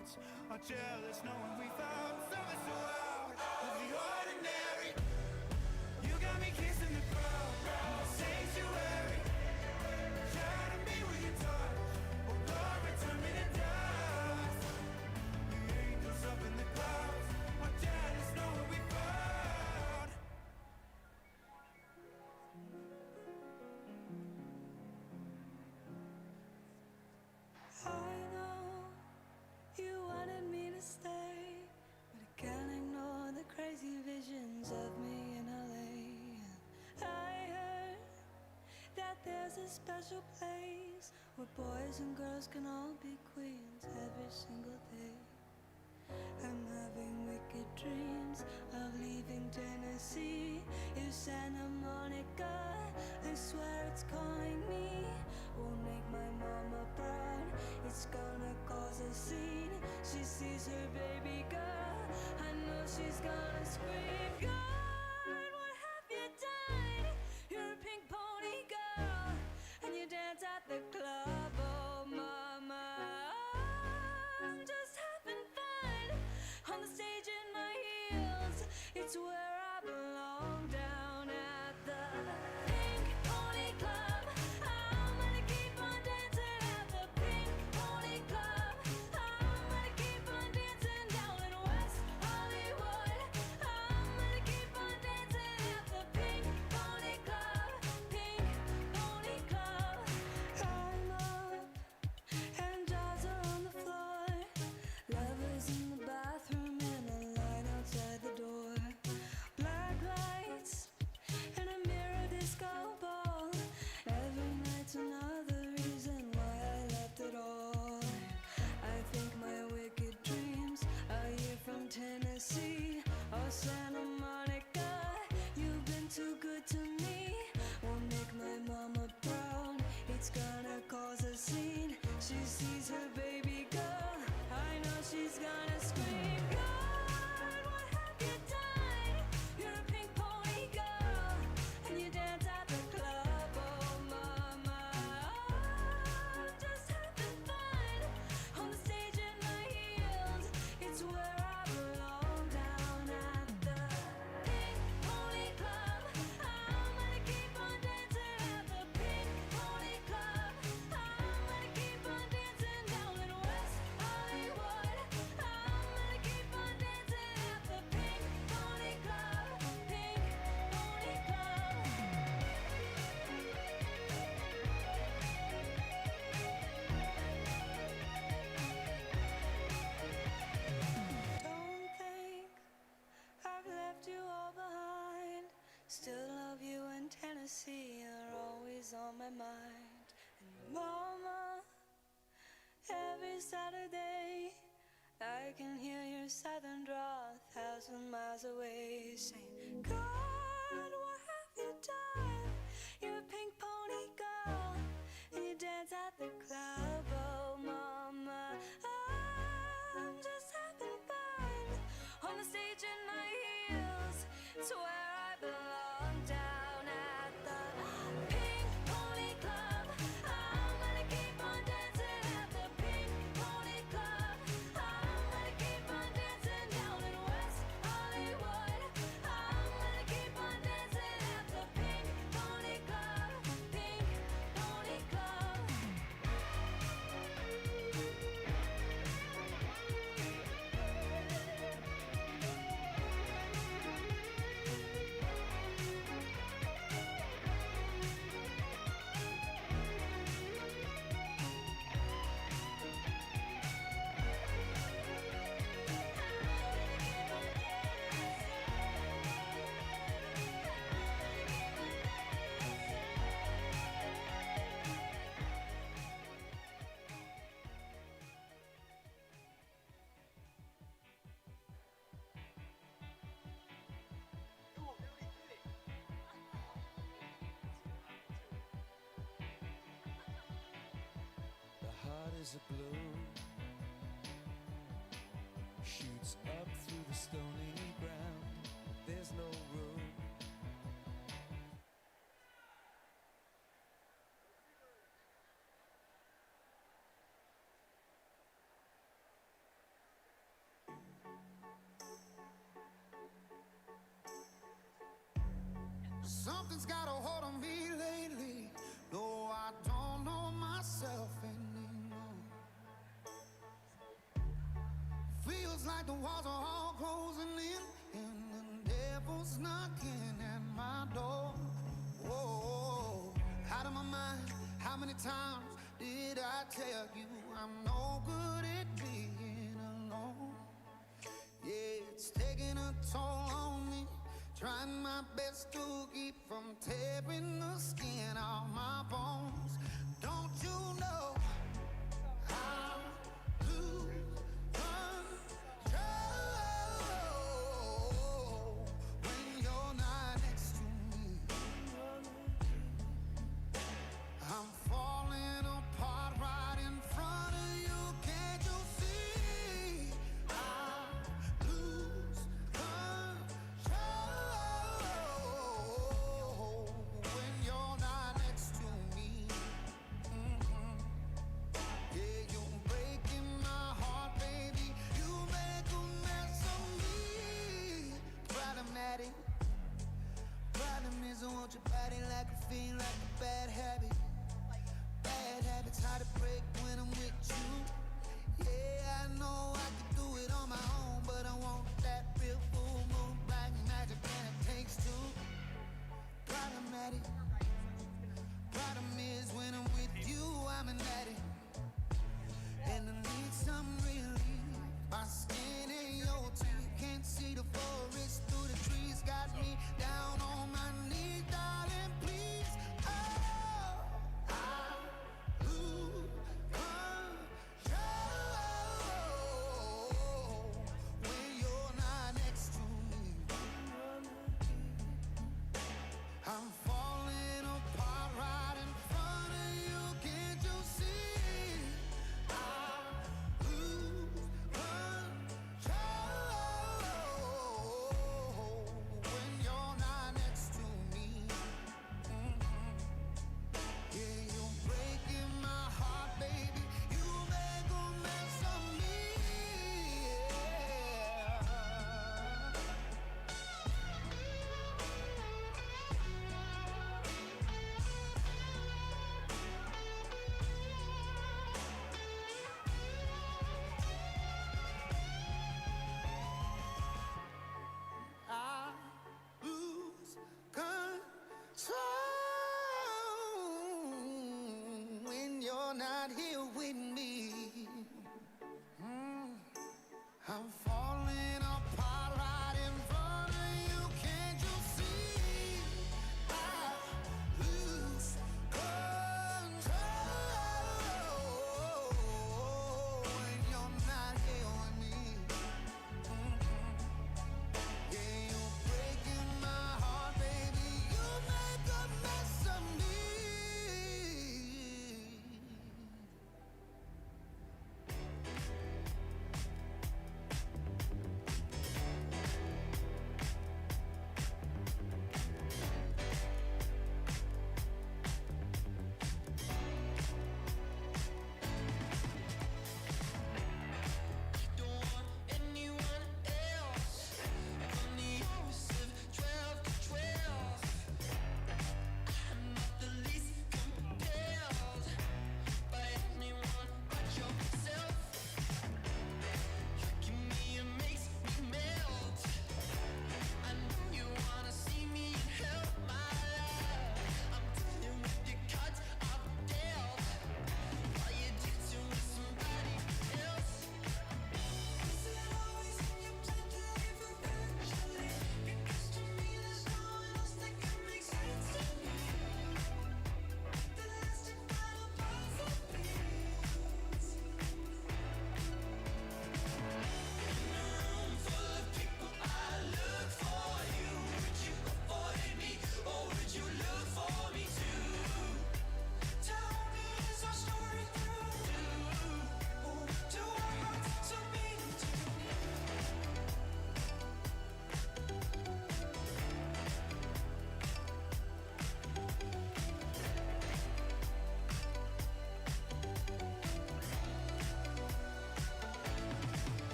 crowds are jealous knowing we found something so out of the ordinary. You got me kissing the crowd in the sanctuary, shining me with your touch. Oh Lord, return me to dust. The angels up in the clouds are jealous knowing we found. I know you wanted me to stay, but I can't ignore the crazy visions of me in LA. I heard that there's a special place where boys and girls can all be queens every single day. I'm having wicked dreams of leaving Tennessee. If Santa Monica, I swear it's calling me. Won't make my mama proud, it's gonna cause a scene. She sees her baby girl, I know she's gonna scream. God, what have you done? You're a pink pony girl, and you dance at the club. Oh mama, I'm just having fun on the stage in my heels. It's where I belong, down at the Pink Pony Club. I'm gonna keep on dancing at the Pink Pony Club. I'm gonna keep on dancing down in West Hollywood. I'm gonna keep on dancing at the Pink Pony Club. Pink Pony Club. I'm up and jaws are on the floor. Lovers in the bathroom and a line outside the door. Black lights and a mirror disco ball. Every night's another reason why I left it all. I think my wicked dreams are here from Tennessee or Santa Monica. You've been too good to me. Won't make my mama proud, it's gonna cause a scene. She sees her baby girl, I know she's gonna scream. God, what have you done? You're a pink pony girl, and you dance at the club. Oh mama, I'm just having fun on the stage in my heels. It's where I belong, down at the Pink Pony Club. I'm gonna keep on dancing at the Pink Pony Club. I'm gonna keep on dancing down in West Hollywood. I'm gonna keep on dancing at the Pink Pony Club. Pink Pony Club. Don't think I've left you all behind. Still love you, and Tennessee are always on my mind. And mama, every Saturday I can hear your southern drawl 1,000 miles away, saying, God, what have you done? You're a pink pony girl, and you dance at the club. Oh mama, I'm just having fun on the stage in my heels. It's where I belong, down at the Pink Pony Club. I'm gonna keep on dancing at the Pink Pony Club. I'm gonna keep on dancing down in West Hollywood. I'm gonna keep on dancing at the Pink Pony Club. Pink Pony Club. The heart is a balloon, shoots up through the stony ground. There's no room. Something's got a hold on me lately. No, I don't know myself anymore. Feels like the walls are all closing in, and the devil's knocking at my door. Whoa, out of my mind. How many times did I tell you I'm no good at being alone? Yeah, it's taking a toll on me. Trying my best to keep from tearing the skin off my bones. Don't you know I lose control when you're not next to me? I'm falling apart right in front of you. Can't you see? I lose control when you're not next to me.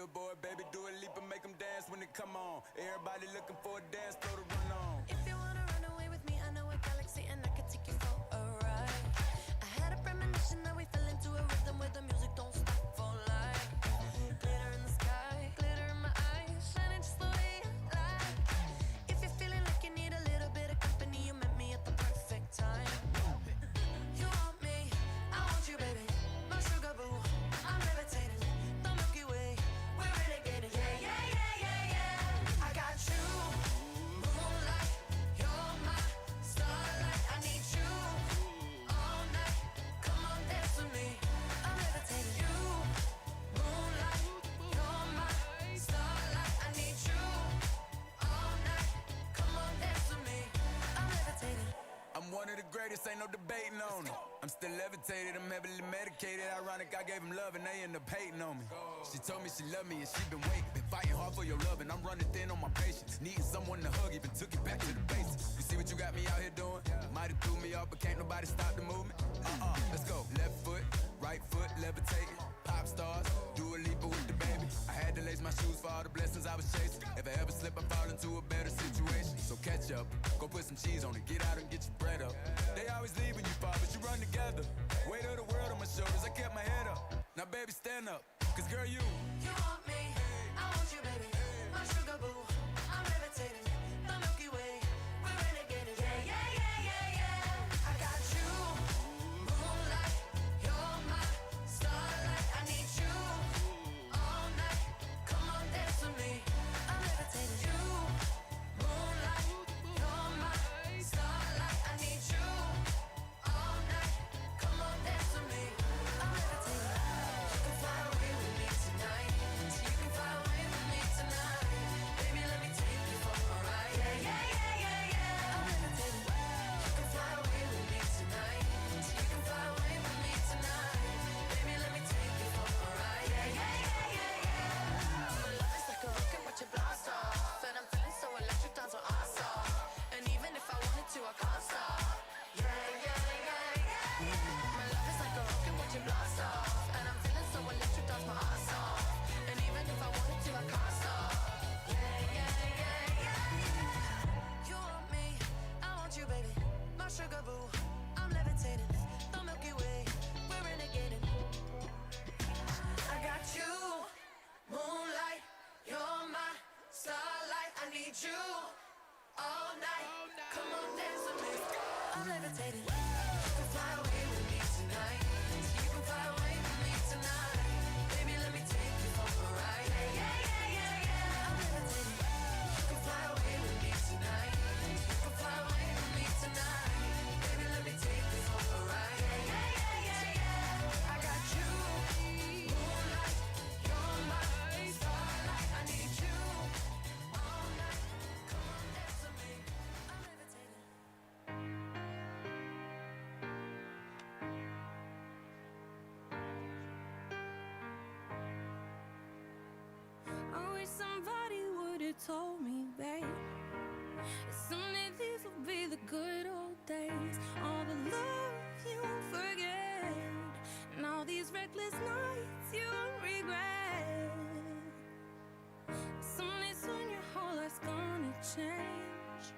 billboard, baby, do a leap and make them dance when it come on. Everybody looking for a dance floor to run on. If you wanna run away with me, I know a galaxy and I can take you for a ride. I had a premonition that we fell into a rhythm where the music don't stop for life. Glitter in the sky, glitter in my eyes, shining just the way I like. If you're feeling like you need a little bit of company, you met me at the perfect time. You want me, I want you, baby, my sugar boo. I'm levitating, the Milky Way, we're renegading. Yeah, yeah, yeah, yeah, yeah. I got you, moonlight, you're my starlight. I need you all night. Come on, dance with me. I'm levitating. You, moonlight, you're my starlight. I need you all night. Come on, dance with me. I'm levitating. I'm one of the greatest, ain't no debating on it. I'm still levitated, I'm heavily medicated. Ironic, I gave him love and they end up hating on me. She told me she loved me and she been waiting. Been fighting hard for your love and I'm running thin on my patience. Needing someone to hug, even took it back to the basics. You see what you got me out here doing? Might have threw me off, but can't nobody stop the movement. Let's go. Left foot, right foot, levitating. Pop stars, do a leap with the baby. I had to lace my shoes for all the blessings I was chasing. If I ever slip, I fall into a better situation. So catch up, go put some cheese on it, get out and get your bread up. They always leave when you fall, but you run together. Weight of the world on my shoulders, I kept my head up. Now baby, stand up, cause girl, you want me, I want you, baby, my sugar boo. I'm levitating, the Milky Way, we're renegading. Yeah, yeah, yeah, yeah, yeah. I got you, moonlight, you're my starlight. I need you all night. Come on, dance with me. I'm levitating. You, moonlight, you're my starlight. I need you all night. Come on, dance with me. I'm levitating. You can fly away with me tonight. So you can fly away with me tonight. Baby, let me take you for a ride. Yeah, yeah, yeah, yeah, yeah. I'm levitating. You can fly away with me tonight. So you can fly away with me tonight. Baby, let me take you for a ride. Yeah, yeah, yeah, yeah, yeah. My love is like a rocket, watch it blast off. And I'm feeling so electric, down to awesome. And even if I wanted to, I can't stop. Yeah, yeah, yeah, yeah. My love is like a rocket, watch it blast off. And I'm feeling so electric, dance my ass off. And even if I wanted to, I can't stop. Yeah, yeah, yeah, yeah. You want me, I want you, baby, my sugar boo. I'm levitating, the Milky Way, we're renegading. I got you, moonlight, you're my starlight. I need you all night. Come on, dance with me. I'm levitating. You can fly away with me tonight. So you can fly away with me tonight. Baby, let me take you for a ride. Yeah, yeah, yeah, yeah, yeah. I'm levitating. You can fly away with me tonight. You can fly away with me tonight. Baby, let me take you for a ride. Yeah, yeah, yeah, yeah, yeah. I got you, moonlight, you're my starlight. I need you all night. Come on, dance with me. I'm levitating. I wish somebody would have told me, babe, that someday these will be the good old days. All the love you won't forget, and all these reckless nights you won't regret. Someday soon your whole life's gonna change.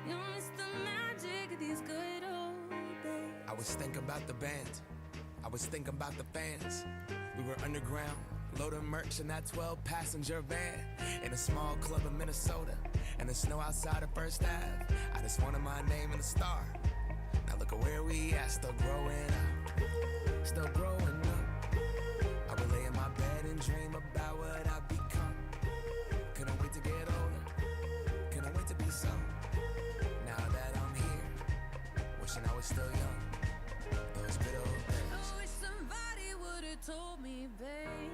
You'll miss the magic of these good old days. I was thinking about the band, I was thinking about the fans. We were underground, loading merch in that 12-passenger van in a small club in Minnesota, and the snow outside of First Ave. I just wanted my name in the star. Now look at where we at, still growing up, still growing up. I would lay in my bed and dream about what I've become. Couldn't wait to get older, couldn't wait to be some. Now that I'm here, wishing I was still young. Those good old days. I wish somebody would have told me, babe,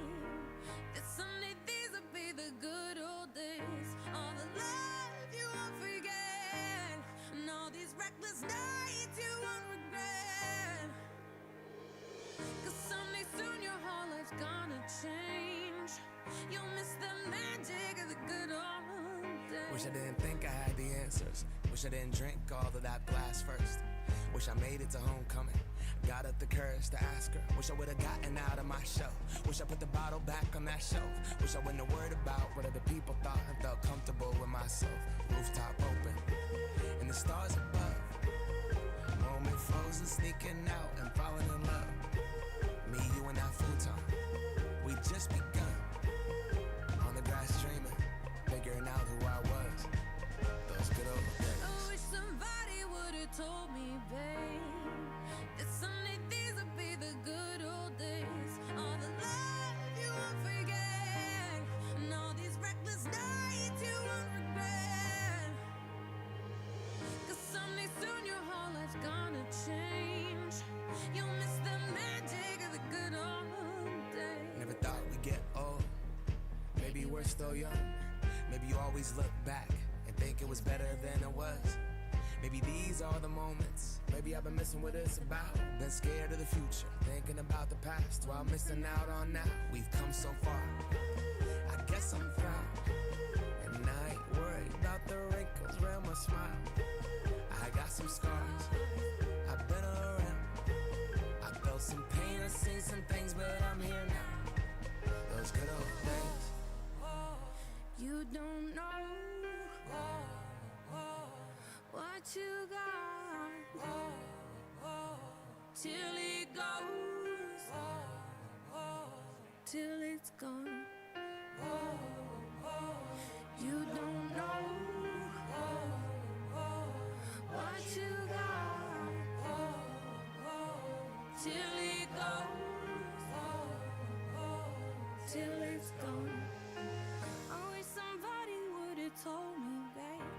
that someday these would be the good old days. All the love you won't forget, and all these reckless nights you won't regret. 'Cause someday soon your whole life's gonna change. You'll miss the magic of the good old days. Wish I didn't think I had the answers. Wish I didn't drink all of that glass first. Wish I made it to homecoming. got up the courage to ask her. Wish I would've gotten out of my show. Wish I put the bottle back on that shelf. Wish I wouldn't have worried about what other people thought and felt comfortable with myself. Rooftop open, and the stars above. Moment frozen, sneaking out and falling in love. Me, you, and that futon. We just begun. On the grass dreaming, figuring out who I was. Those good old days. I wish somebody would've told me, babe, that someday these would be the good old days. All the love you won't forget, and all these reckless nights you won't regret. 'Cause someday soon your whole life's gonna change. You'll miss the magic of the good old days. Never thought we'd get old. Maybe we're still young. Maybe you always look back and think it was better than it was. Maybe these are the moments. Maybe I've been missing what it's about. Been scared of the future, thinking about the past while missing out on now. We've come so far. I guess I'm proud. And I ain't worried about the wrinkles around my smile. I got some scars. I've been around. I felt some pain, I've seen some things, but I'm here now. Those good old days. You don't know what you got till it goes, till it's gone. You don't know what you got till it goes, till it's gone. I wish somebody would've told me, babe,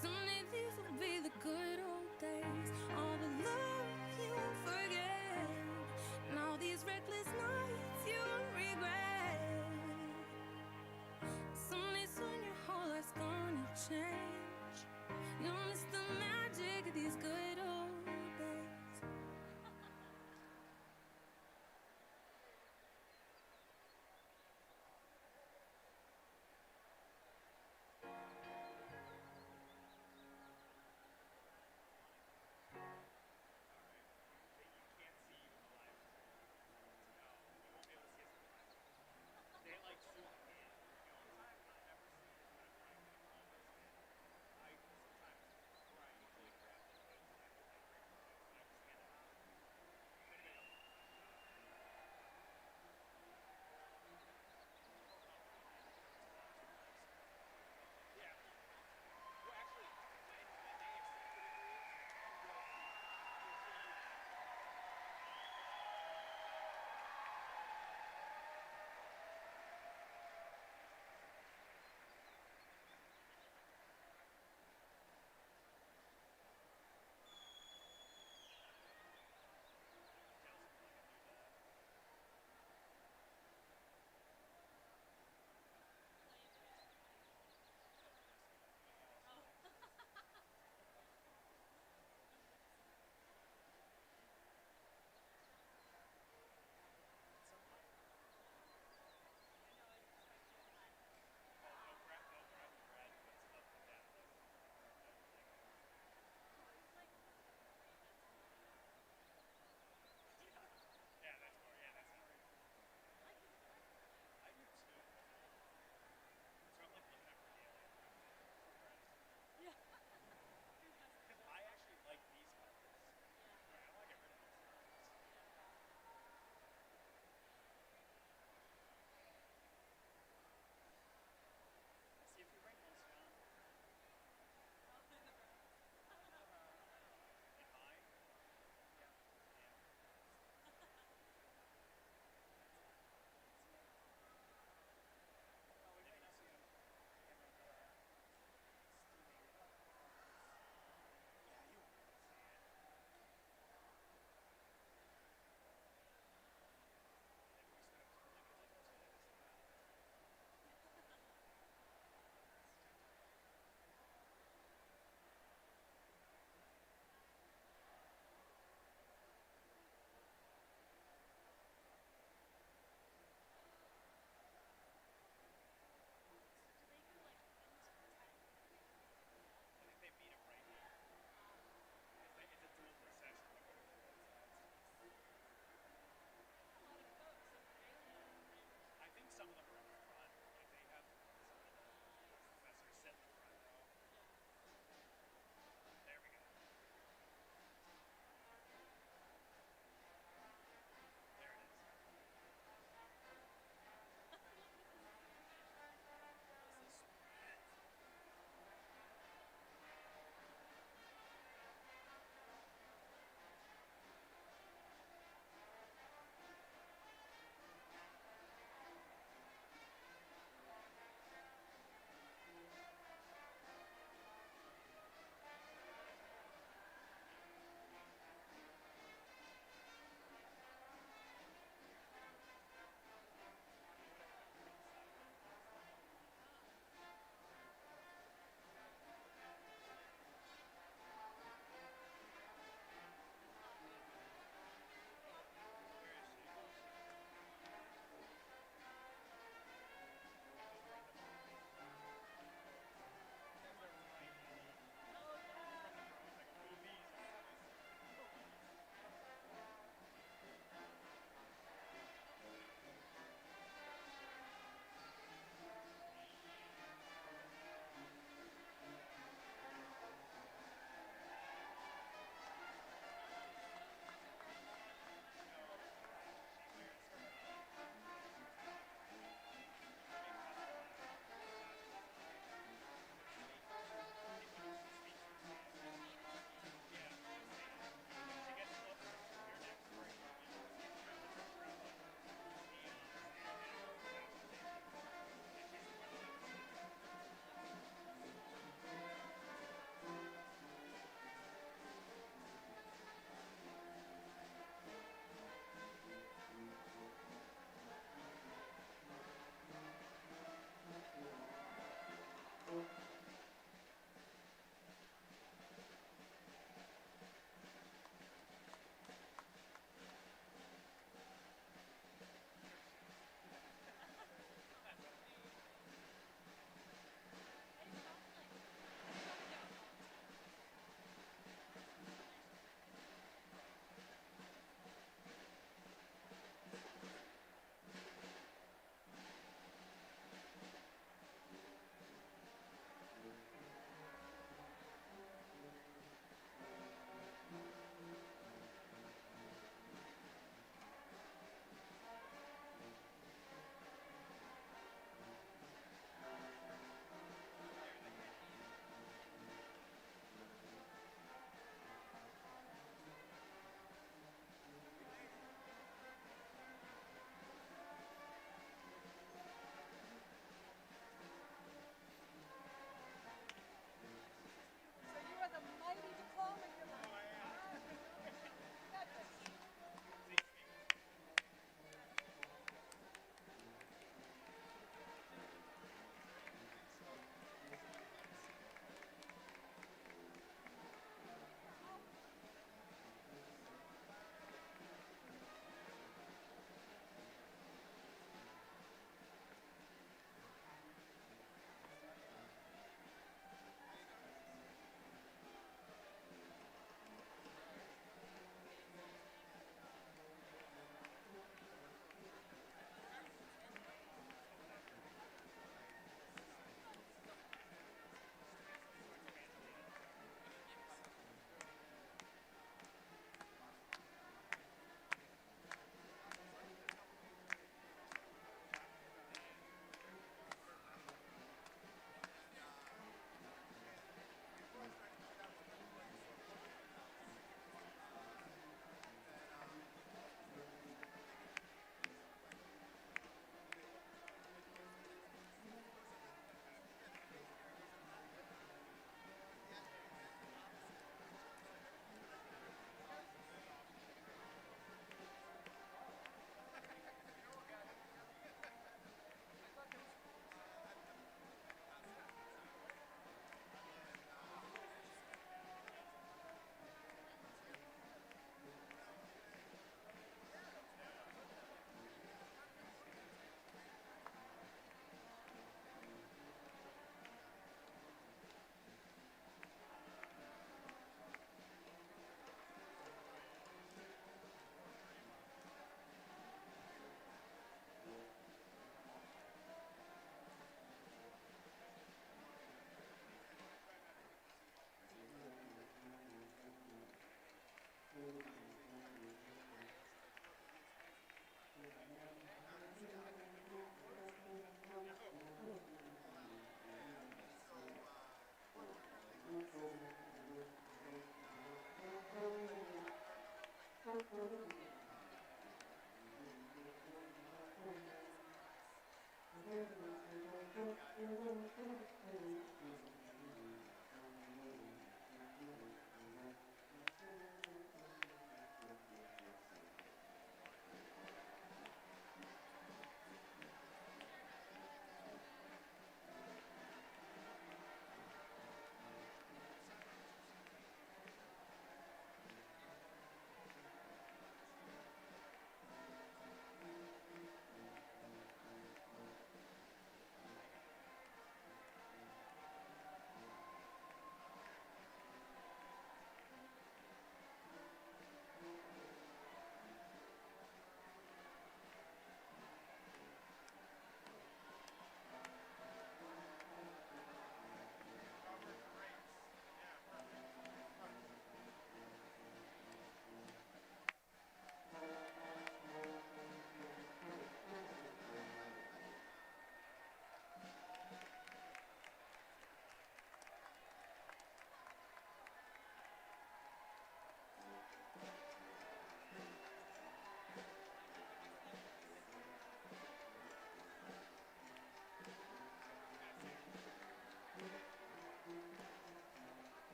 someday these will be the good old days. All the love you won't forget, and all these reckless nights you won't regret. Someday soon your whole life's gonna change. You'll miss the magic of these good old days.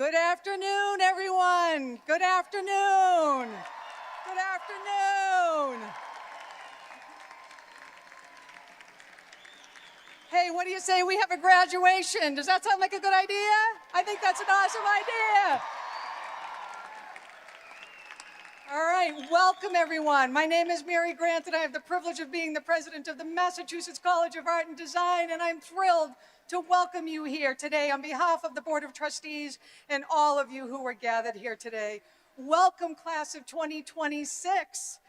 Good afternoon, everyone. Good afternoon. Good afternoon. Hey, what do you say we have a graduation? Does that sound like a good idea? I think that's an awesome idea. All right, welcome everyone. My name is Mary Grant and I have the privilege of being the president of the Massachusetts College of Art and Design, and I'm thrilled to welcome you here today on behalf of the Board of Trustees and all of you who are gathered here today. Welcome, class of 2026.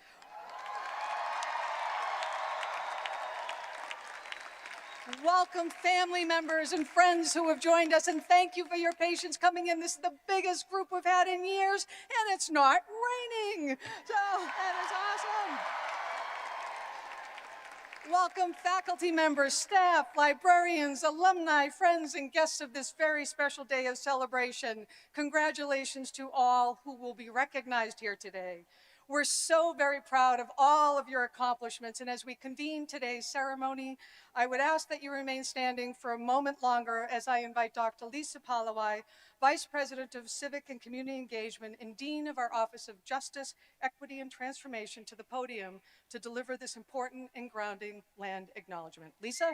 Welcome family members and friends who have joined us, and thank you for your patience coming in. This is the biggest group we've had in years, and it's not raining. So that is awesome. Welcome faculty members, staff, librarians, alumni, friends, and guests of this very special day of celebration. Congratulations to all who will be recognized here today. We're so very proud of all of your accomplishments, and as we convene today's ceremony, I would ask that you remain standing for a moment longer as I invite Dr. Lisa Palawai, Vice President of Civic and Community Engagement and Dean of our Office of Justice, Equity, and Transformation, to the podium to deliver this important and grounding land acknowledgement. Lisa?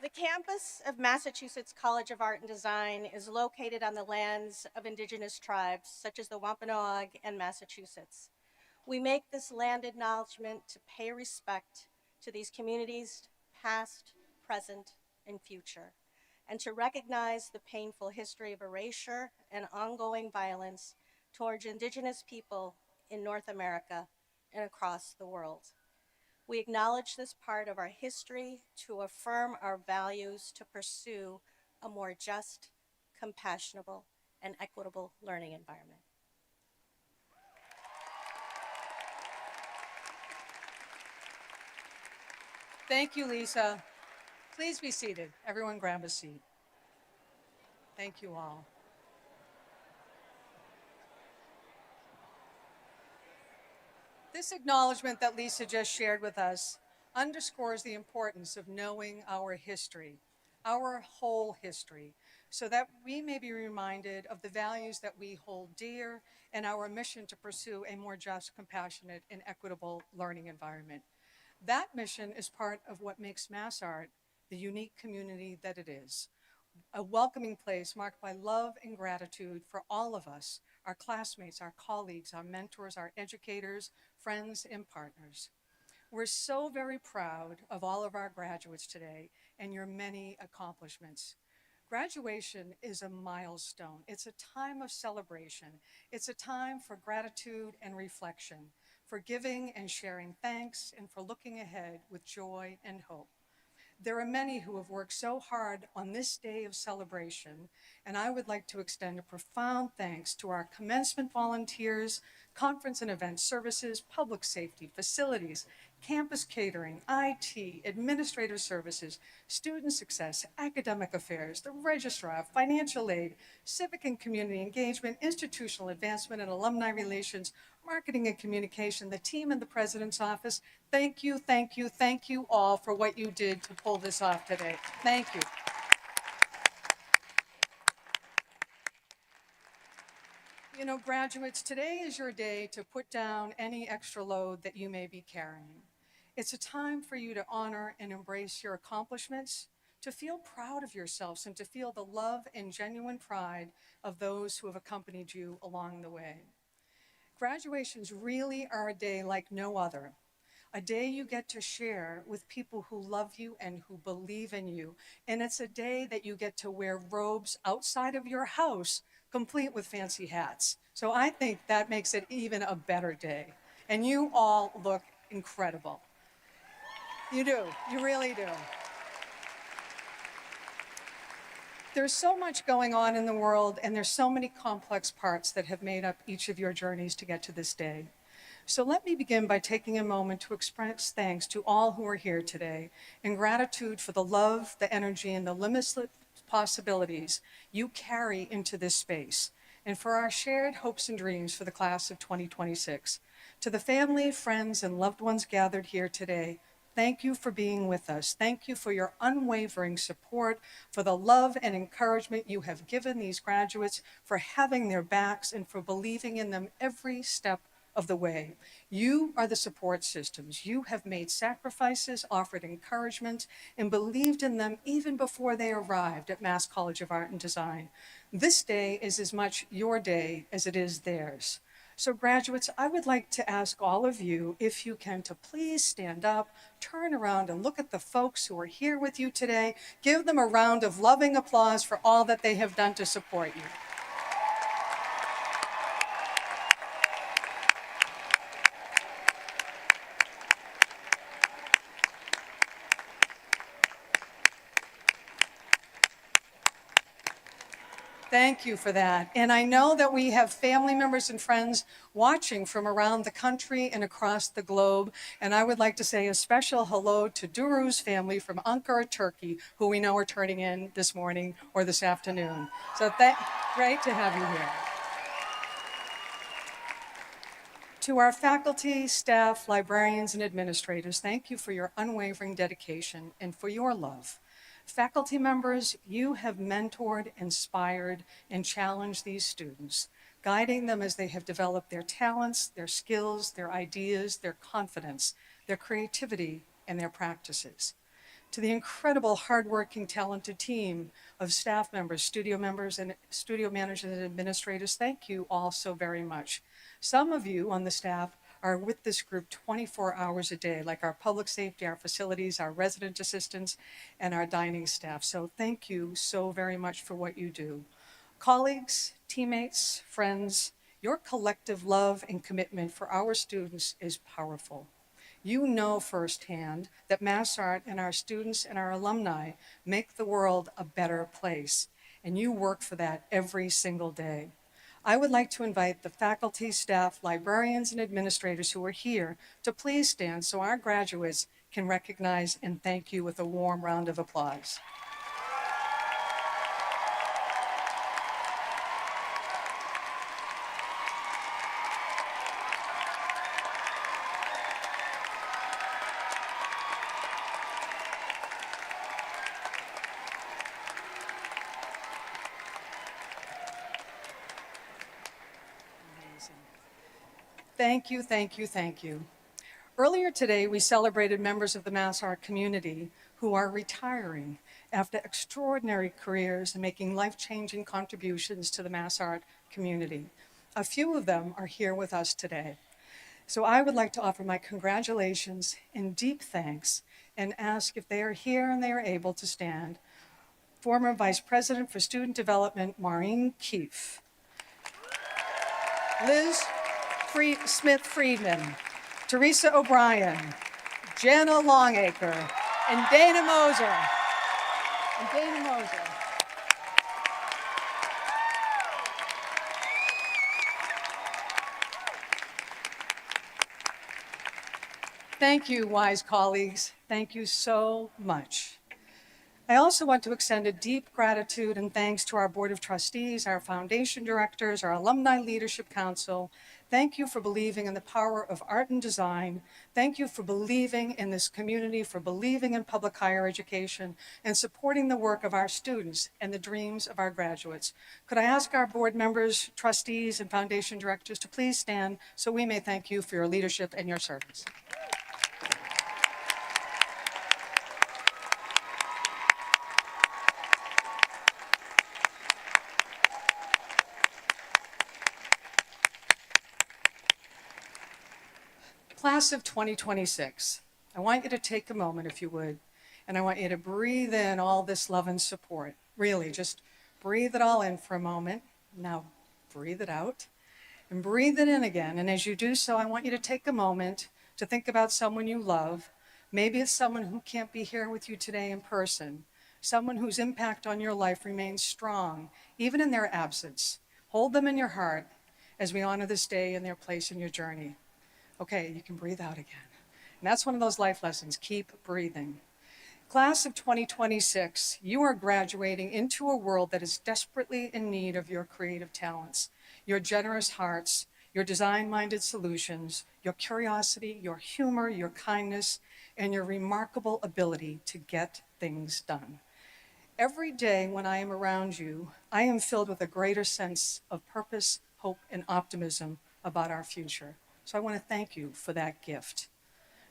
The campus of Massachusetts College of Art and Design is located on the lands of indigenous tribes, such as the Wampanoag and Massachusetts. We make this land acknowledgement to pay respect to these communities, past, present, and future, and to recognize the painful history of erasure and ongoing violence towards indigenous people in North America and across the world. We acknowledge this part of our history to affirm our values to pursue a more just, compassionate, and equitable learning environment. Thank you, Lisa. Please be seated. Everyone grab a seat. Thank you all. This acknowledgement that Lisa just shared with us underscores the importance of knowing our history, our whole history, so that we may be reminded of the values that we hold dear and our mission to pursue a more just, compassionate, and equitable learning environment. That mission is part of what makes MassArt the unique community that it is. A welcoming place marked by love and gratitude for all of us, our classmates, our colleagues, our mentors, our educators, friends, and partners. We're so very proud of all of our graduates today and your many accomplishments. Graduation is a milestone. It's a time of celebration. It's a time for gratitude and reflection, for giving and sharing thanks, and for looking ahead with joy and hope. There are many who have worked so hard on this day of celebration, and I would like to extend a profound thanks to our commencement volunteers, conference and event services, public safety, facilities, campus catering, IT, administrative services, student success, academic affairs, the registrar, financial aid, civic and community engagement, institutional advancement and alumni relations, marketing and communication, the team in the president's office. Thank you, thank you, thank you all for what you did to pull this off today. Thank you. You know, graduates, today is your day to put down any extra load that you may be carrying. It's a time for you to honor and embrace your accomplishments, to feel proud of yourselves, and to feel the love and genuine pride of those who have accompanied you along the way. Graduations really are a day like no other, a day you get to share with people who love you and who believe in you. And it's a day that you get to wear robes outside of your house, complete with fancy hats. So I think that makes it even a better day. And you all look incredible. You do, you really do. There's so much going on in the world, and there's so many complex parts that have made up each of your journeys to get to this day. So let me begin by taking a moment to express thanks to all who are here today, and gratitude for the love, the energy, and the limitless possibilities you carry into this space, and for our shared hopes and dreams for the class of 2026. To the family, friends, and loved ones gathered here today, thank you for being with us. Thank you for your unwavering support, for the love and encouragement you have given these graduates, for having their backs, and for believing in them every step of the way. You are the support systems. You have made sacrifices, offered encouragement, and believed in them even before they arrived at Mass College of Art and Design. This day is as much your day as it is theirs. So graduates, I would like to ask all of you, if you can, to please stand up, turn around and look at the folks who are here with you today. Give them a round of loving applause for all that they have done to support you. Thank you for that. And I know that we have family members and friends watching from around the country and across the globe. And I would like to say a special hello to Duru's family from Ankara, Turkey, who we know are turning in this morning or this afternoon. So great to have you here. To our faculty, staff, librarians, and administrators, thank you for your unwavering dedication and for your love. Faculty members, you have mentored, inspired, and challenged these students, guiding them as they have developed their talents, their skills, their ideas, their confidence, their creativity, and their practices. To the incredible, hardworking, talented team of staff members, studio managers, and administrators, thank you all so very much. Some of you on the staff are with this group 24 hours a day, like our public safety, our facilities, our resident assistants, and our dining staff. So thank you so very much for what you do. Colleagues, teammates, friends, your collective love and commitment for our students is powerful. You know firsthand that MassArt and our students and our alumni make the world a better place, and you work for that every single day. I would like to invite the faculty, staff, librarians, and administrators who are here to please stand so our graduates can recognize and thank you with a warm round of applause. Thank you, thank you, thank you. Earlier today, we celebrated members of the MassArt community who are retiring after extraordinary careers and making life-changing contributions to the MassArt community. A few of them are here with us today. So I would like to offer my congratulations and deep thanks and ask if they are here and they are able to stand. Former Vice President for Student Development, Maureen Keefe. Liz Smith-Friedman, Teresa O'Brien, Jana Longacre, and Dana Moser. Thank you, wise colleagues. Thank you so much. I also want to extend a deep gratitude and thanks to our Board of Trustees, our foundation directors, our Alumni Leadership Council. Thank you for believing in the power of art and design. Thank you for believing in this community, for believing in public higher education, and supporting the work of our students and the dreams of our graduates. Could I ask our board members, trustees, and foundation directors to please stand so we may thank you for your leadership and your service. Class of 2026, I want you to take a moment, if you would, and I want you to breathe in all this love and support. Really, just breathe it all in for a moment. Now, breathe it out and breathe it in again. And as you do so, I want you to take a moment to think about someone you love. Maybe it's someone who can't be here with you today in person, someone whose impact on your life remains strong, even in their absence. Hold them in your heart as we honor this day and their place in your journey. Okay, you can breathe out again. And that's one of those life lessons, keep breathing. Class of 2026, you are graduating into a world that is desperately in need of your creative talents, your generous hearts, your design-minded solutions, your curiosity, your humor, your kindness, and your remarkable ability to get things done. Every day when I am around you, I am filled with a greater sense of purpose, hope, and optimism about our future. So I want to thank you for that gift.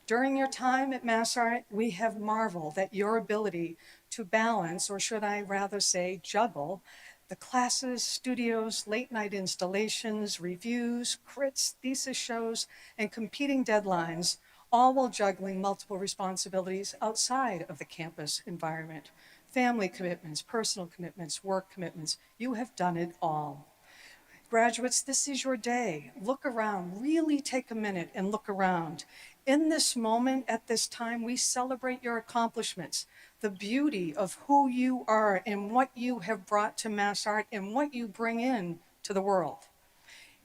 During your time at MassArt, we have marveled at your ability to balance, or should I rather say juggle, the classes, studios, late-night installations, reviews, crits, thesis shows, and competing deadlines, all while juggling multiple responsibilities outside of the campus environment. Family commitments, personal commitments, work commitments. You have done it all. Graduates, this is your day. Look around, really take a minute and look around. In this moment, at this time, we celebrate your accomplishments, the beauty of who you are and what you have brought to MassArt and what you bring in to the world.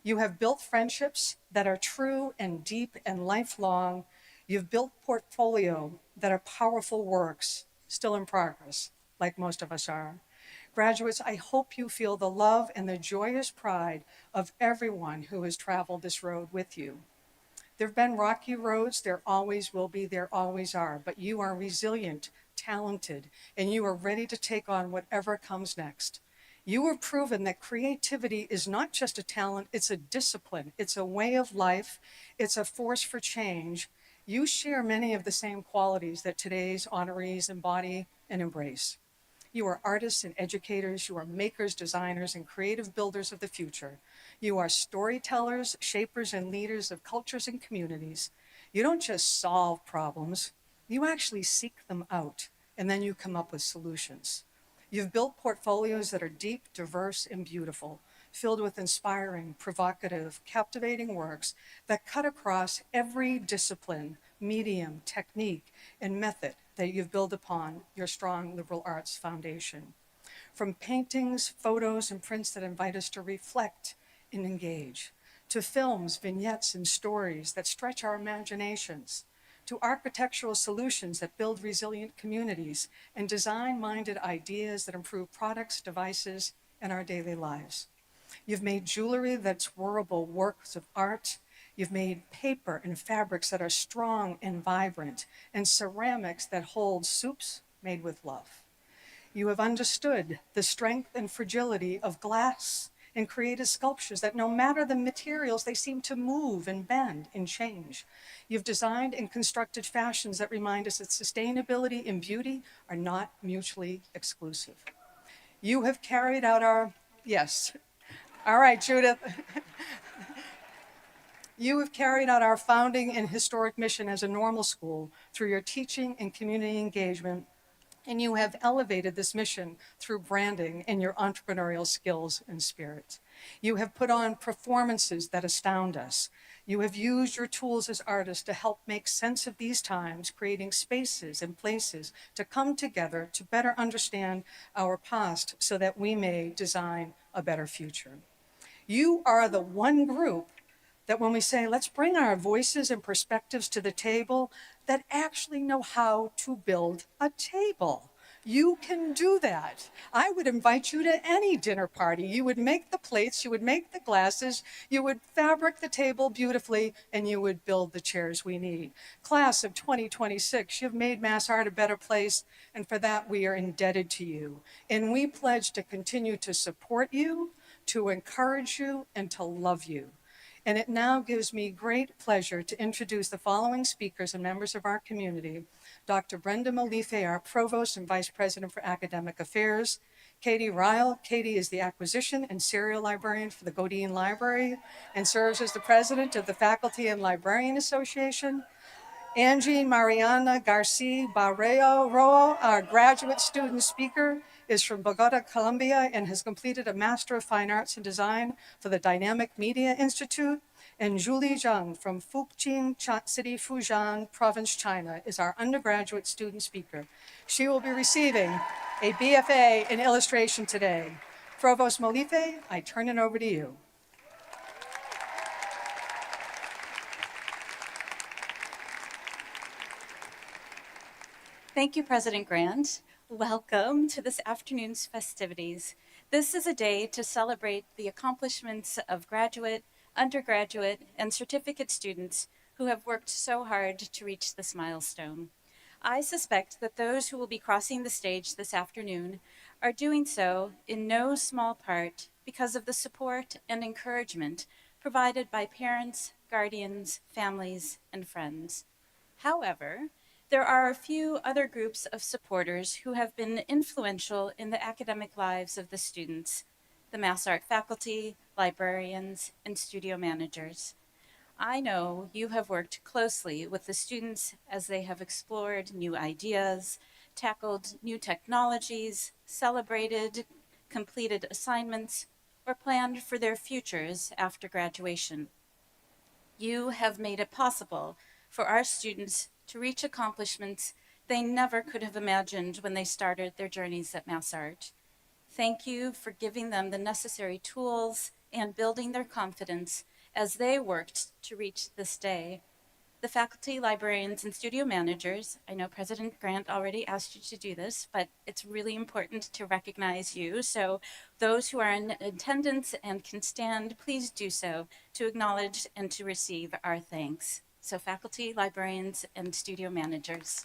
You have built friendships that are true and deep and lifelong. You've built portfolio that are powerful works, still in progress, like most of us are. Graduates, I hope you feel the love and the joyous pride of everyone who has traveled this road with you. There have been rocky roads, there always will be, there always are, but you are resilient, talented, and you are ready to take on whatever comes next. You have proven that creativity is not just a talent, it's a discipline, it's a way of life, it's a force for change. You share many of the same qualities that today's honorees embody and embrace. You are artists and educators, you are makers, designers, and creative builders of the future. You are storytellers, shapers, and leaders of cultures and communities. You don't just solve problems, you actually seek them out, and then you come up with solutions. You've built portfolios that are deep, diverse, and beautiful, filled with inspiring, provocative, captivating works that cut across every discipline, medium, technique, and method that you've built upon your strong liberal arts foundation. From paintings, photos, and prints that invite us to reflect and engage, to films, vignettes, and stories that stretch our imaginations, to architectural solutions that build resilient communities, and design-minded ideas that improve products, devices, and our daily lives. You've made jewelry that's wearable works of art. You've made paper and fabrics that are strong and vibrant, and ceramics that hold soups made with love. You have understood the strength and fragility of glass and created sculptures that no matter the materials, they seem to move and bend and change. You've designed and constructed fashions that remind us that sustainability and beauty are not mutually exclusive. You have carried out our, yes, all right, Judith. You have carried out our founding and historic mission as a normal school through your teaching and community engagement, and you have elevated this mission through branding and your entrepreneurial skills and spirit. You have put on performances that astound us. You have used your tools as artists to help make sense of these times, creating spaces and places to come together to better understand our past so that we may design a better future. You are the one group that when we say, let's bring our voices and perspectives to the table, that actually know how to build a table. You can do that. I would invite you to any dinner party. You would make the plates, you would make the glasses, you would fabric the table beautifully, and you would build the chairs we need. Class of 2026, you've made MassArt a better place, and for that we are indebted to you. And we pledge to continue to support you, to encourage you, and to love you. And it now gives me great pleasure to introduce the following speakers and members of our community. Dr. Brenda Malife, our Provost and Vice President for Academic Affairs. Katie Ryle. Katie is the Acquisition and Serial Librarian for the Godine Library and serves as the President of the Faculty and Librarian Association. Angie Mariana Garcia Barreo Roa, our graduate student speaker, is from Bogota, Colombia, and has completed a Master of Fine Arts and Design for the Dynamic Media Institute. And Julie Zhang from Fuqing City, Fujian Province, China, is our undergraduate student speaker. She will be receiving a BFA in illustration today. Provost Malife, I turn it over to you. Thank you, President Grant. Welcome to this afternoon's festivities. This is a day to celebrate the accomplishments of graduate, undergraduate, and certificate students who have worked so hard to reach this milestone. I suspect that those who will be crossing the stage this afternoon are doing so in no small part because of the support and encouragement provided by parents, guardians, families, and friends. However, there are a few other groups of supporters who have been influential in the academic lives of the students: the MassArt faculty, librarians, and studio managers. I know you have worked closely with the students as they have explored new ideas, tackled new technologies, celebrated completed assignments, or planned for their futures after graduation. You have made it possible for our students to reach accomplishments they never could have imagined when they started their journeys at MassArt. Thank you for giving them the necessary tools and building their confidence as they worked to reach this day. The faculty, librarians, and studio managers, I know President Grant already asked you to do this, but it's really important to recognize you. So those who are in attendance and can stand, please do so to acknowledge and to receive our thanks. So faculty, librarians, and studio managers.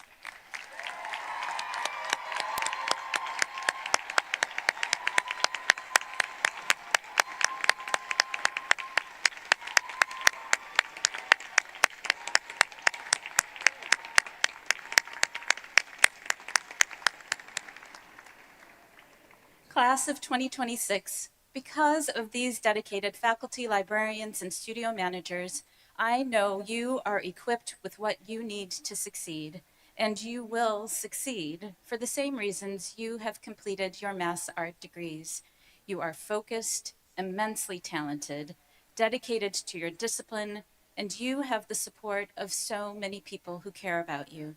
Class of 2026, because of these dedicated faculty, librarians, and studio managers, I know you are equipped with what you need to succeed, and you will succeed for the same reasons you have completed your MassArt degrees. You are focused, immensely talented, dedicated to your discipline, and you have the support of so many people who care about you.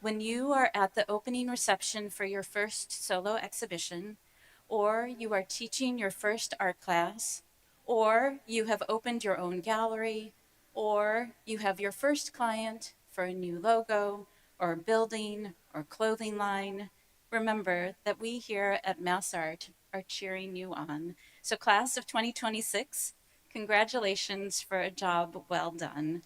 When you are at the opening reception for your first solo exhibition, or you are teaching your first art class, or you have opened your own gallery, or you have your first client for a new logo, or building, or clothing line, remember that we here at MassArt are cheering you on. So class of 2026, congratulations for a job well done.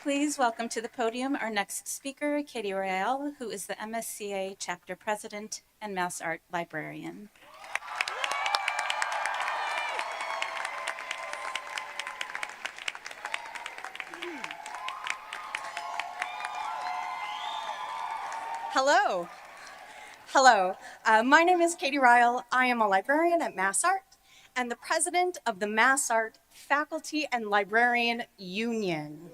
Please welcome to the podium our next speaker, Katie Royale, who is the MSCA Chapter President and MassArt Librarian. Hello. Hello. My name is Katie Ryle. I am a librarian at MassArt and the president of the MassArt Faculty and Librarian Union.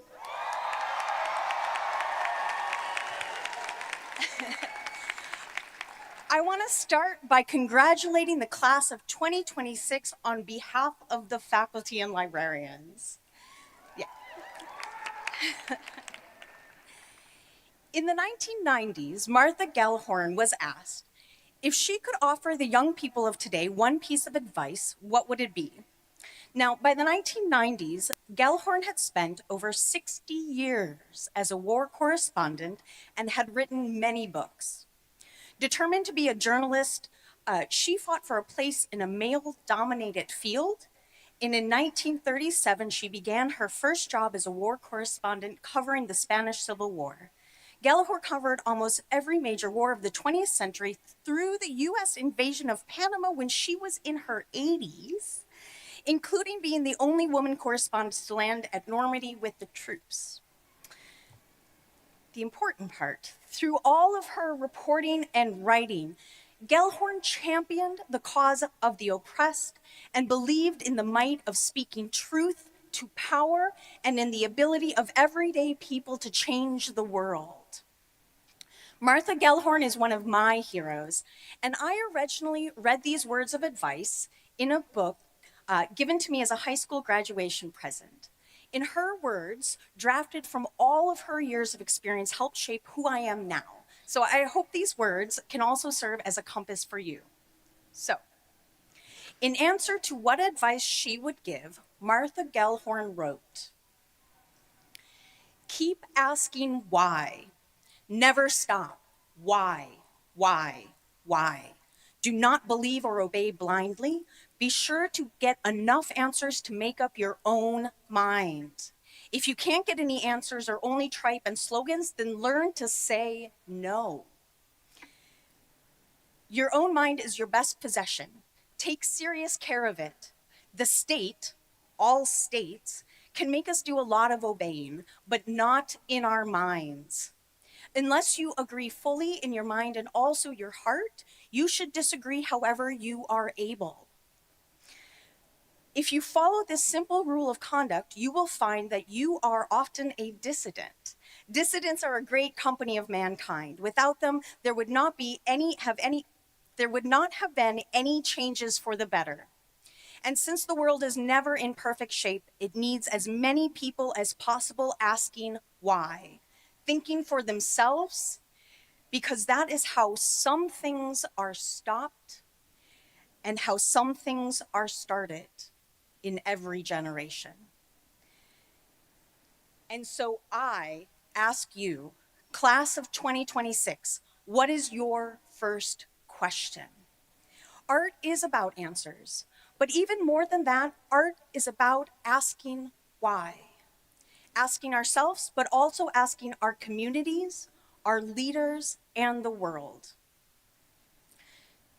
I want to start by congratulating the class of 2026 on behalf of the faculty and librarians. Yeah. In the 1990s, Martha Gellhorn was asked if she could offer the young people of today one piece of advice, what would it be? Now, by the 1990s, Gellhorn had spent over 60 years as a war correspondent and had written many books. Determined to be a journalist, she fought for a place in a male-dominated field. And in 1937, she began her first job as a war correspondent covering the Spanish Civil War. Gellhorn covered almost every major war of the 20th century through the US invasion of Panama when she was in her 80s, including being the only woman correspondent to land at Normandy with the troops. The important part, through all of her reporting and writing, Gellhorn championed the cause of the oppressed and believed in the might of speaking truth to power and in the ability of everyday people to change the world. Martha Gellhorn is one of my heroes, and I originally read these words of advice in a book given to me as a high school graduation present. In her words, drafted from all of her years of experience, helped shape who I am now. So I hope these words can also serve as a compass for you. So, in answer to what advice she would give, Martha Gellhorn wrote, "Keep asking why. Never stop. Why? why. Do not believe or obey blindly. Be sure to get enough answers to make up your own mind. If you can't get any answers or only tripe and slogans, then learn to say no. Your own mind is your best possession. Take serious care of it. The state, all states, can make us do a lot of obeying, but not in our minds. Unless you agree fully in your mind and also your heart, you should disagree however you are able. If you follow this simple rule of conduct, you will find that you are often a dissident. Dissidents are a great company of mankind. Without them, there would not have been any changes for the better. And since the world is never in perfect shape, it needs as many people as possible asking why, thinking for themselves, because that is how some things are stopped and how some things are started in every generation. And so I ask you, class of 2026, what is your first question? Art is about answers, but even more than that, art is about asking why. Asking ourselves, but also asking our communities, our leaders, and the world.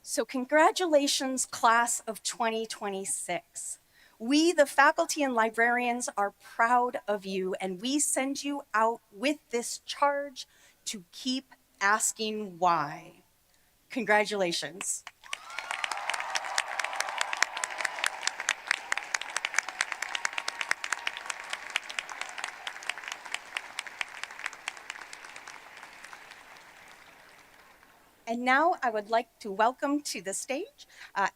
So congratulations, class of 2026. We, the faculty and librarians, are proud of you, and we send you out with this charge to keep asking why. Congratulations. And now I would like to welcome to the stage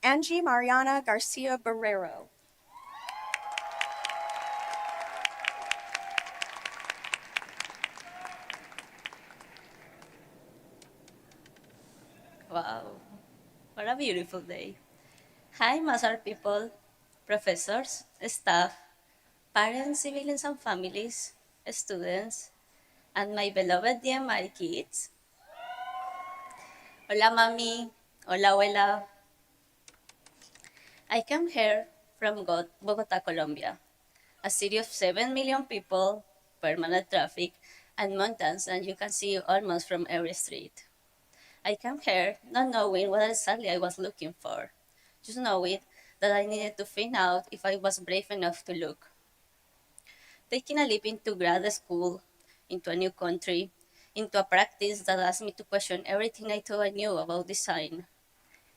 Angie Mariana Garcia Barrero. Wow, what a beautiful day. Hi, MassArt people, professors, staff, parents, civilians and families, students, and my beloved DMI kids. Hola, mami. Hola, abuela. I came here from Bogota, Colombia, a city of 7 million people, permanent traffic, and mountains that you can see almost from every street. I came here not knowing what exactly I was looking for, just knowing that I needed to find out if I was brave enough to look. Taking a leap into grad school, into a new country, into a practice that asked me to question everything I thought I knew about design,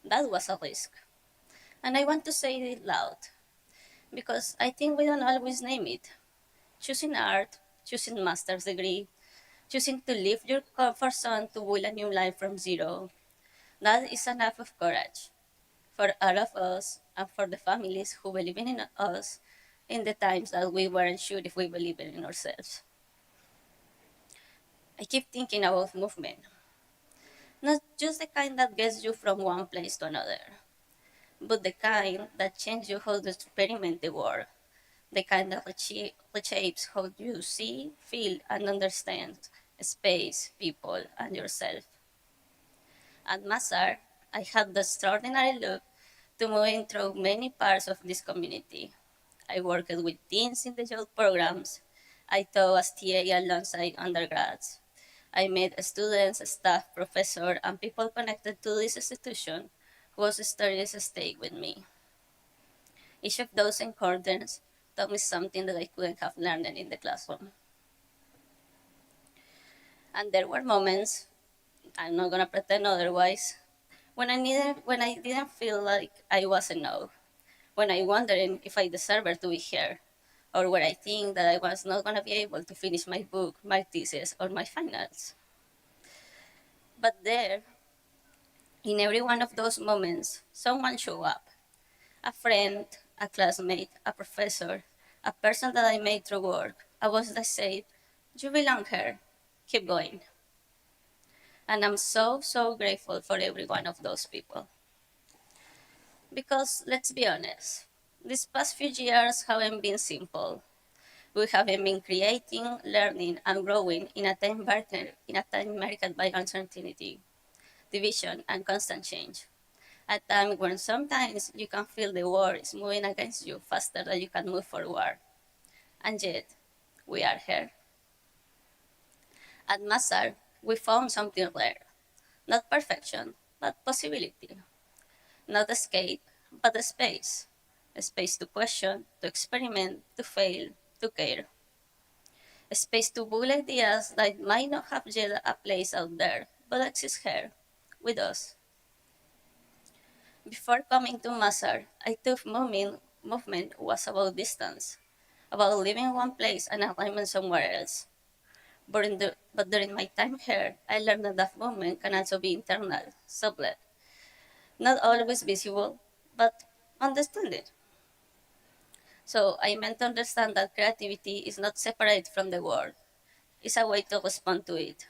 that was a risk. And I want to say it loud, because I think we don't always name it. Choosing art, choosing master's degree, choosing to leave your comfort zone to build a new life from zero, that is an act of courage for all of us and for the families who believe in us in the times that we weren't sure if we believed in ourselves. I keep thinking about movement, not just the kind that gets you from one place to another, but the kind that changes you how to experiment the world, the kind that reshapes how you see, feel, and understand space, people, and yourself. At MassArt, I had the extraordinary luck to move through many parts of this community. I worked with teens in the youth programs. I taught as TA alongside undergrads. I met students, staff, professors, and people connected to this institution whose stories stayed with me. Each of those encounters taught me something that I couldn't have learned in the classroom. And there were moments, I'm not gonna pretend otherwise, when I didn't feel like I was enough, when I wondered if I deserved to be here, or where I think that I was not gonna be able to finish my book, my thesis, or my finals. But there, in every one of those moments, someone showed up. A friend, a classmate, a professor, a person that I met through work, a voice that said, "You belong here, keep going." And I'm so, so grateful for every one of those people. Because let's be honest, these past few years haven't been simple. We haven't been creating, learning, and growing in a time marked by uncertainty. division, and constant change. A time when sometimes you can feel the world is moving against you faster than you can move forward. And yet, we are here. At MassArt, we found something rare. Not perfection, but possibility. Not escape, but a space. A space to question, to experiment, to fail, to care. A space to build ideas that might not have yet a place out there, but exist here, with us. Before coming to MassArt, I thought movement was about distance, about leaving one place and arriving somewhere else. But during my time here, I learned that movement can also be internal, subtle, not always visible, but understood. So I meant to understand that creativity is not separate from the world. It's a way to respond to it.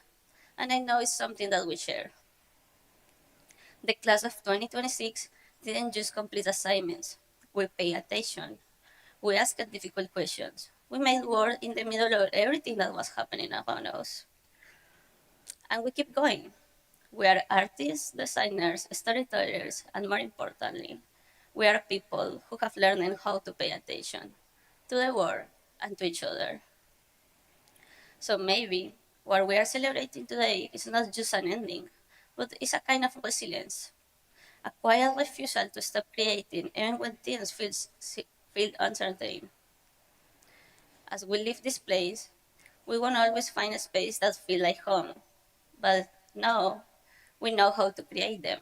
And I know it's something that we share. The class of 2026 didn't just complete assignments. We pay attention. We asked difficult questions. We made work in the middle of everything that was happening around us. And we keep going. We are artists, designers, storytellers, and more importantly, we are people who have learned how to pay attention to the world and to each other. So maybe what we are celebrating today is not just an ending, but it's a kind of resilience, a quiet refusal to stop creating even when things feel uncertain. As we leave this place, we won't always find a space that feels like home, but now we know how to create them.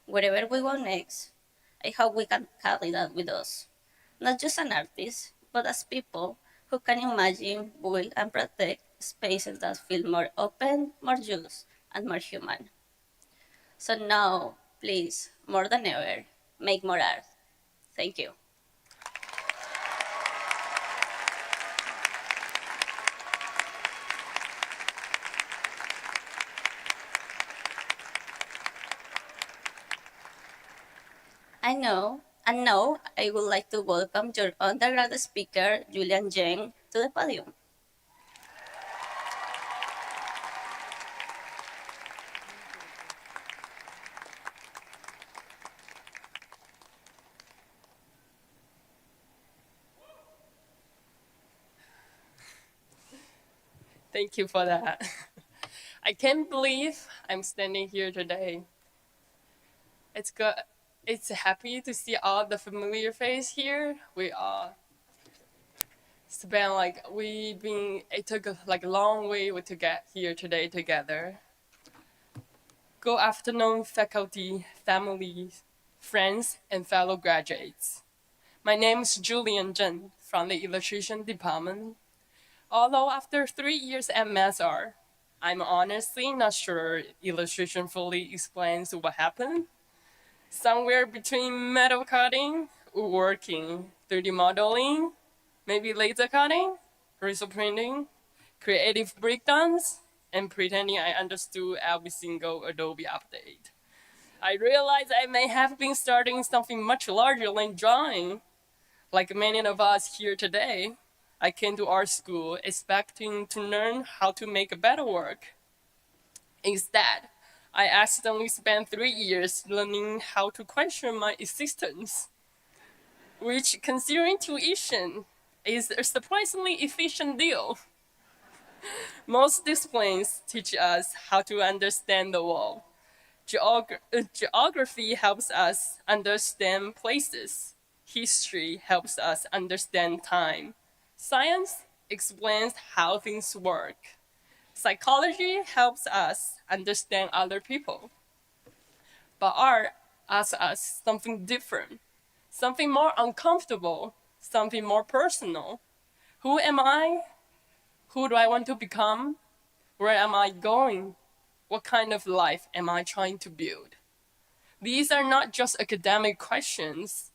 Wherever we go next, I hope we can carry that with us, not just as artists, but as people who can imagine, build, and protect spaces that feel more open, more just, and more human. So now, please, more than ever, make more art. Thank you. And now I would like to welcome your undergrad speaker, Julian Jeng, to the podium. Thank you for that. I can't believe I'm standing here today. It's good. It's happy to see all the familiar face here. It took a long way to get here today together. Good afternoon, faculty, families, friends, and fellow graduates. My name is Julian Zhen from the illustration department. Although after 3 years at MassArt, I'm honestly not sure illustration fully explains what happened. Somewhere between metal cutting, woodworking, 3D modeling, maybe laser cutting, laser printing, creative breakdowns, and pretending I understood every single Adobe update. I realized I may have been starting something much larger than drawing. Like many of us here today, I came to art school expecting to learn how to make better work. Instead, I accidentally spent 3 years learning how to question my existence, which, considering tuition, is a surprisingly efficient deal. Most disciplines teach us how to understand the world. Geography helps us understand places. History helps us understand time. Science explains how things work. Psychology helps us understand other people. But art asks us something different, something more uncomfortable, something more personal. Who am I? Who do I want to become? Where am I going? What kind of life am I trying to build? These are not just academic questions.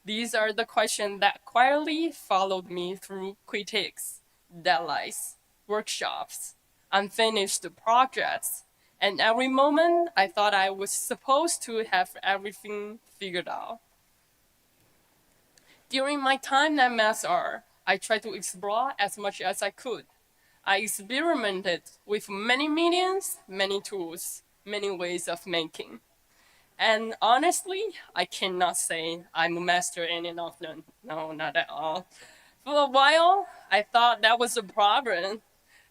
These are the questions that quietly followed me through critiques, deadlines, workshops, unfinished projects, and every moment I thought I was supposed to have everything figured out. During my time at MassArt, I tried to explore as much as I could. I experimented with many mediums, many tools, many ways of making. And honestly, I cannot say I'm a master in any of them. No, not at all. For a while, I thought that was a problem.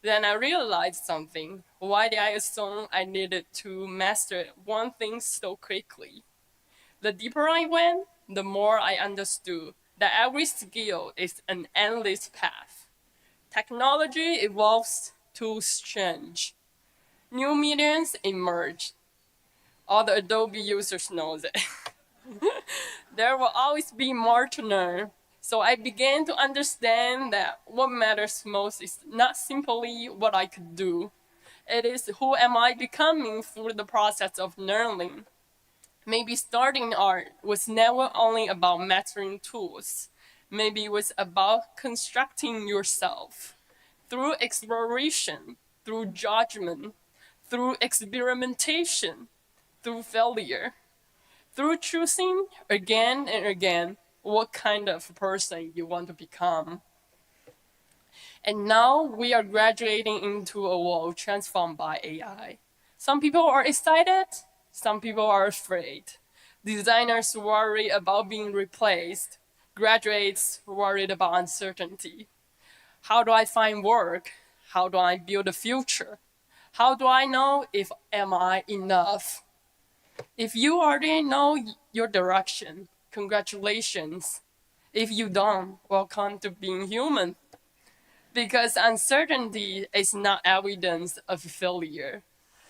Then I realized something. Why did I assume I needed to master one thing so quickly? The deeper I went, the more I understood that every skill is an endless path. Technology evolves, tools change, new mediums emerge. All the Adobe users know it. There will always be more to learn. So I began to understand that what matters most is not simply what I could do. It is who am I becoming through the process of learning. Maybe starting art was never only about mastering tools. Maybe it was about constructing yourself through exploration, through judgment, through experimentation, through failure, through choosing again and again what kind of person you want to become. And now we are graduating into a world transformed by AI. Some people are excited, some people are afraid. Designers worry about being replaced, graduates worried about uncertainty. How do I find work? How do I build a future? How do I know if am I enough? If you already know your direction, congratulations. If you don't, welcome to being human. Because uncertainty is not evidence of failure.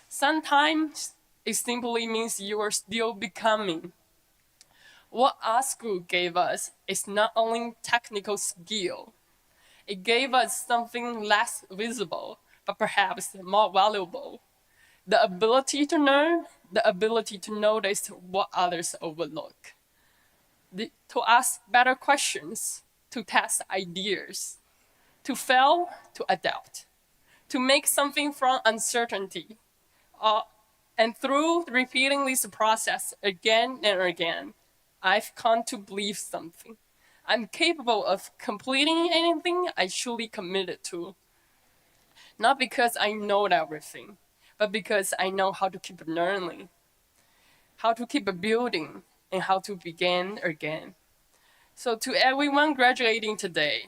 Sometimes it simply means you are still becoming. What our school gave us is not only technical skill, it gave us something less visible, but perhaps more valuable. The ability to learn, the ability to notice what others overlook, to ask better questions, to test ideas, to fail, to adapt, to make something from uncertainty. And through repeating this process again and again, I've come to believe something. I'm capable of completing anything I truly committed to. Not because I know everything, but because I know how to keep learning, how to keep building, and how to begin again. So to everyone graduating today,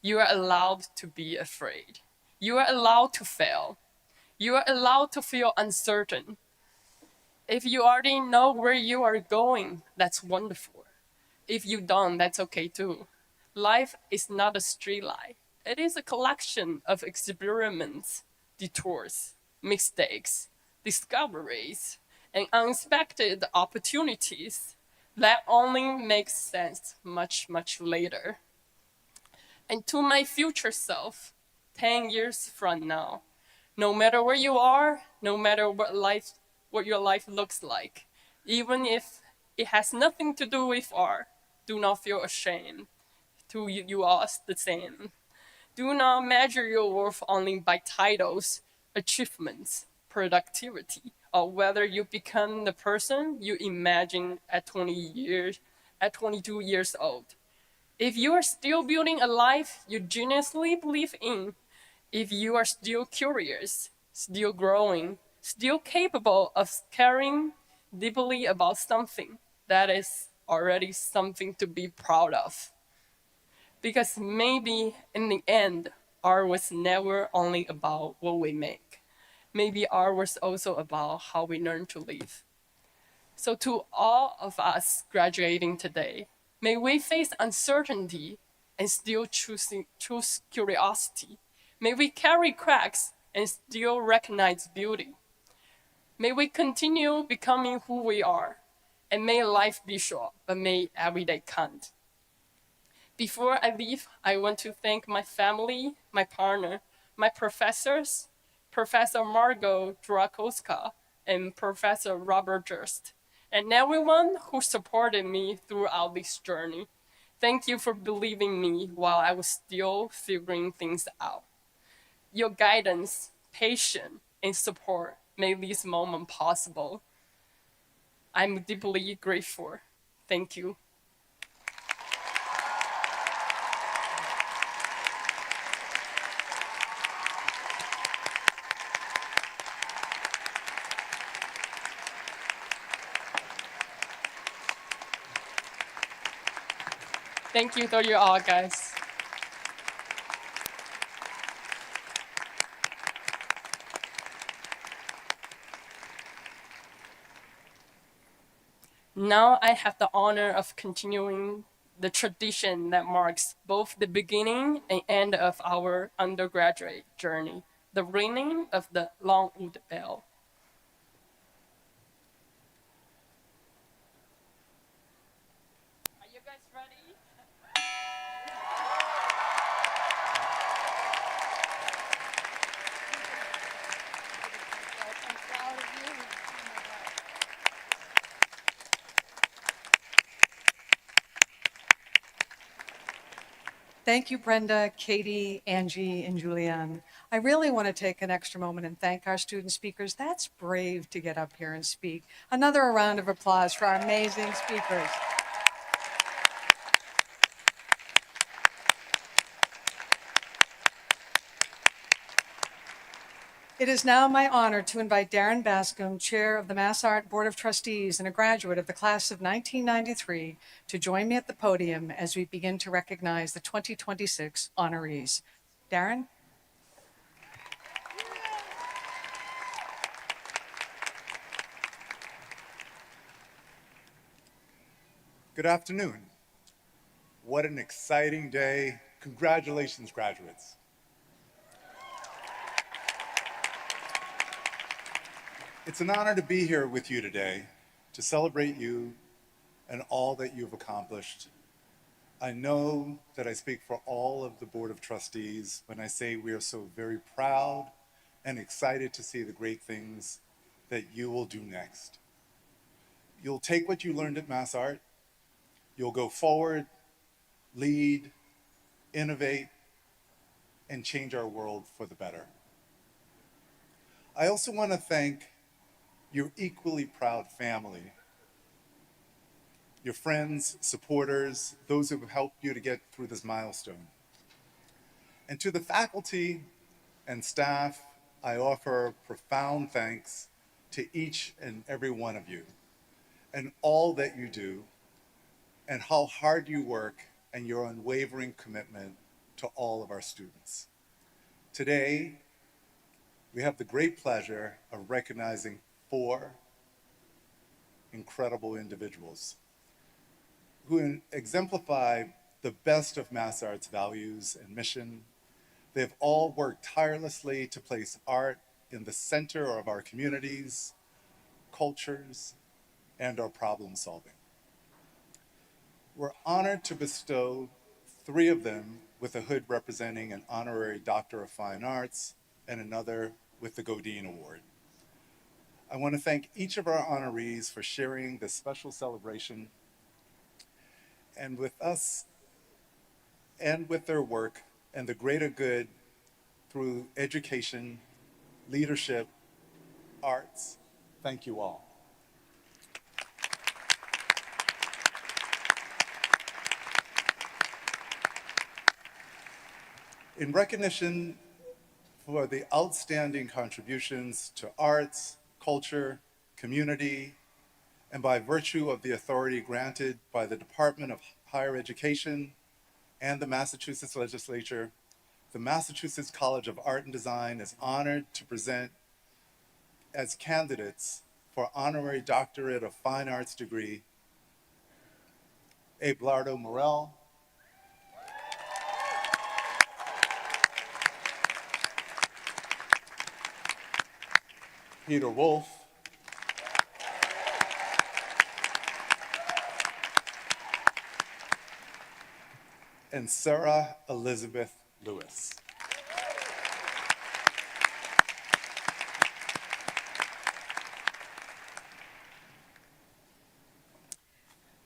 you are allowed to be afraid. You are allowed to fail. You are allowed to feel uncertain. If you already know where you are going, that's wonderful. If you don't, that's okay too. Life is not a straight line. It is a collection of experiments, detours, mistakes, discoveries, and unexpected opportunities that only make sense much, much later. And to my future self, 10 years from now, no matter where you are, no matter what your life looks like, even if it has nothing to do with art, do not feel ashamed. You are the same. Do not measure your worth only by titles, achievements, productivity, or whether you become the person you imagine at 22 years old. If you are still building a life you genuinely believe in, if you are still curious, still growing, still capable of caring deeply about something, that is already something to be proud of. Because maybe in the end, art was never only about what we make. Maybe art was also about how we learn to live. So to all of us graduating today, may we face uncertainty and still choose curiosity. May we carry cracks and still recognize beauty. May we continue becoming who we are. And may life be short, but may every day count. Before I leave, I want to thank my family, my partner, my professors, Professor Margot Drakowska and Professor Robert Durst, and everyone who supported me throughout this journey. Thank you for believing me while I was still figuring things out. Your guidance, patience, and support made this moment possible. I'm deeply grateful. Thank you. Thank you to you all, guys. Now I have the honor of continuing the tradition that marks both the beginning and end of our undergraduate journey, the ringing of the long oud bell. Are you guys ready? Thank you, Brenda, Katie, Angie, and Julianne. I really want to take an extra moment and thank our student speakers. That's brave to get up here and speak. Another round of applause for our amazing speakers. It is now my honor to invite Darren Bascom, Chair of the MassArt Board of Trustees and a graduate of the class of 1993, to join me at the podium as we begin to recognize the 2026 honorees. Darren? Good afternoon. What an exciting day. Congratulations, graduates. It's an honor to be here with you today to celebrate you and all that you've accomplished. I know that I speak for all of the Board of Trustees when I say we are so very proud and excited to see the great things that you will do next. You'll take what you learned at MassArt, you'll go forward, lead, innovate, and change our world for the better. I also want to thank your equally proud family, your friends, supporters, those who have helped you to get through this milestone. And to the faculty and staff, I offer profound thanks to each and every one of you and all that you do and how hard you work and your unwavering commitment to all of our students. Today, we have the great pleasure of recognizing 4 incredible individuals who exemplify the best of MassArt's values and mission. They've all worked tirelessly to place art in the center of our communities, cultures, and our problem solving. We're honored to bestow 3 of them with a hood representing an honorary Doctor of Fine Arts and another with the Godine Award. I want to thank each of our honorees for sharing this special celebration and with us and with their work and the greater good through education, leadership, arts. Thank you all. In recognition for the outstanding contributions to arts, culture, community, and by virtue of the authority granted by the Department of Higher Education and the Massachusetts Legislature, the Massachusetts College of Art and Design is honored to present as candidates for Honorary Doctorate of Fine Arts degree, Abelardo Morel, Peter Wolf, and Sarah Elizabeth Lewis.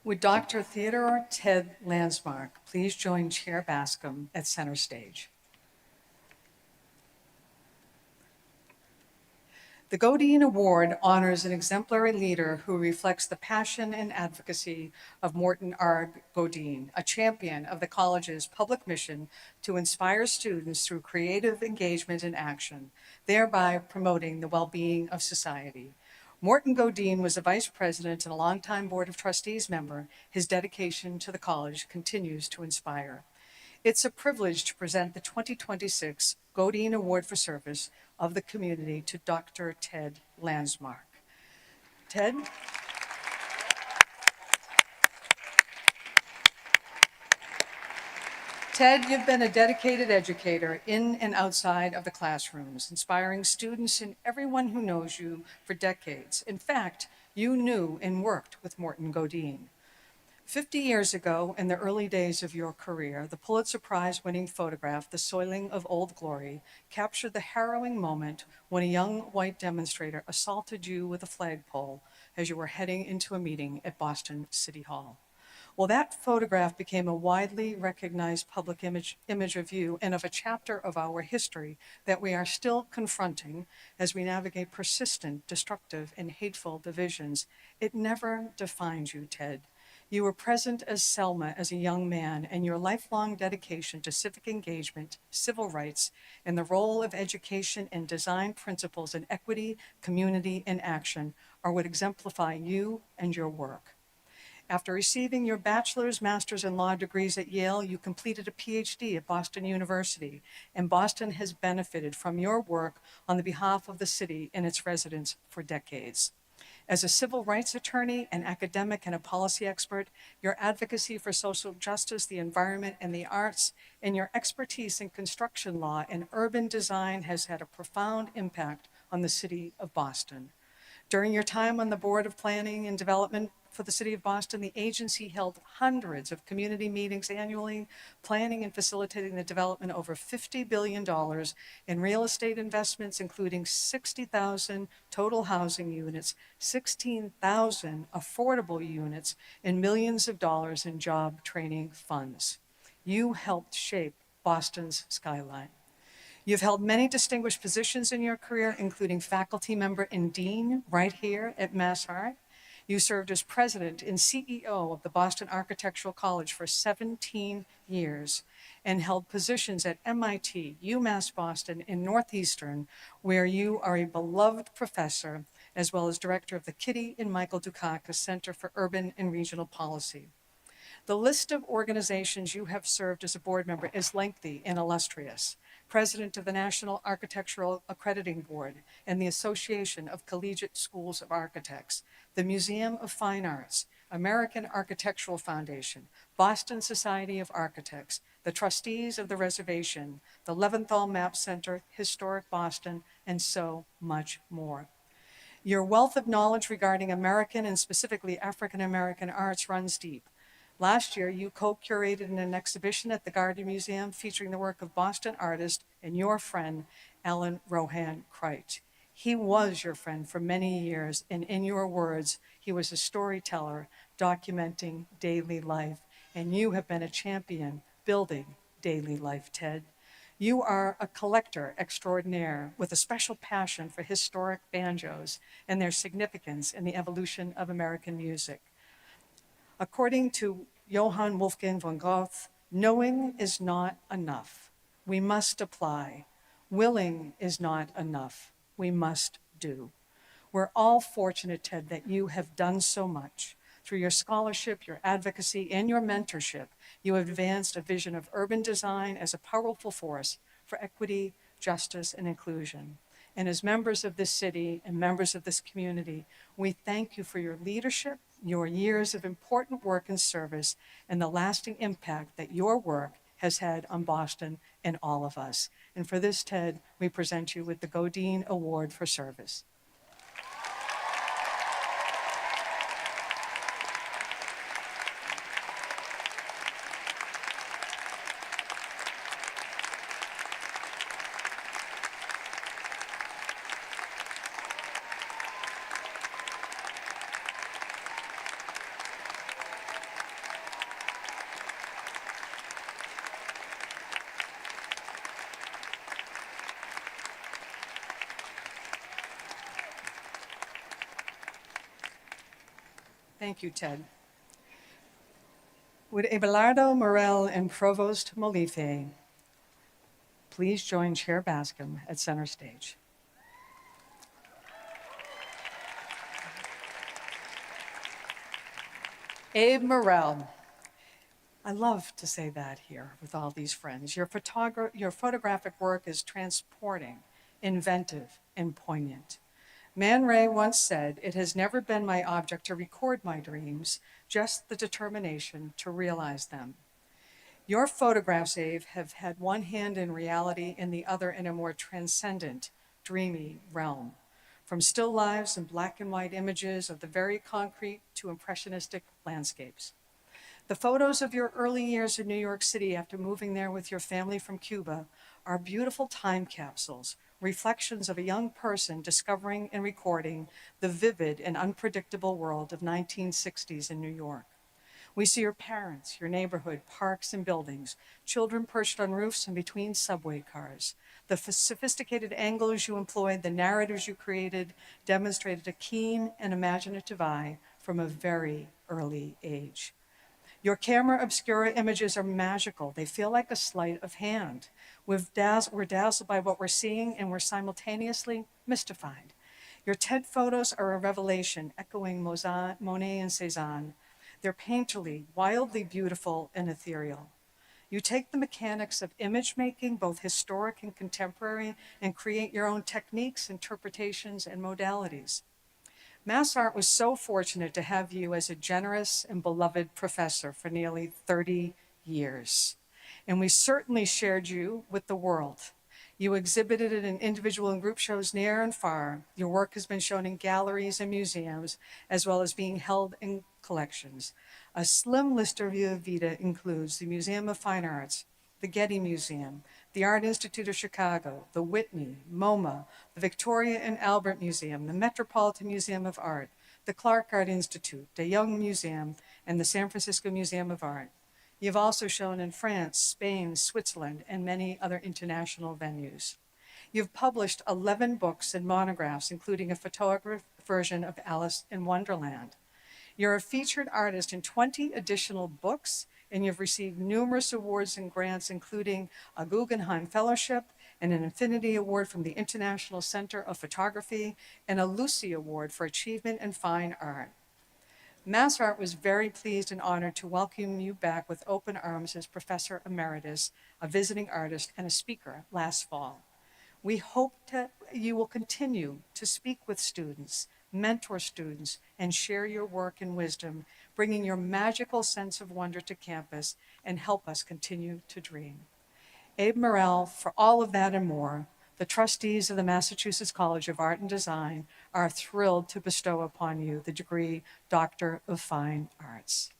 Would Dr. Theodore Ted Landsmark please join Chair Bascom at center stage? The Godine Award honors an exemplary leader who reflects the passion and advocacy of Morton R. Godine, a champion of the college's public mission to inspire students through creative engagement and action, thereby promoting the well-being of society. Morton Godine was a vice president and a longtime Board of Trustees member. His dedication to the college continues to inspire. It's a privilege to present the 2026 Godine Award for Service of the Community to Dr. Ted Landsmark. Ted? Ted, you've been a dedicated educator in and outside of the classrooms, inspiring students and everyone who knows you for decades. In fact, you knew and worked with Morton Godine. 50 years ago, in the early days of your career, the Pulitzer Prize-winning photograph, The Soiling of Old Glory, captured the harrowing moment when a young white demonstrator assaulted you with a flagpole as you were heading into a meeting at Boston City Hall. Well, that photograph became a widely recognized public image of you and of a chapter of our history that we are still confronting as we navigate persistent, destructive, and hateful divisions. It never defined you, Ted. You were present as Selma as a young man, and your lifelong dedication to civic engagement, civil rights, and the role of education and design principles in equity, community, and action are what exemplify you and your work. After receiving your bachelor's, master's, and law degrees at Yale, you completed a PhD at Boston University, and Boston has benefited from your work on the behalf of the city and its residents for decades. As a civil rights attorney, an academic, and a policy expert, your advocacy for social justice, the environment, and the arts, and your expertise in construction law and urban design has had a profound impact on the city of Boston. During your time on the Board of Planning and Development for the City of Boston, the agency held hundreds of community meetings annually, planning and facilitating the development of over $50 billion in real estate investments, including 60,000 total housing units, 16,000 affordable units, and millions of dollars in job training funds. You helped shape Boston's skyline. You've held many distinguished positions in your career, including faculty member and dean right here at MassArt. You served as president and CEO of the Boston Architectural College for 17 years and held positions at MIT, UMass Boston, and Northeastern, where you are a beloved professor, as well as director of the Kitty and Michael Dukakis Center for Urban and Regional Policy. The list of organizations you have served as a board member is lengthy and illustrious. President of the National Architectural Accrediting Board and the Association of Collegiate Schools of Architects, the Museum of Fine Arts, American Architectural Foundation, Boston Society of Architects, the Trustees of the Reservation, the Leventhal Map Center, Historic Boston, and so much more. Your wealth of knowledge regarding American and specifically African American arts runs deep. Last year, you co-curated an exhibition at the Gardner Museum featuring the work of Boston artist and your friend, Alan Rohan Crite. He was your friend for many years, and in your words, he was a storyteller documenting daily life, and you have been a champion building daily life, Ted. You are a collector extraordinaire with a special passion for historic banjos and their significance in the evolution of American music. According to Johann Wolfgang von Goethe, knowing is not enough. We must apply. Willing is not enough. We must do. We're all fortunate, Ted, that you have done so much. Through your scholarship, your advocacy, and your mentorship, you have advanced a vision of urban design as a powerful force for equity, justice, and inclusion. And as members of this city and members of this community, we thank you for your leadership, your years of important work and service, and the lasting impact that your work has had on Boston and all of us. And for this, Ted, we present you with the Godine Award for Service. Thank you, Ted. Would Abelardo Morel and Provost Molife please join Chair Bascom at center stage? Abe Morell. I love to say that here with all these friends. Your photographic work is transporting, inventive, and poignant. Man Ray once said, "It has never been my object to record my dreams, just the determination to realize them." Your photographs, Abe, have had one hand in reality and the other in a more transcendent, dreamy realm. From still lives and black and white images of the very concrete to impressionistic landscapes. The photos of your early years in New York City after moving there with your family from Cuba are beautiful time capsules, reflections of a young person discovering and recording the vivid and unpredictable world of 1960s in New York. We see your parents, your neighborhood, parks and buildings, children perched on roofs and between subway cars. The sophisticated angles you employed, the narratives you created, demonstrated a keen and imaginative eye from a very early age. Your camera obscura images are magical. They feel like a sleight of hand. We're dazzled by what we're seeing, and we're simultaneously mystified. Your TED photos are a revelation, echoing Monet and Cézanne. They're painterly, wildly beautiful, and ethereal. You take the mechanics of image making, both historic and contemporary, and create your own techniques, interpretations, and modalities. MassArt was so fortunate to have you as a generous and beloved professor for nearly 30 years. And we certainly shared you with the world. You exhibited in individual and group shows near and far. Your work has been shown in galleries and museums, as well as being held in collections. A slim list of your vita includes the Museum of Fine Arts, the Getty Museum, the Art Institute of Chicago, the Whitney, MoMA, the Victoria and Albert Museum, the Metropolitan Museum of Art, the Clark Art Institute, the Young Museum, and the San Francisco Museum of Art. You've also shown in France, Spain, Switzerland, and many other international venues. You've published 11 books and monographs, including a photographed version of Alice in Wonderland. You're a featured artist in 20 additional books, and you've received numerous awards and grants, including a Guggenheim Fellowship and an Infinity Award from the International Center of Photography and a Lucy Award for Achievement in Fine Art. MassArt was very pleased and honored to welcome you back with open arms as Professor Emeritus, a visiting artist, and a speaker last fall. We hope you will continue to speak with students, mentor students, and share your work and wisdom, bringing your magical sense of wonder to campus and help us continue to dream. Abe Morell, for all of that and more, the trustees of the Massachusetts College of Art and Design are thrilled to bestow upon you the degree Doctor of Fine Arts.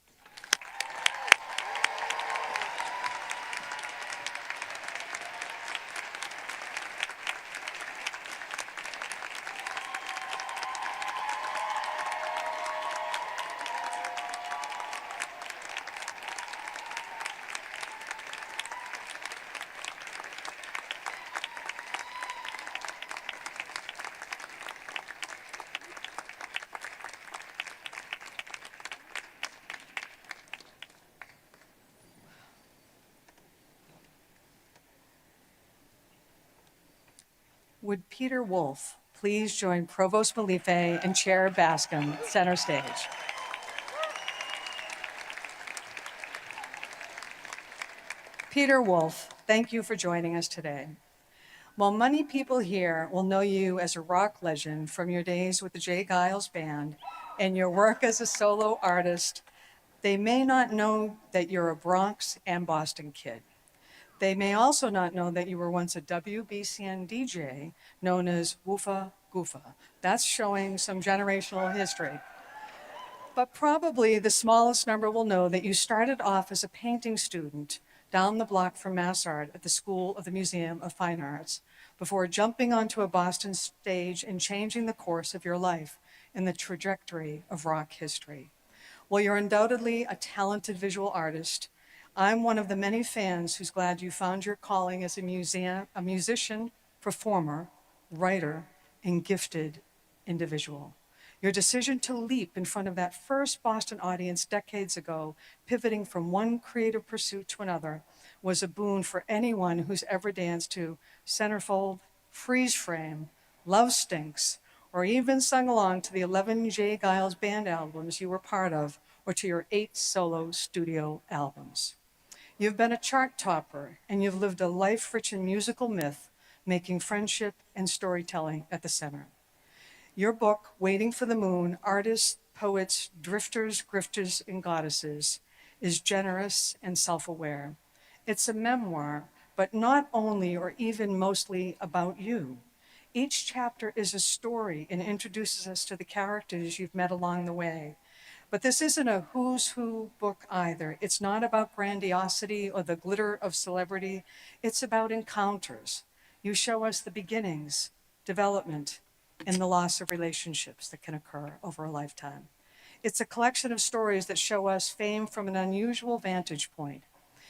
Would Peter Wolf please join Provost Malife and Chair Bascom center stage? Peter Wolf, thank you for joining us today. While many people here will know you as a rock legend from your days with the Jay Giles Band and your work as a solo artist, they may not know that you're a Bronx and Boston kid. They may also not know that you were once a WBCN DJ known as Woofa Goofa. That's showing some generational history. But probably the smallest number will know that you started off as a painting student down the block from MassArt at the School of the Museum of Fine Arts before jumping onto a Boston stage and changing the course of your life in the trajectory of rock history. While you're undoubtedly a talented visual artist, I'm one of the many fans who's glad you found your calling as a musician, performer, writer, and gifted individual. Your decision to leap in front of that first Boston audience decades ago, pivoting from one creative pursuit to another, was a boon for anyone who's ever danced to Centerfold, Freeze Frame, Love Stinks, or even sung along to the 11 Jay Giles Band albums you were part of, or to your 8 solo studio albums. You've been a chart topper, and you've lived a life rich in musical myth, making friendship and storytelling at the center. Your book, Waiting for the Moon, Artists, Poets, Drifters, Grifters, and Goddesses, is generous and self-aware. It's a memoir, but not only or even mostly about you. Each chapter is a story and introduces us to the characters you've met along the way. But this isn't a who's who book either. It's not about grandiosity or the glitter of celebrity. It's about encounters. You show us the beginnings, development, and the loss of relationships that can occur over a lifetime. It's a collection of stories that show us fame from an unusual vantage point.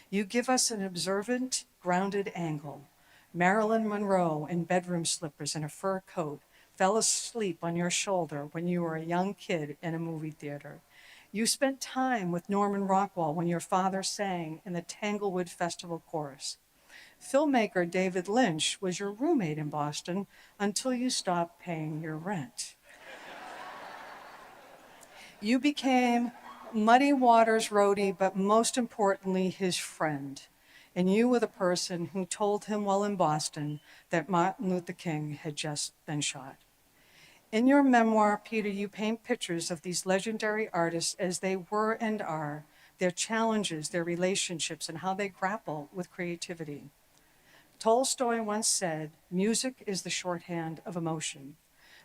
You give us an observant, grounded angle. Marilyn Monroe in bedroom slippers and a fur coat fell asleep on your shoulder when you were a young kid in a movie theater. You spent time with Norman Rockwell when your father sang in the Tanglewood Festival chorus. Filmmaker David Lynch was your roommate in Boston until you stopped paying your rent. You became Muddy Waters' roadie, but most importantly, his friend. And you were the person who told him while in Boston that Martin Luther King had just been shot. In your memoir, Peter, you paint pictures of these legendary artists as they were and are, their challenges, their relationships, and how they grapple with creativity. Tolstoy once said, "Music is the shorthand of emotion."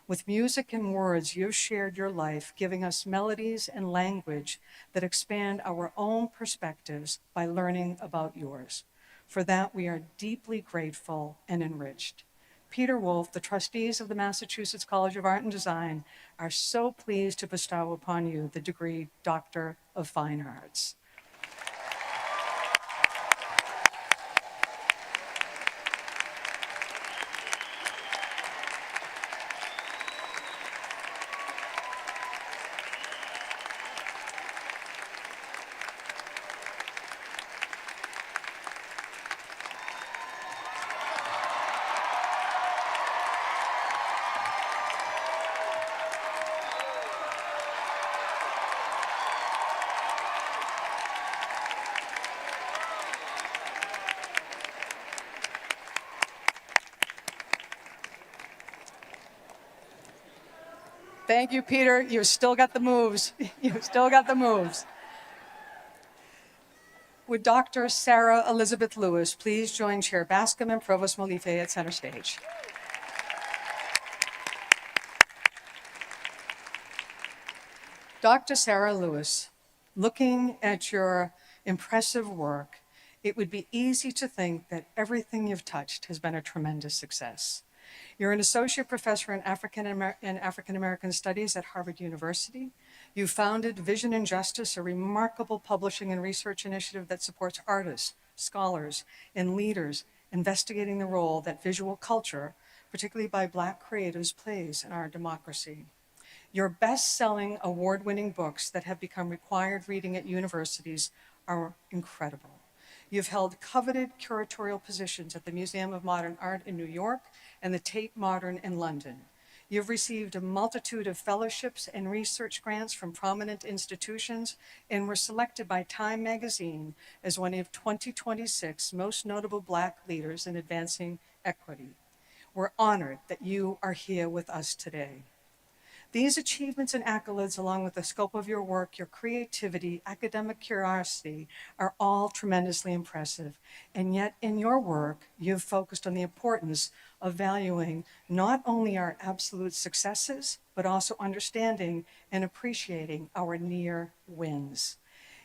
With music and words, you've shared your life, giving us melodies and language that expand our own perspectives by learning about yours. For that, we are deeply grateful and enriched. Peter Wolf, the trustees of the Massachusetts College of Art and Design, are so pleased to bestow upon you the degree Doctor of Fine Arts. Thank you, Peter. You've still got the moves. You've still got the moves. Would Dr. Sarah Elizabeth Lewis please join Chair Bascom and Provost Molife at center stage? Dr. Sarah Lewis, looking at your impressive work, it would be easy to think that everything you've touched has been a tremendous success. You're an associate professor in African American Studies at Harvard University. You founded Vision and Justice, a remarkable publishing and research initiative that supports artists, scholars, and leaders investigating the role that visual culture, particularly by Black creatives, plays in our democracy. Your best-selling, award-winning books that have become required reading at universities are incredible. You've held coveted curatorial positions at the Museum of Modern Art in New York and the Tate Modern in London. You've received a multitude of fellowships and research grants from prominent institutions and were selected by Time magazine as one of 2026 most notable Black leaders in advancing equity. We're honored that you are here with us today. These achievements and accolades, along with the scope of your work, your creativity, academic curiosity, are all tremendously impressive. And yet, in your work, you've focused on the importance of valuing not only our absolute successes, but also understanding and appreciating our near wins.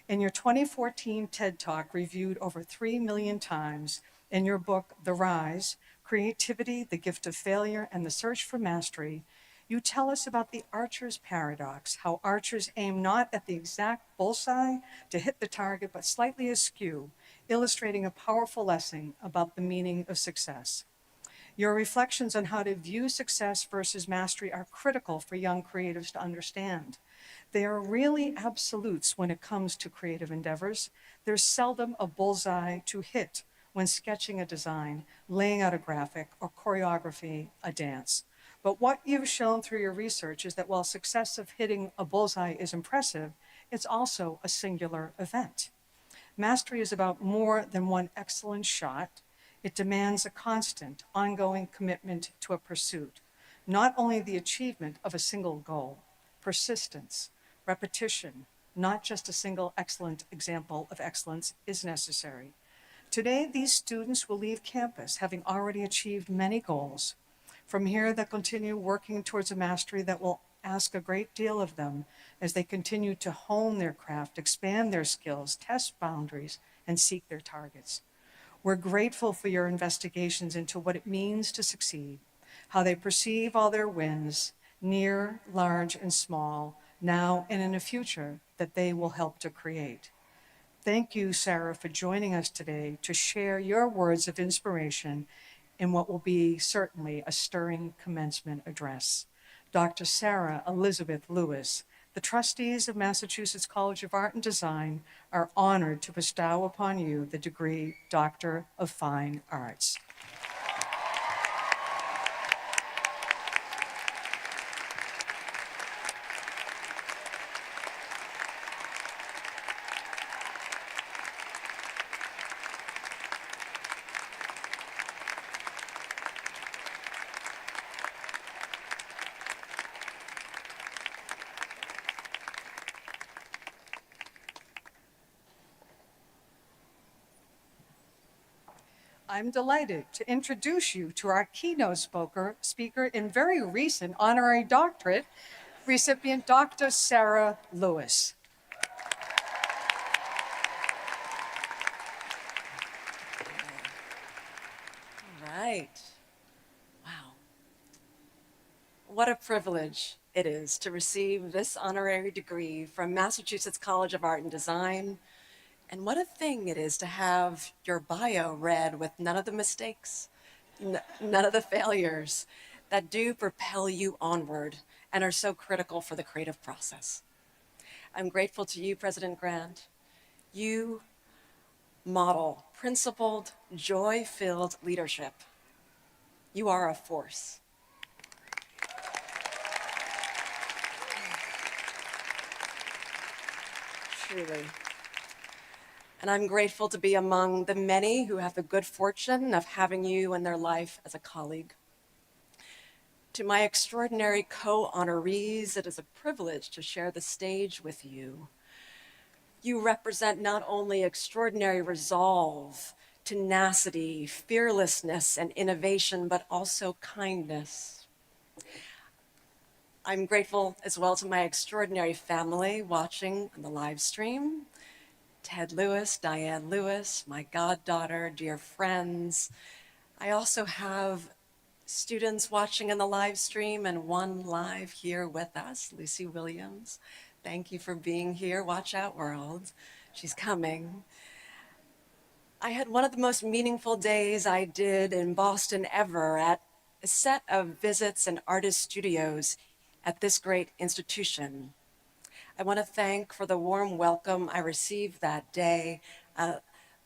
In your 2014 TED Talk, reviewed over 3 million times, in your book, The Rise, Creativity, the Gift of Failure, and the Search for Mastery, you tell us about the archer's paradox, how archers aim not at the exact bullseye to hit the target, but slightly askew, illustrating a powerful lesson about the meaning of success. Your reflections on how to view success versus mastery are critical for young creatives to understand. They are really absolutes when it comes to creative endeavors. There's seldom a bullseye to hit when sketching a design, laying out a graphic, or choreography a dance. But what you've shown through your research is that while success of hitting a bullseye is impressive, it's also a singular event. Mastery is about more than one excellent shot. It demands a constant, ongoing commitment to a pursuit, not only the achievement of a single goal, persistence, repetition, not just a single excellent example of excellence is necessary. Today, these students will leave campus having already achieved many goals. From here, they'll continue working towards a mastery that will ask a great deal of them as they continue to hone their craft, expand their skills, test boundaries, and seek their targets. We're grateful for your investigations into what it means to succeed, how they perceive all their wins, near, large, and small, now and in a future that they will help to create. Thank you, Sarah, for joining us today to share your words of inspiration in what will be certainly a stirring commencement address. Dr. Sarah Elizabeth Lewis, the trustees of Massachusetts College of Art and Design are honored to bestow upon you the degree Doctor of Fine Arts. I'm delighted to introduce you to our keynote speaker and very recent honorary doctorate recipient, Dr. Sarah Lewis. All right. Wow. What a privilege it is to receive this honorary degree from Massachusetts College of Art and Design. And what a thing it is to have your bio read with none of the mistakes, none of the failures that do propel you onward and are so critical for the creative process. I'm grateful to you, President Grant. You model principled, joy-filled leadership. You are a force. Truly. And I'm grateful to be among the many who have the good fortune of having you in their life as a colleague. To my extraordinary co-honorees, it is a privilege to share the stage with you. You represent not only extraordinary resolve, tenacity, fearlessness, and innovation, but also kindness. I'm grateful as well to my extraordinary family watching on the live stream. Ted Lewis, Diane Lewis, my goddaughter, dear friends. I also have students watching in the live stream and one live here with us, Lucy Williams. Thank you for being here. Watch out, world. She's coming. I had one of the most meaningful days I did in Boston ever at a set of visits and artist studios at this great institution. I want to thank for the warm welcome I received that day.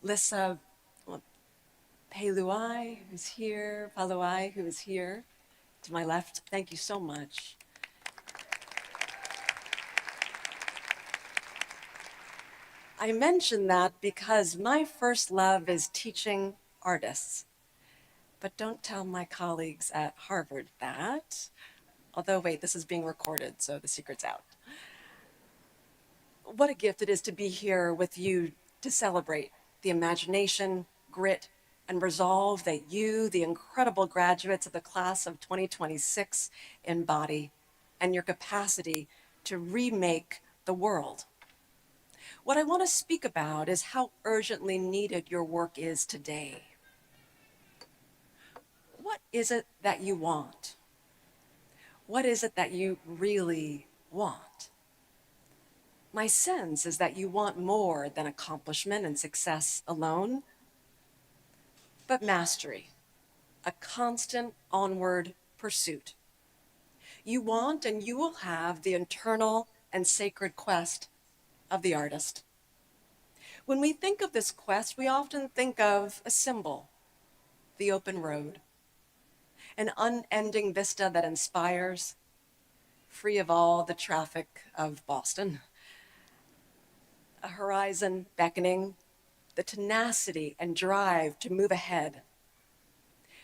Lissa Paluai, who's here, Paluai, who is here to my left. Thank you so much. I mention that because my first love is teaching artists. But don't tell my colleagues at Harvard that. Although, wait, this is being recorded, so the secret's out. What a gift it is to be here with you to celebrate the imagination, grit, and resolve that you, the incredible graduates of the class of 2026, embody, and your capacity to remake the world. What I want to speak about is how urgently needed your work is today. What is it that you want? What is it that you really want? My sense is that you want more than accomplishment and success alone, but mastery, a constant onward pursuit. You want and you will have the internal and sacred quest of the artist. When we think of this quest, we often think of a symbol, the open road, an unending vista that inspires, free of all the traffic of Boston. a horizon beckoning, the tenacity and drive to move ahead.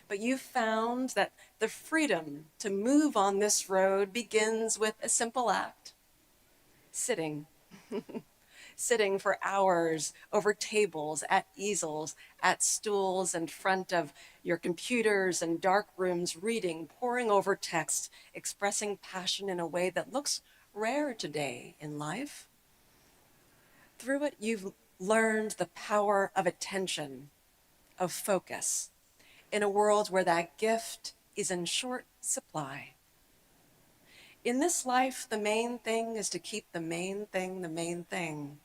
But you found that the freedom to move on this road begins with a simple act: sitting. Sitting for hours over tables, at easels, at stools in front of your computers and dark rooms, reading, poring over text, expressing passion in a way that looks rare today in life. Through it, you've learned the power of attention, of focus, in a world where that gift is in short supply. In this life, the main thing is to keep the main thing the main thing.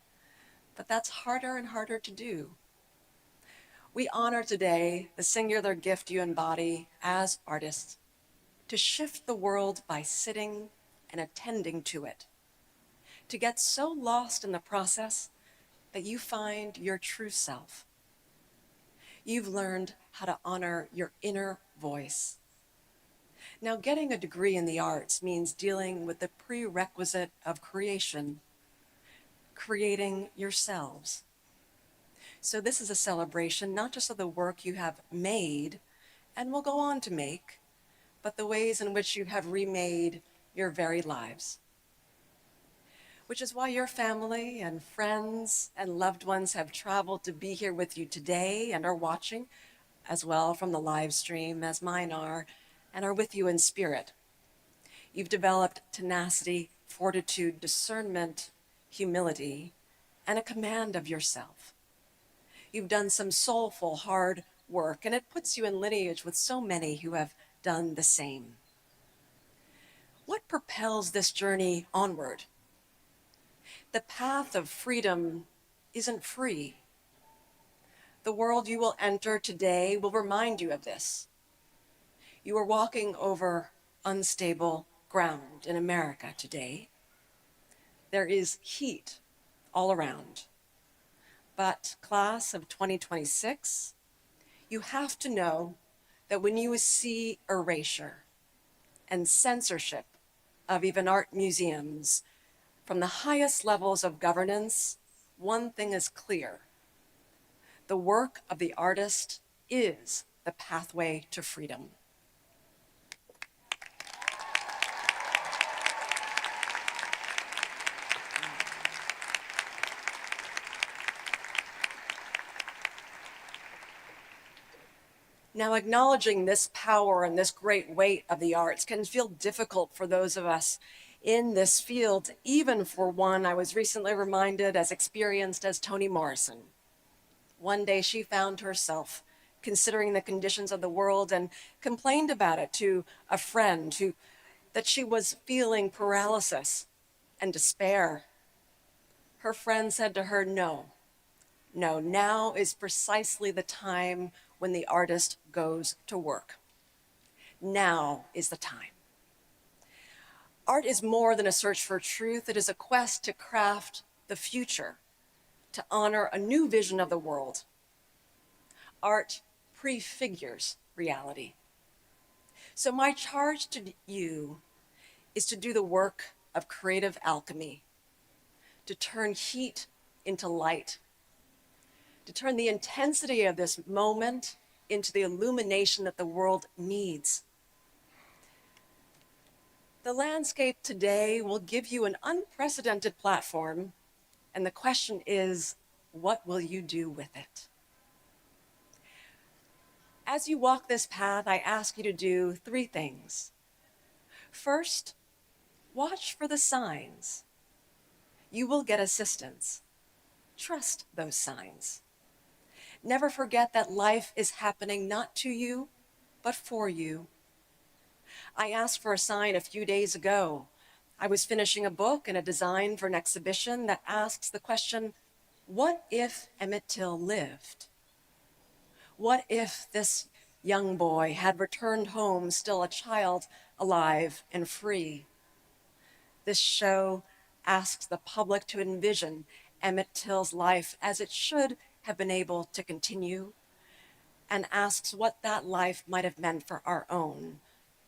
But that's harder and harder to do. We honor today the singular gift you embody as artists, to shift the world by sitting and attending to it, to get so lost in the process that you find your true self. You've learned how to honor your inner voice. Now, getting a degree in the arts means dealing with the prerequisite of creation, creating yourselves. So this is a celebration not just of the work you have made and will go on to make, but the ways in which you have remade your very lives. Which is why your family and friends and loved ones have traveled to be here with you today and are watching as well from the live stream as mine are, and are with you in spirit. You've developed tenacity, fortitude, discernment, humility, and a command of yourself. You've done some soulful, hard work, and it puts you in lineage with so many who have done the same. What propels this journey onward? The path of freedom isn't free. The world you will enter today will remind you of this. You are walking over unstable ground in America today. There is heat all around. But class of 2026, you have to know that when you see erasure and censorship of even art museums from the highest levels of governance, one thing is clear: the work of the artist is the pathway to freedom. Now, acknowledging this power and this great weight of the arts can feel difficult for those of us in this field, even for one I was recently reminded as experienced as Toni Morrison. One day she found herself considering the conditions of the world and complained about it to a friend that she was feeling paralysis and despair. Her friend said to her, no, now is precisely the time when the artist goes to work. Now is the time. Art is more than a search for truth. It is a quest to craft the future, to honor a new vision of the world. Art prefigures reality. So my charge to you is to do the work of creative alchemy, to turn heat into light, to turn the intensity of this moment into the illumination that the world needs. The landscape today will give you an unprecedented platform, and the question is, what will you do with it? As you walk this path, I ask you to do 3 things. First, watch for the signs. You will get assistance. Trust those signs. Never forget that life is happening not to you, but for you. I asked for a sign a few days ago. I was finishing a book and a design for an exhibition that asks the question, what if Emmett Till lived? What if this young boy had returned home still a child, alive and free? This show asks the public to envision Emmett Till's life as it should have been able to continue, and asks what that life might have meant for our own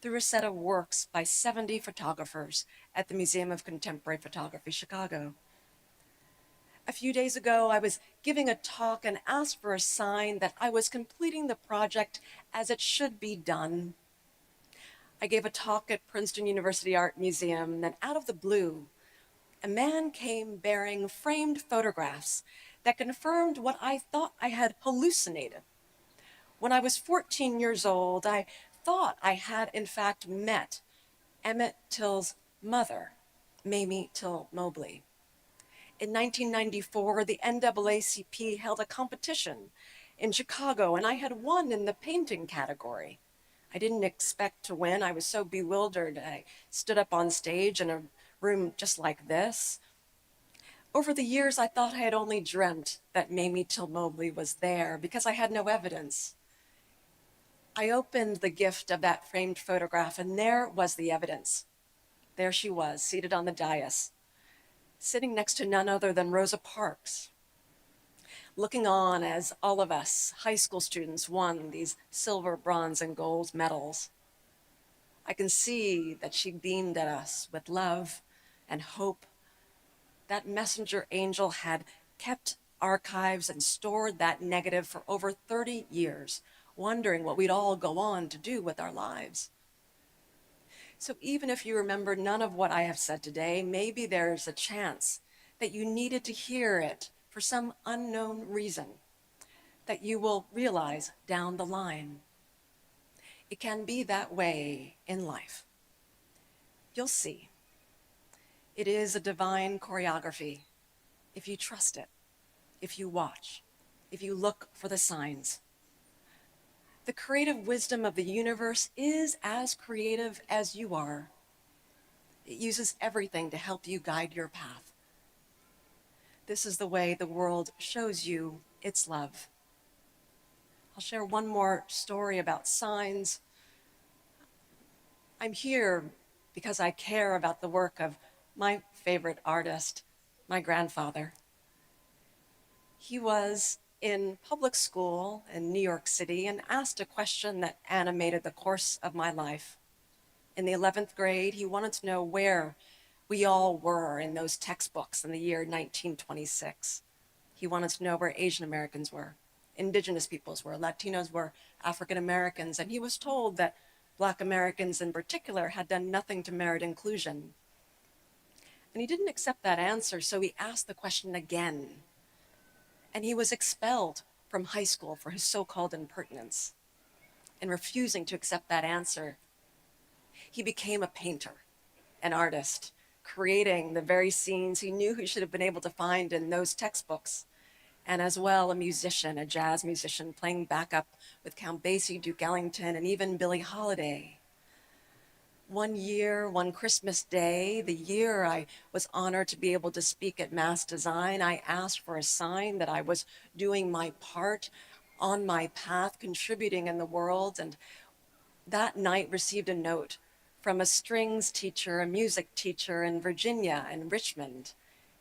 through a set of works by 70 photographers at the Museum of Contemporary Photography, Chicago. A few days ago, I was giving a talk and asked for a sign that I was completing the project as it should be done. I gave a talk at Princeton University Art Museum, and out of the blue, a man came bearing framed photographs that confirmed what I thought I had hallucinated. When I was 14 years old, I thought I had in fact met Emmett Till's mother, Mamie Till Mobley. In 1994, the NAACP held a competition in Chicago, and I had won in the painting category. I didn't expect to win. I was so bewildered. I stood up on stage in a room just like this. Over the years, I thought I had only dreamt that Mamie Till Mobley was there because I had no evidence. I opened the gift of that framed photograph, and there was the evidence. There she was, seated on the dais, sitting next to none other than Rosa Parks, looking on as all of us high school students won these silver, bronze, and gold medals. I can see that she beamed at us with love and hope. That messenger angel had kept archives and stored that negative for over 30 years, wondering what we'd all go on to do with our lives. So even if you remember none of what I have said today, maybe there's a chance that you needed to hear it for some unknown reason that you will realize down the line. It can be that way in life. You'll see. It is a divine choreography if you trust it, if you watch, if you look for the signs. The creative wisdom of the universe is as creative as you are. It uses everything to help you guide your path. This is the way the world shows you its love. I'll share one more story about signs. I'm here because I care about the work of my favorite artist, my grandfather. He was in public school in New York City and asked a question that animated the course of my life. In the 11th grade, he wanted to know where we all were in those textbooks in the year 1926. He wanted to know where Asian Americans were, Indigenous peoples were, Latinos were, African Americans, and he was told that Black Americans in particular had done nothing to merit inclusion. And he didn't accept that answer, so he asked the question again. And he was expelled from high school for his so-called impertinence. And refusing to accept that answer, he became a painter, an artist, creating the very scenes he knew he should have been able to find in those textbooks. And as well, a musician, a jazz musician, playing backup with Count Basie, Duke Ellington, and even Billie Holiday. One year, one Christmas day, the year I was honored to be able to speak at Mass Design, I asked for a sign that I was doing my part on my path, contributing in the world, and that night received a note from a strings teacher, a music teacher in Virginia and Richmond.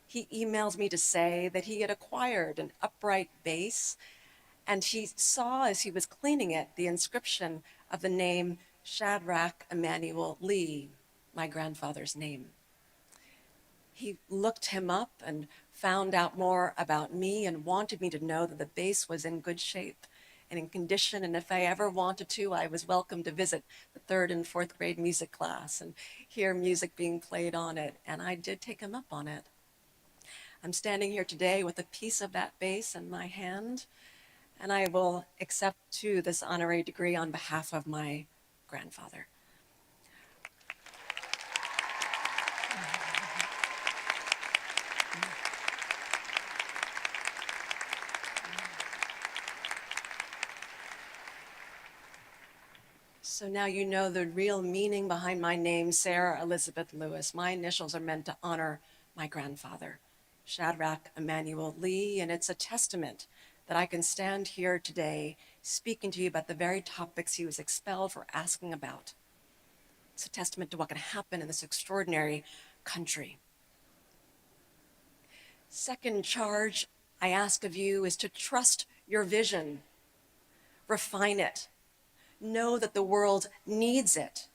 He emailed me to say that he had acquired an upright bass, and he saw as he was cleaning it the inscription of the name Shadrach Emanuel Lee, my grandfather's name. He looked him up and found out more about me and wanted me to know that the bass was in good shape and in condition, and if I ever wanted to, I was welcome to visit the 3rd and 4th grade music class and hear music being played on it, and I did take him up on it. I'm standing here today with a piece of that bass in my hand, and I will accept too this honorary degree on behalf of my grandfather. So now you know the real meaning behind my name, Sarah Elizabeth Lewis. My initials are meant to honor my grandfather, Shadrach Emanuel Lee, and it's a testament that I can stand here today speaking to you about the very topics he was expelled for asking about. It's a testament to what can happen in this extraordinary country. Second charge I ask of you is to trust your vision, refine it, know that the world needs it.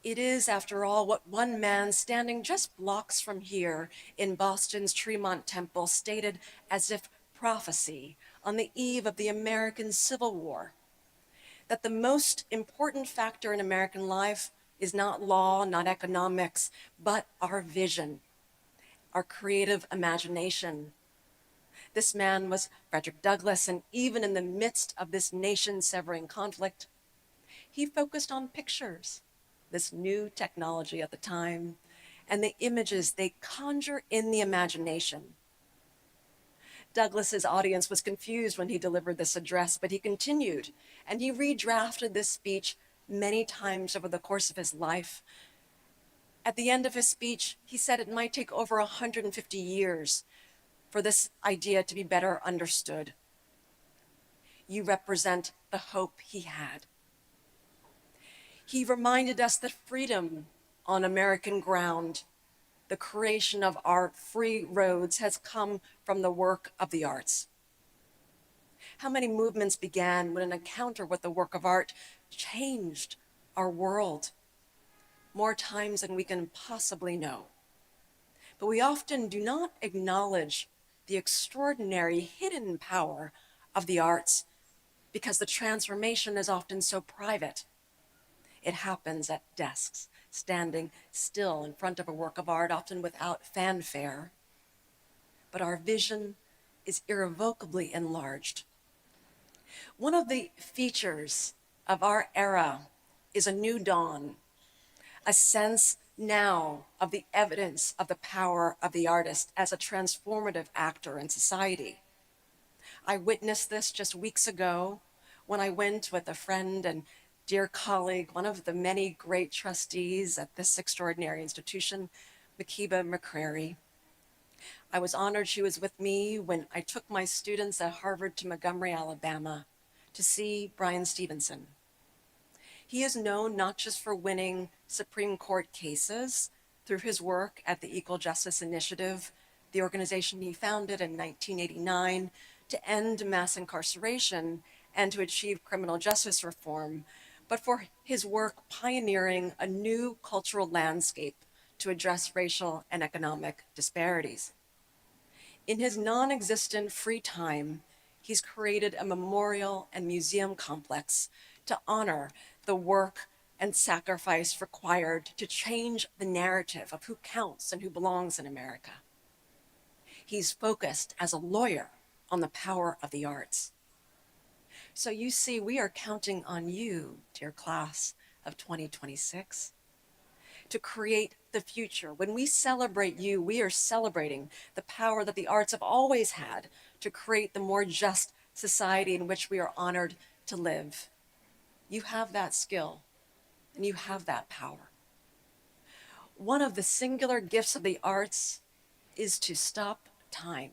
It is, after all, what one man standing just blocks from here in Boston's Tremont Temple stated as if prophecy on the eve of the American Civil War, that the most important factor in American life is not law, not economics, but our vision, our creative imagination. This man was Frederick Douglass, and even in the midst of this nation-severing conflict, he focused on pictures, this new technology at the time, and the images they conjure in the imagination. Douglass's audience was confused when he delivered this address, but he continued, and he redrafted this speech many times over the course of his life. At the end of his speech, he said it might take over 150 years for this idea to be better understood. You represent the hope he had. He reminded us that freedom on American ground, the creation of our free roads, has come from the work of the arts. How many movements began when an encounter with the work of art changed our world? More times than we can possibly know. But we often do not acknowledge the extraordinary hidden power of the arts because the transformation is often so private. It happens at desks, standing still in front of a work of art, often without fanfare. But our vision is irrevocably enlarged. One of the features of our era is a new dawn, a sense now of the evidence of the power of the artist as a transformative actor in society. I witnessed this just weeks ago when I went with a friend and dear colleague, one of the many great trustees at this extraordinary institution, Makiba McCrary. I was honored she was with me when I took my students at Harvard to Montgomery, Alabama, to see Bryan Stevenson. He is known not just for winning Supreme Court cases through his work at the Equal Justice Initiative, the organization he founded in 1989 to end mass incarceration and to achieve criminal justice reform, but for his work pioneering a new cultural landscape to address racial and economic disparities. In his non-existent free time, he's created a memorial and museum complex to honor the work and sacrifice required to change the narrative of who counts and who belongs in America. He's focused as a lawyer on the power of the arts. So you see, we are counting on you, dear class of 2026, to create the future. When we celebrate you, we are celebrating the power that the arts have always had to create the more just society in which we are honored to live. You have that skill, and you have that power. One of the singular gifts of the arts is to stop time,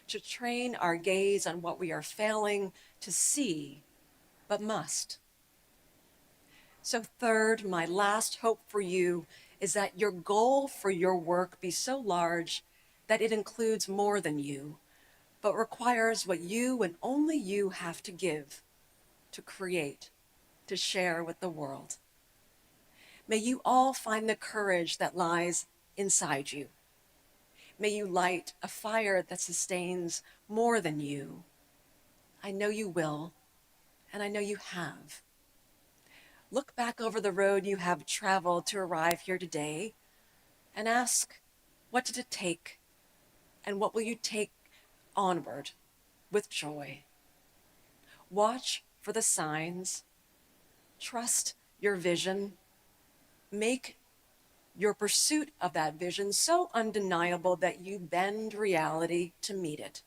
to train our gaze on what we are failing to see, but must. So third, my last hope for you is that your goal for your work be so large that it includes more than you, but requires what you and only you have to give, to create, to share with the world. May you all find the courage that lies inside you. May you light a fire that sustains more than you. I know you will, and I know you have. Look back over the road you have traveled to arrive here today and ask, what did it take? And what will you take onward with joy? Watch for the signs. Trust your vision. Make your pursuit of that vision so undeniable that you bend reality to meet it.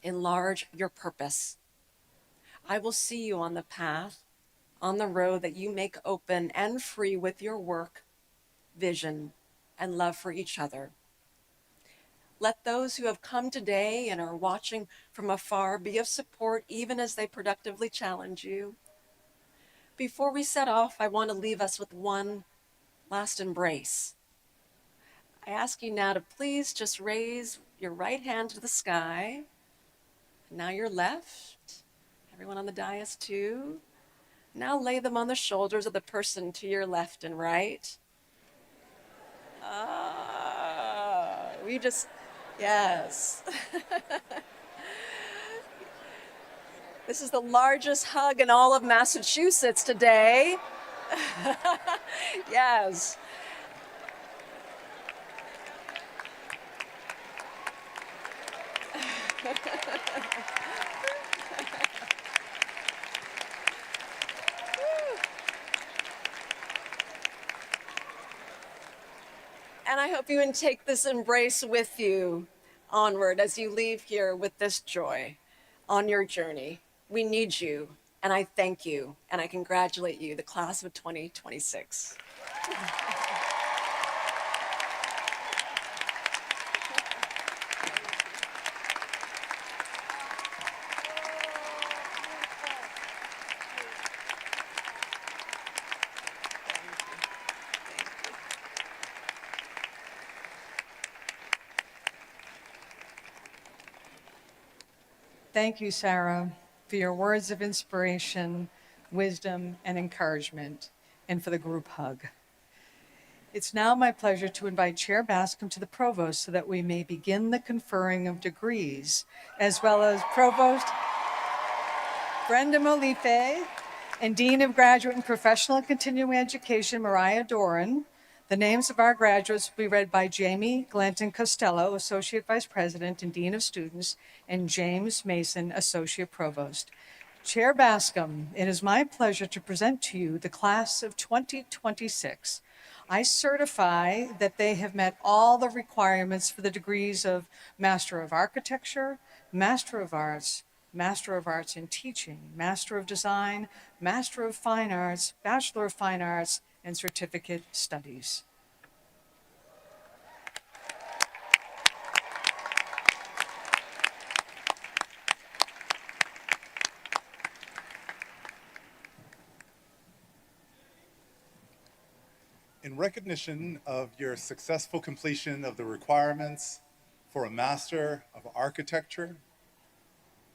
Enlarge your purpose. I will see you on the path, on the road that you make open and free with your work, vision, and love for each other. Let those who have come today and are watching from afar be of support even as they productively challenge you. Before we set off, I want to leave us with one last embrace. I ask you now to please just raise your right hand to the sky. Now your left, everyone on the dais too. Now lay them on the shoulders of the person to your left and right. Yes. This is the largest hug in all of Massachusetts today. Yes. And I hope you can take this embrace with you onward as you leave here with this joy on your journey. We need you, and I thank you, and I congratulate you, the class of 2026. Thank you, Sarah, for your words of inspiration, wisdom, and encouragement, and for the group hug. It's now my pleasure to invite Chair Bascom to the Provost so that we may begin the conferring of degrees, as well as Provost Brenda Molife and Dean of Graduate and Professional and Continuing Education, Mariah Doran. The names of our graduates will be read by Jamie Glanton Costello, Associate Vice President and Dean of Students, and James Mason, Associate Provost. Chair Bascom, it is my pleasure to present to you the class of 2026. I certify that they have met all the requirements for the degrees of Master of Architecture, Master of Arts, Master of Arts in Teaching, Master of Design, Master of Fine Arts, Bachelor of Fine Arts, and Certificate Studies. In recognition of your successful completion of the requirements for a Master of Architecture,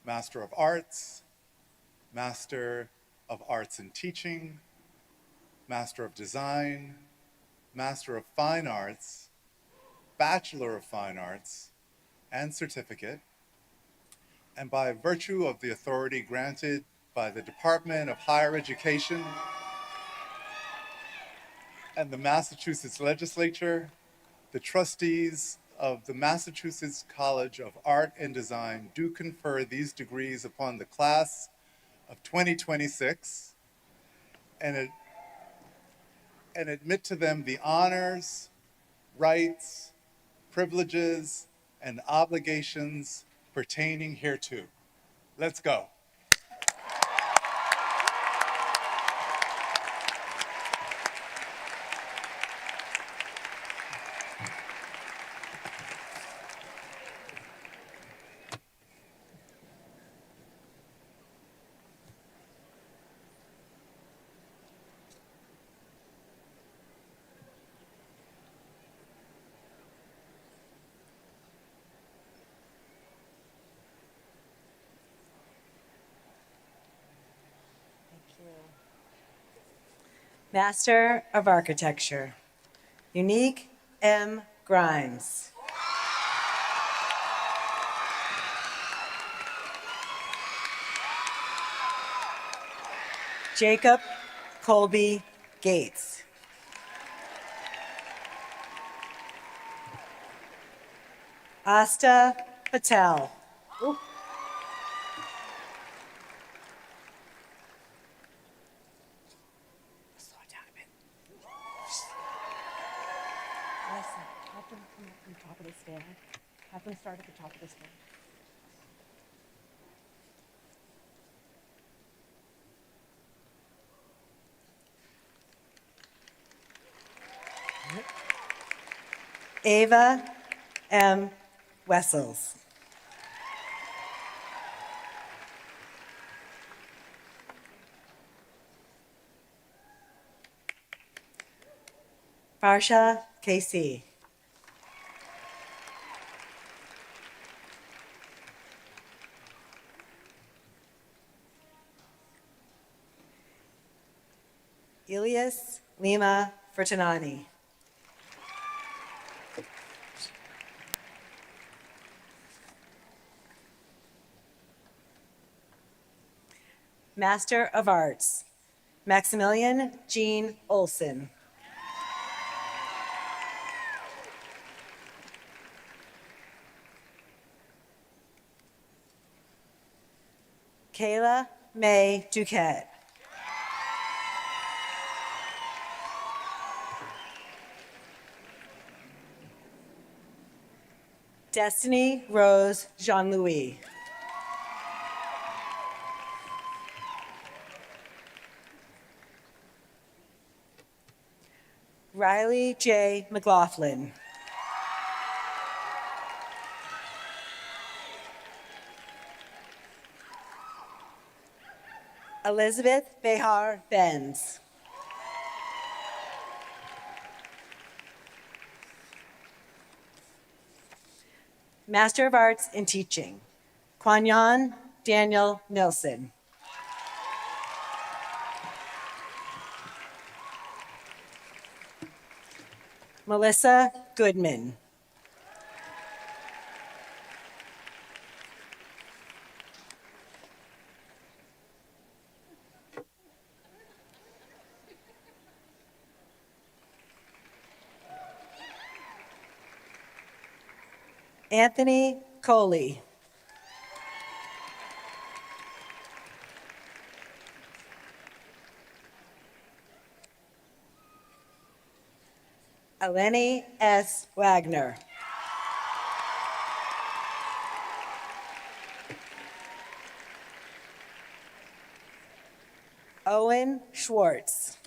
Master of Arts, Master of Arts in Teaching, Master of Design, Master of Fine Arts, Bachelor of Fine Arts, and Certificate, and by virtue of the authority granted by the Department of Higher Education and the Massachusetts Legislature, the trustees of the Massachusetts College of Art and Design do confer these degrees upon the class of 2026 and admit to them the honors, rights, privileges, and obligations pertaining hereto. Let's go. Master of Architecture, Unique M. Grimes. Jacob Colby Gates. Asta Patel. Ooh. Have them come up from the top of the stair. Have them start at the top of the stair. Ava M. Wessels. Farsha KC. Elias Lima Fertinani. Master of Arts, Maximilian Jean Olson. Kayla May Duquette. Destiny Rose Jean-Louis. Riley J. McLaughlin. Elizabeth Behar Benz. Master of Arts in Teaching, Kwanyan Daniel Nilsson. Melissa Goodman. Anthony Coley. Eleni S. Wagner. Owen Schwartz.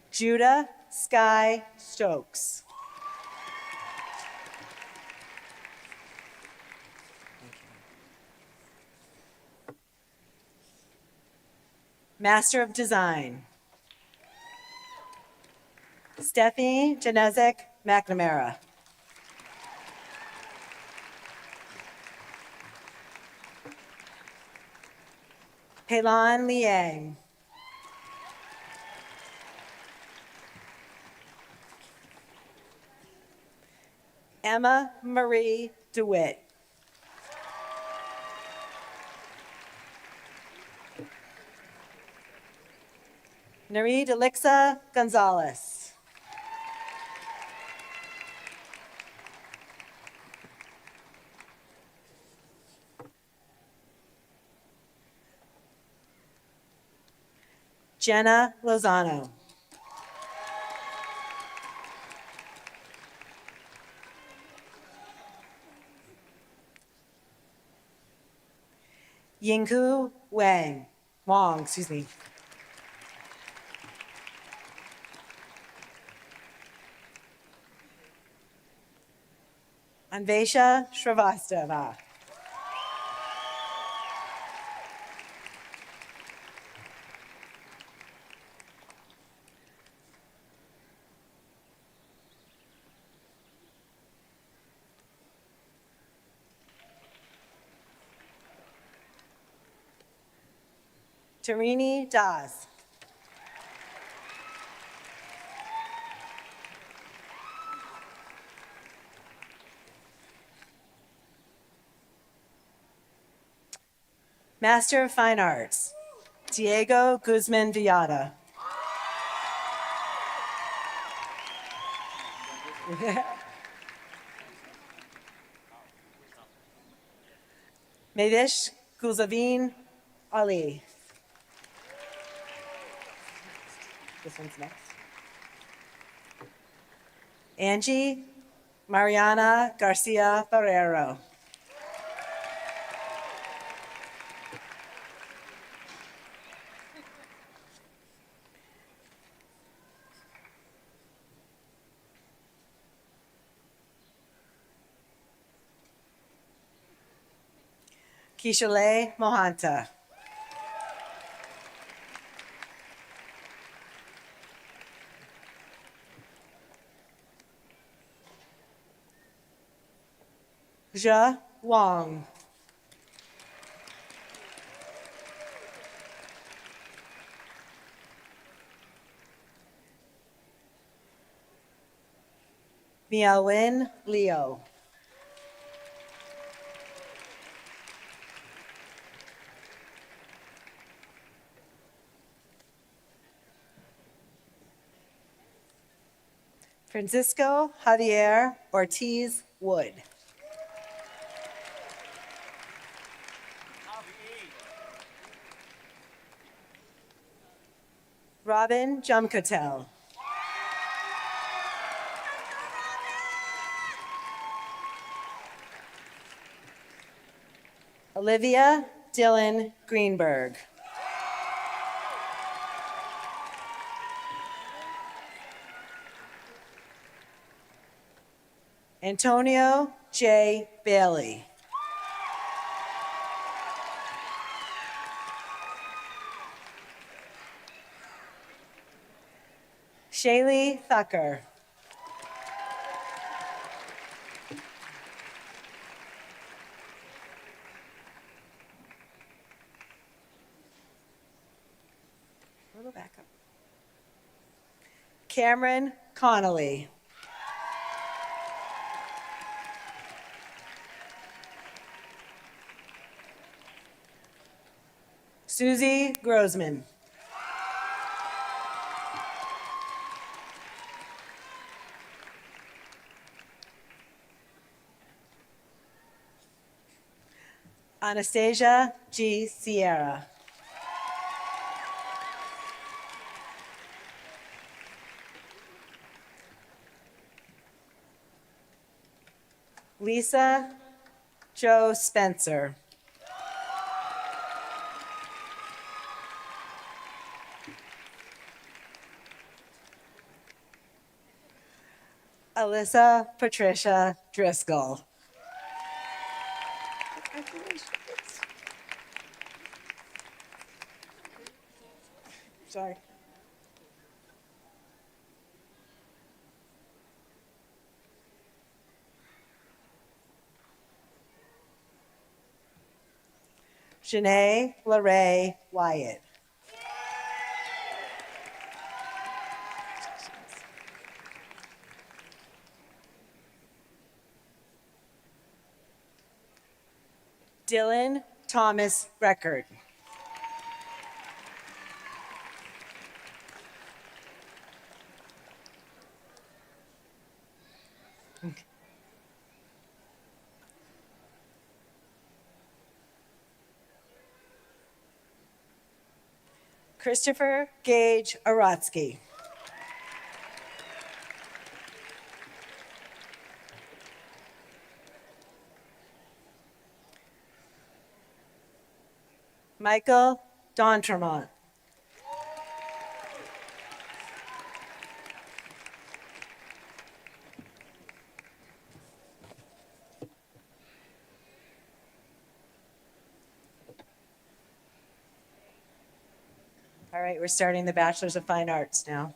Judah Sky Stokes. Master of Design, Stephanie Janezek McNamara. Peilan Liang. Emma Marie DeWitt. Nareed Alexa Gonzalez. Jenna Lozano. Yingku Wang, excuse me. Anvesha Shrivastava. Tarini Das. Master of Fine Arts, Diego Guzman Villada. Medish Gulzavin Ali. This one's next. Angie Mariana Garcia Ferrero. Kishale Mohanta. Zhe Wang. Miaowin Liu. Francisco Javier Ortiz Wood. Robin Jumkotel. Olivia Dylan Greenberg. Antonio J. Bailey. Shaylee Thacker. A little back up. Cameron Connolly. Susie Grossman. Anastasia G. Sierra. Lisa Joe Spencer. Alyssa Patricia Driscoll. Sorry. Janae LaRae Wyatt. Dylan Thomas Record. Christopher Gage Aratsky. Michael Dontremont. All right, we're starting the Bachelor's of Fine Arts now.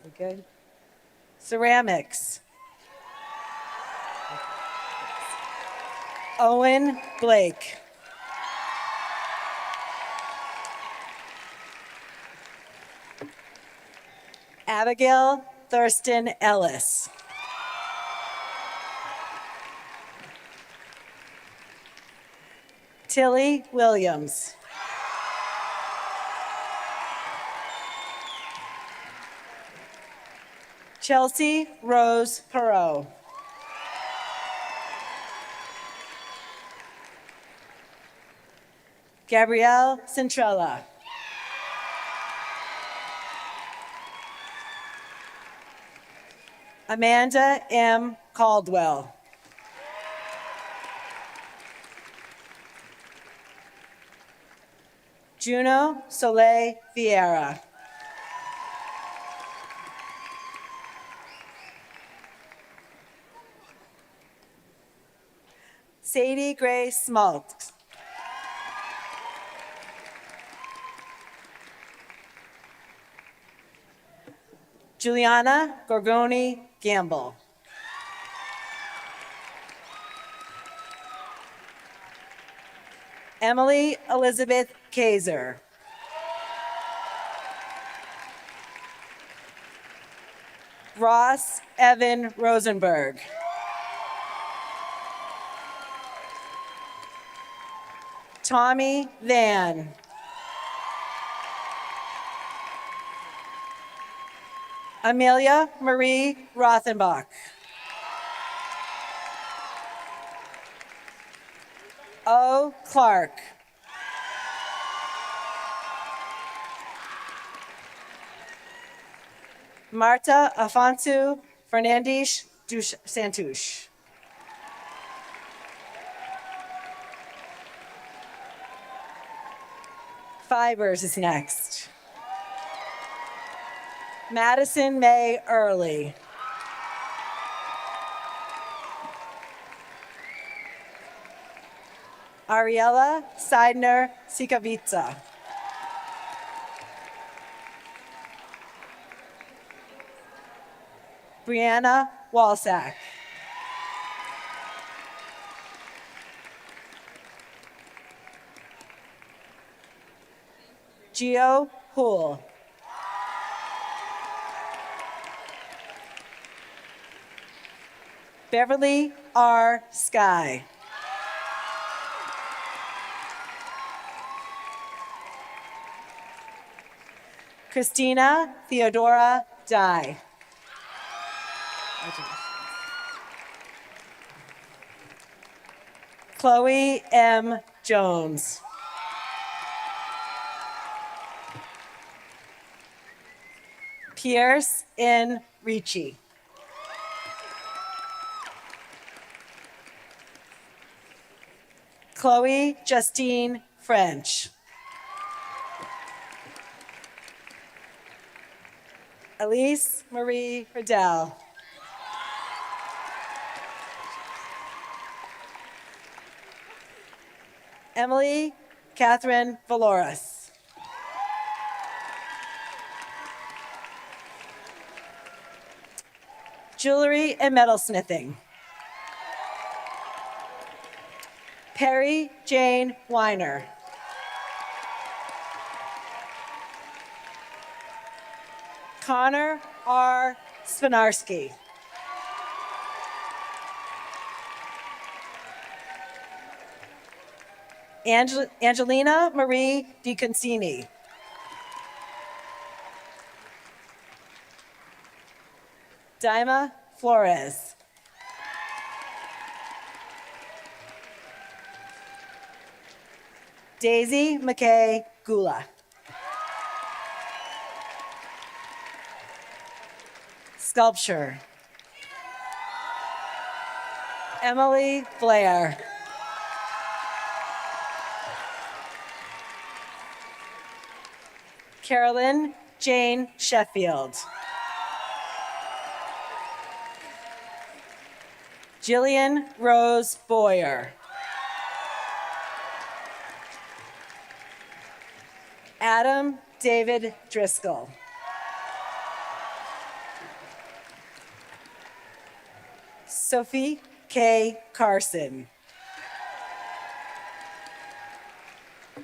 We good? Ceramics. Owen Blake. Abigail Thurston Ellis. Tilly Williams. Chelsea Rose Perot. Gabrielle Centrella. Amanda M. Caldwell. Juno Soleil Vieira. Sadie Gray Smalt. Juliana Gorgoni Gamble. Emily Elizabeth Kaiser. Ross Evan Rosenberg. Tommy Van. Amelia Marie Rothenbach. O. Clark. Marta Afonso Fernandes dos Santos. Fibers is next. Madison May Early. Ariella Seidner Sikavica. Brianna Walsack. Gio Hool. Beverly R. Sky. Christina Theodora Dye. Chloe M. Jones. Pierce N. Ricci. Chloe Justine French. Elise Marie Riddell. Emily Catherine Valoris. Jewelry and metalsmithing. Perry Jane Weiner. Connor R. Spinarski. Angelina Marie DiConcini. Daima Flores. Daisy McKay Gula. Sculpture. Emily Blair. Carolyn Jane Sheffield. Jillian Rose Boyer. Adam David Driscoll. Sophie K. Carson.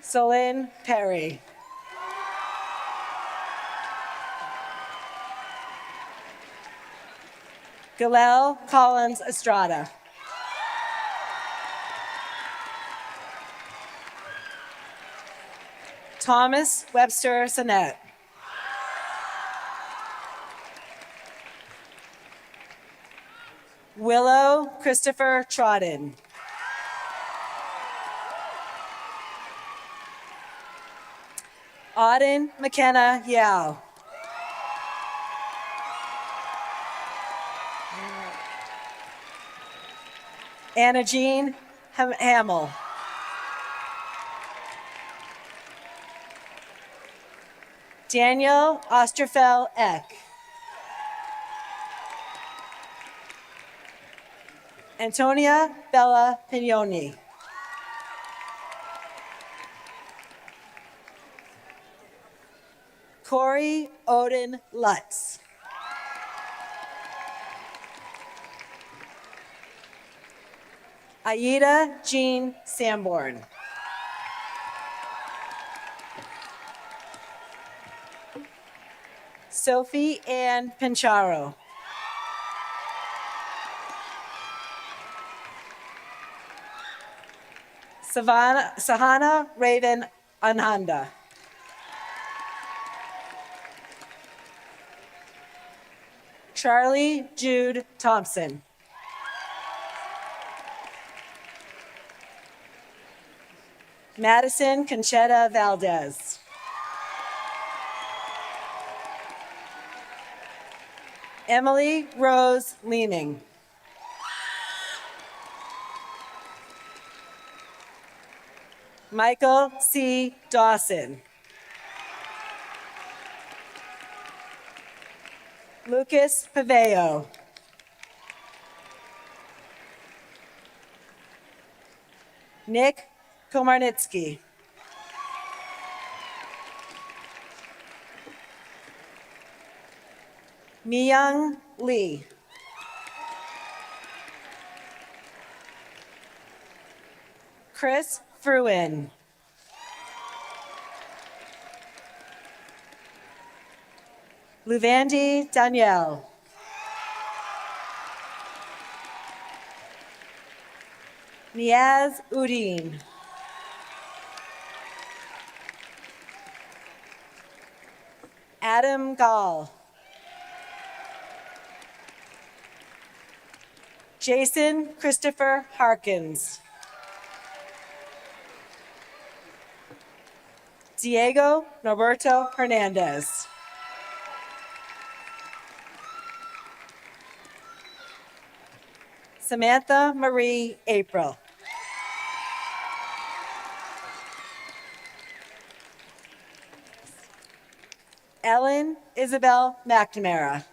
Solane Perry. Galel Collins Estrada. Thomas Webster Sinnett. Willow Christopher Trodden. Auden McKenna Yao. Anna Jean Hamill. Daniel Osterfeld Eck. Antonia Bella Pignoni. Corey Odin Lutz. Aida Jean Sanborn. Sophie Ann Pincharo. Sahana Raven Anhanda. Charlie Jude Thompson. Madison Conchetta Valdez. Emily Rose Leeming. Michael C. Dawson. Lucas Paveo. Nick Komarnitsky. Miyang Lee. Chris Fruin. Luvandi Danielle. Niaz Udine. Adam Gall. Jason Christopher Harkins. Diego Norberto Hernandez. Samantha Marie April. Ellen Isabel McNamara.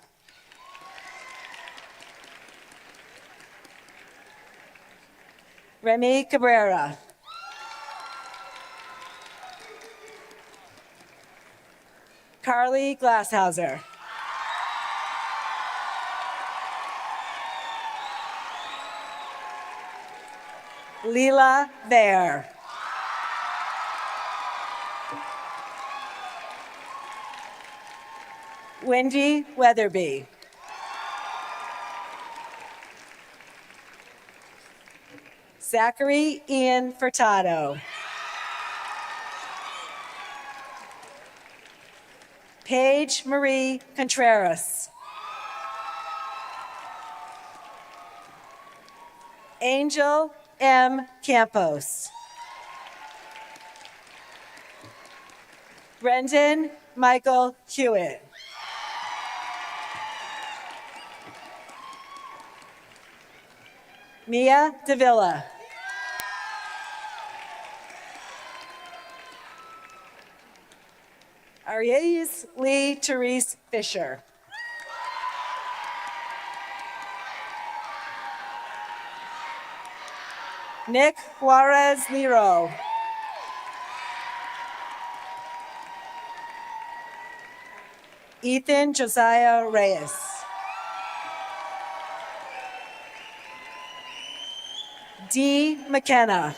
Remy Cabrera. Carly Glasshauser. Leela Bear. Wendy Weatherby. Zachary Ian Furtado. Paige Marie Contreras. Angel M. Campos. Brendan Michael Hewitt. Mia Davila. Arias Lee Therese Fisher. Nick Juarez Lero. Ethan Josiah Reyes. Dee McKenna.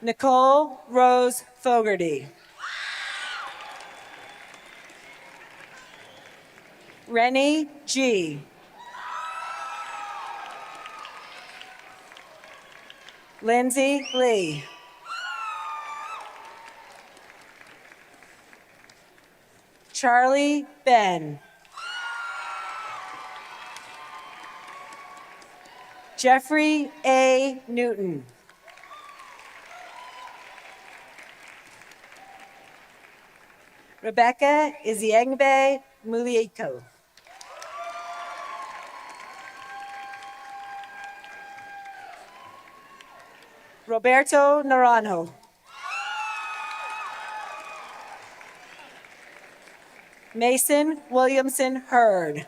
Nicole Rose Fogarty. Rennie G. Lindsay Lee. Charlie Ben. Jeffrey A. Newton. Rebecca Iziengbe Mulieko. Roberto Naranjo. Mason Williamson Hurd.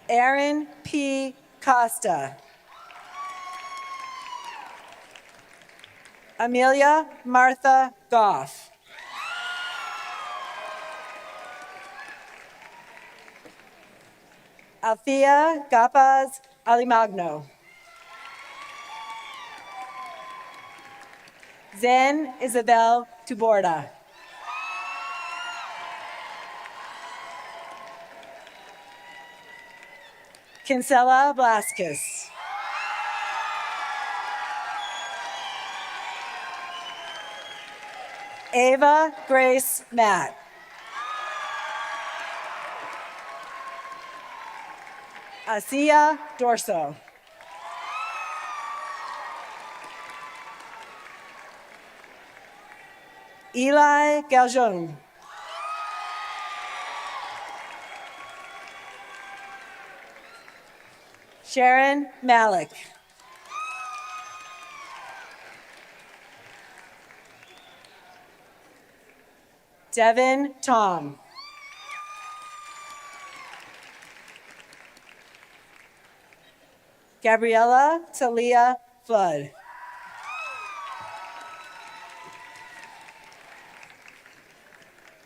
Aaron P. Costa. Amelia Martha Goff. Althea Gapaz Alimagno. Zen Isabel Tuborda. Kinsella Blasquez. Ava Grace Matt. Asia Dorso. Eli Galjon. Sharon Malik. Devin Tom. Gabriella Talia Flood.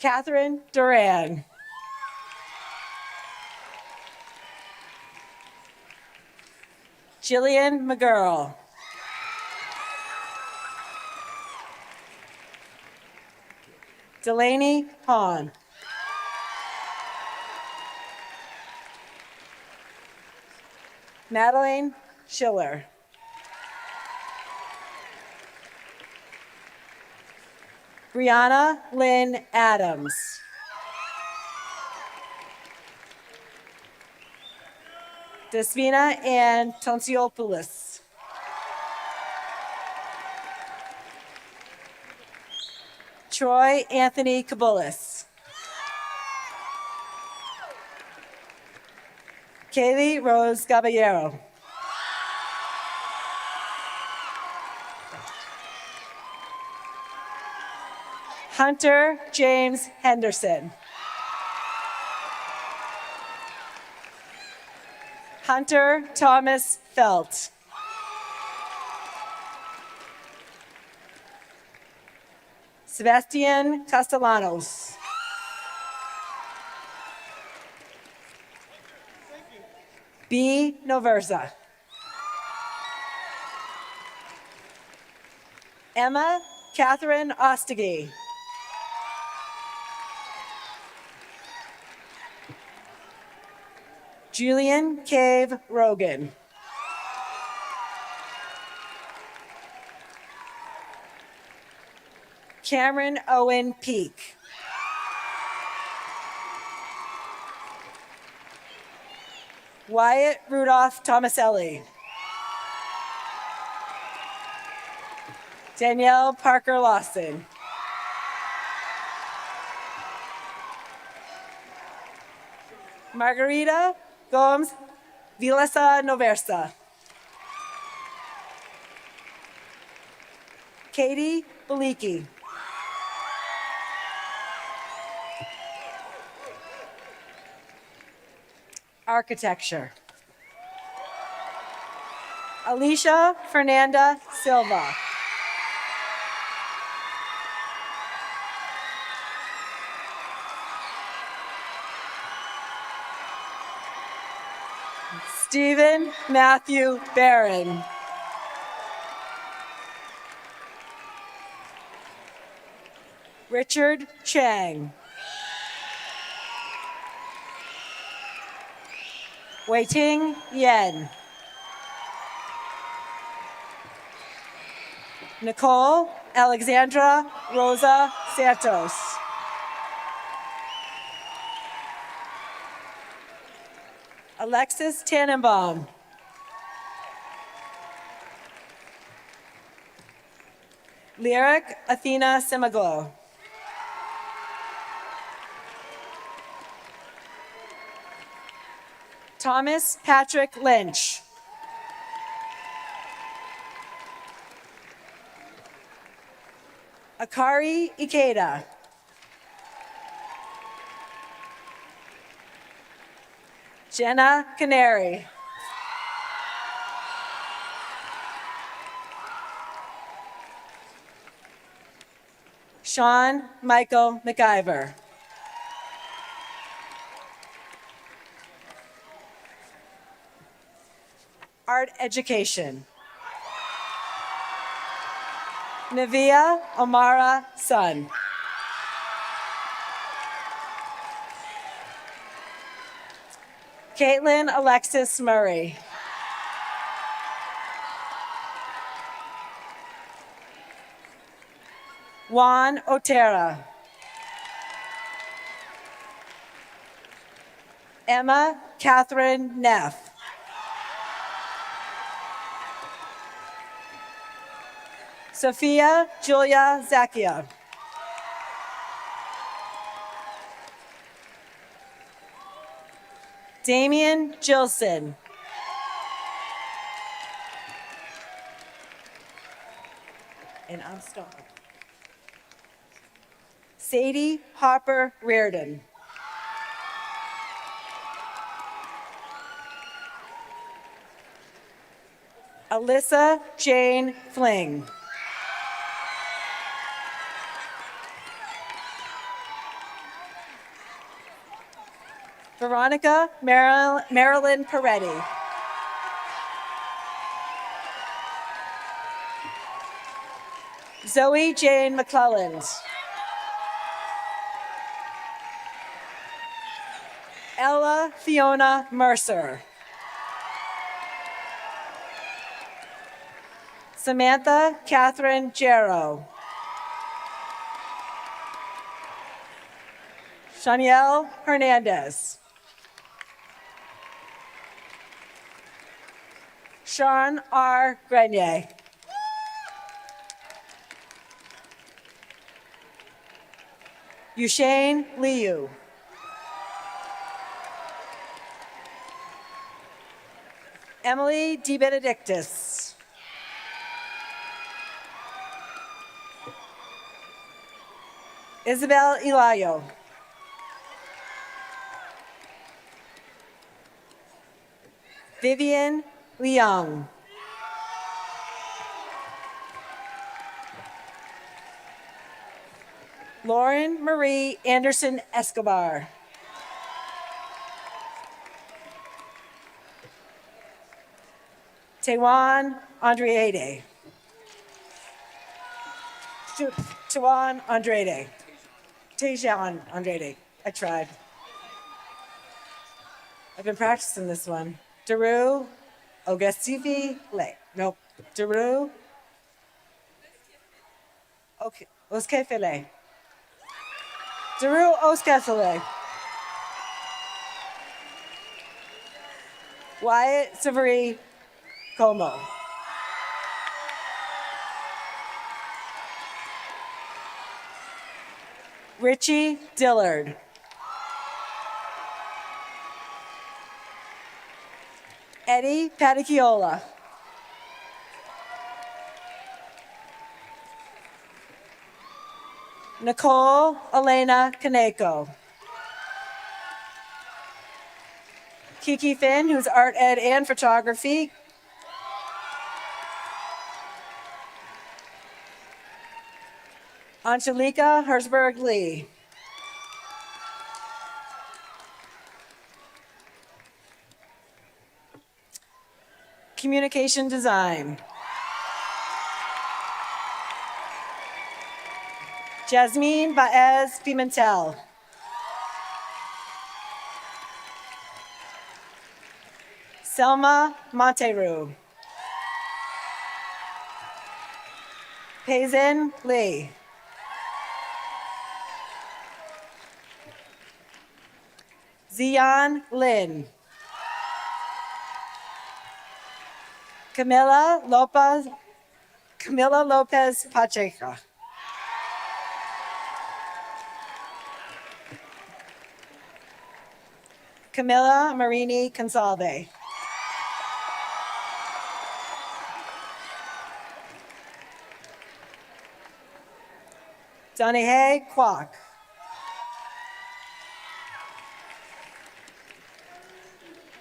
Catherine Duran. Jillian McGurl. Delaney Hahn. Madeline Schiller. Brianna Lynn Adams. Despina Ann Tonsiopoulos. Troy Anthony Kabulis. Kaylee Rose Caballero. Hunter James Henderson. Hunter Thomas Felt. Sebastian Castellanos. B. Noversa. Emma Catherine Ostegui. Julian Cave Rogan. Cameron Owen Peak. Wyatt Rudolph Tomaselli. Danielle Parker Lawson. Margarita Gomes Vilesa Noversa. Katie Beliki. Architecture. Alicia Fernanda Silva. Stephen Matthew Barron. Richard Chang. Wei-Ting Yen. Nicole Alexandra Rosa Santos. Alexis Tannenbaum. Lyric Athena Simaglo. Thomas Patrick Lynch. Akari Ikeda. Jenna Canary. Sean Michael McIver. Art education. Navia Amara Sun. Caitlin Alexis Murray. Juan Otera. Emma Catherine Neff. Sophia Julia Zakia. Damian Gilson. And I'm stopping. Sadie Harper Reardon. Alyssa Jane Fling. Veronica Marilyn Peretti. Zoe Jane McClelland. Ella Fiona Mercer. Samantha Catherine Jarrow. Shanielle Hernandez. Sean R. Grenier. Yushane Liu. Emily De Benedictus. Isabel Elayo. Vivian Leung. Lauren Marie Anderson Escobar. Tewan Andreade. Tewan Andrade. Tejan Andrade. I tried. I've been practicing this one. Daru Ogasifi Le. Nope. Daru. Okay. Oskefele. Daru Oskefele. Wyatt Savary Como. Richie Dillard. Eddie Paticchiola. Nicole Elena Kaneko. Kiki Finn, who's art ed and photography. Angelica Herzberg Lee. Communication design. Jasmine Baez Pimentel. Selma Monteru. Payson Lee. Zion Lin. Camila Lopez Pacheco. Camila Marini Consalve. Donahue Kwok.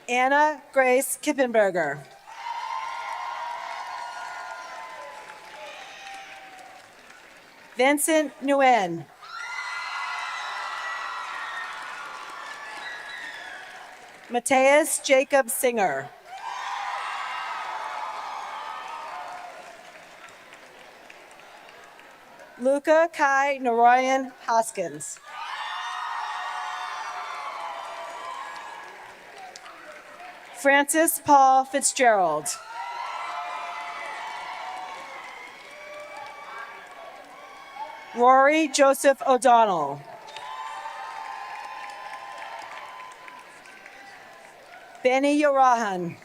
Anna Grace Kippenberger. Vincent Nguyen. Mateus Jacob Singer. Luca Kai Narayan Hoskins. Francis Paul Fitzgerald. Rory Joseph O'Donnell. Benny Yorahan.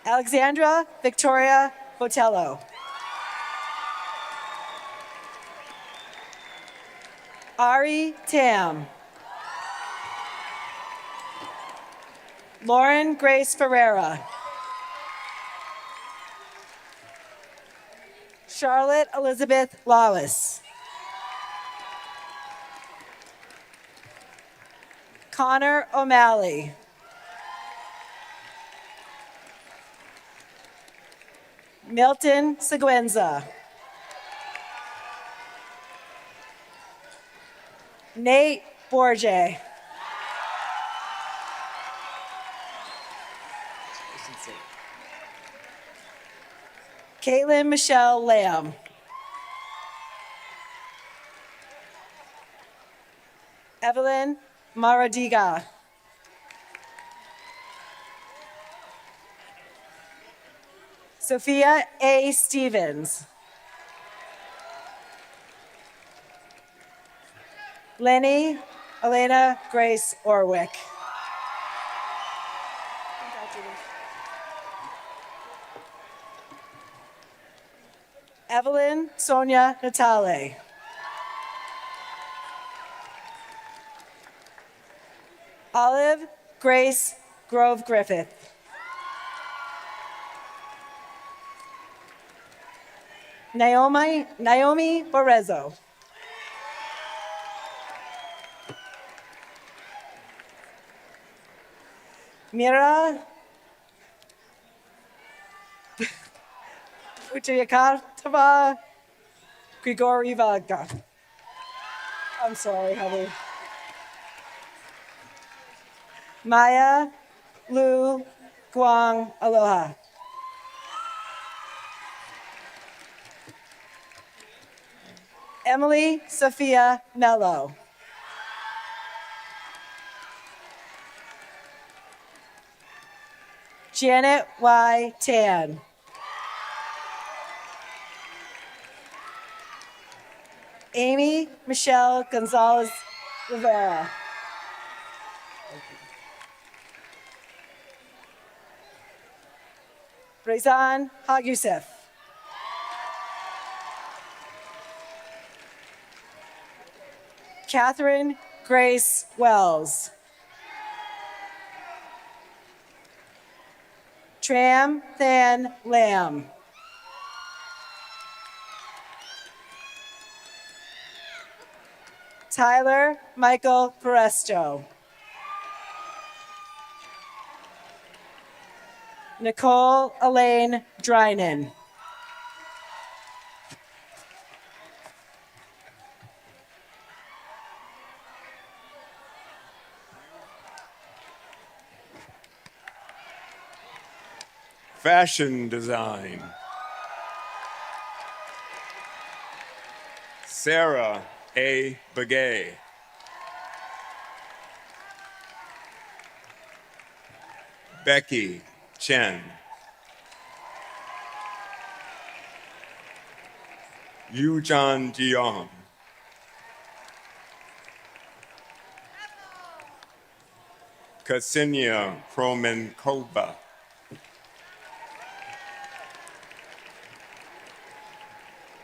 Alexandra Victoria Botello. Ari Tam. Lauren Grace Ferreira. Charlotte Elizabeth Lawless. Connor O'Malley. Milton Seguenza. Nate Borge. Caitlin Michelle Lamb. Evelyn Maradiga. Sophia A. Stevens. Lenny Elena Grace Orwick. Evelyn Sonia Natale. Olive Grace Grove Griffith. Naomi Borezzo. Mira Uchiyakartava Grigorievaga. I'm sorry, honey. Maya Lu Guang Aloha. Emily Sophia Mello. Janet Y. Tan. Amy Michelle Gonzalez Rivera. Rezan Hag Youssef. Catherine Grace Wells. Tram Than Lamb. Tyler Michael Peresto. Nicole Elaine Drynan. Fashion design. Sarah A. Begay. Becky Chen. Yujan Jiang. Ksenia Promenkova.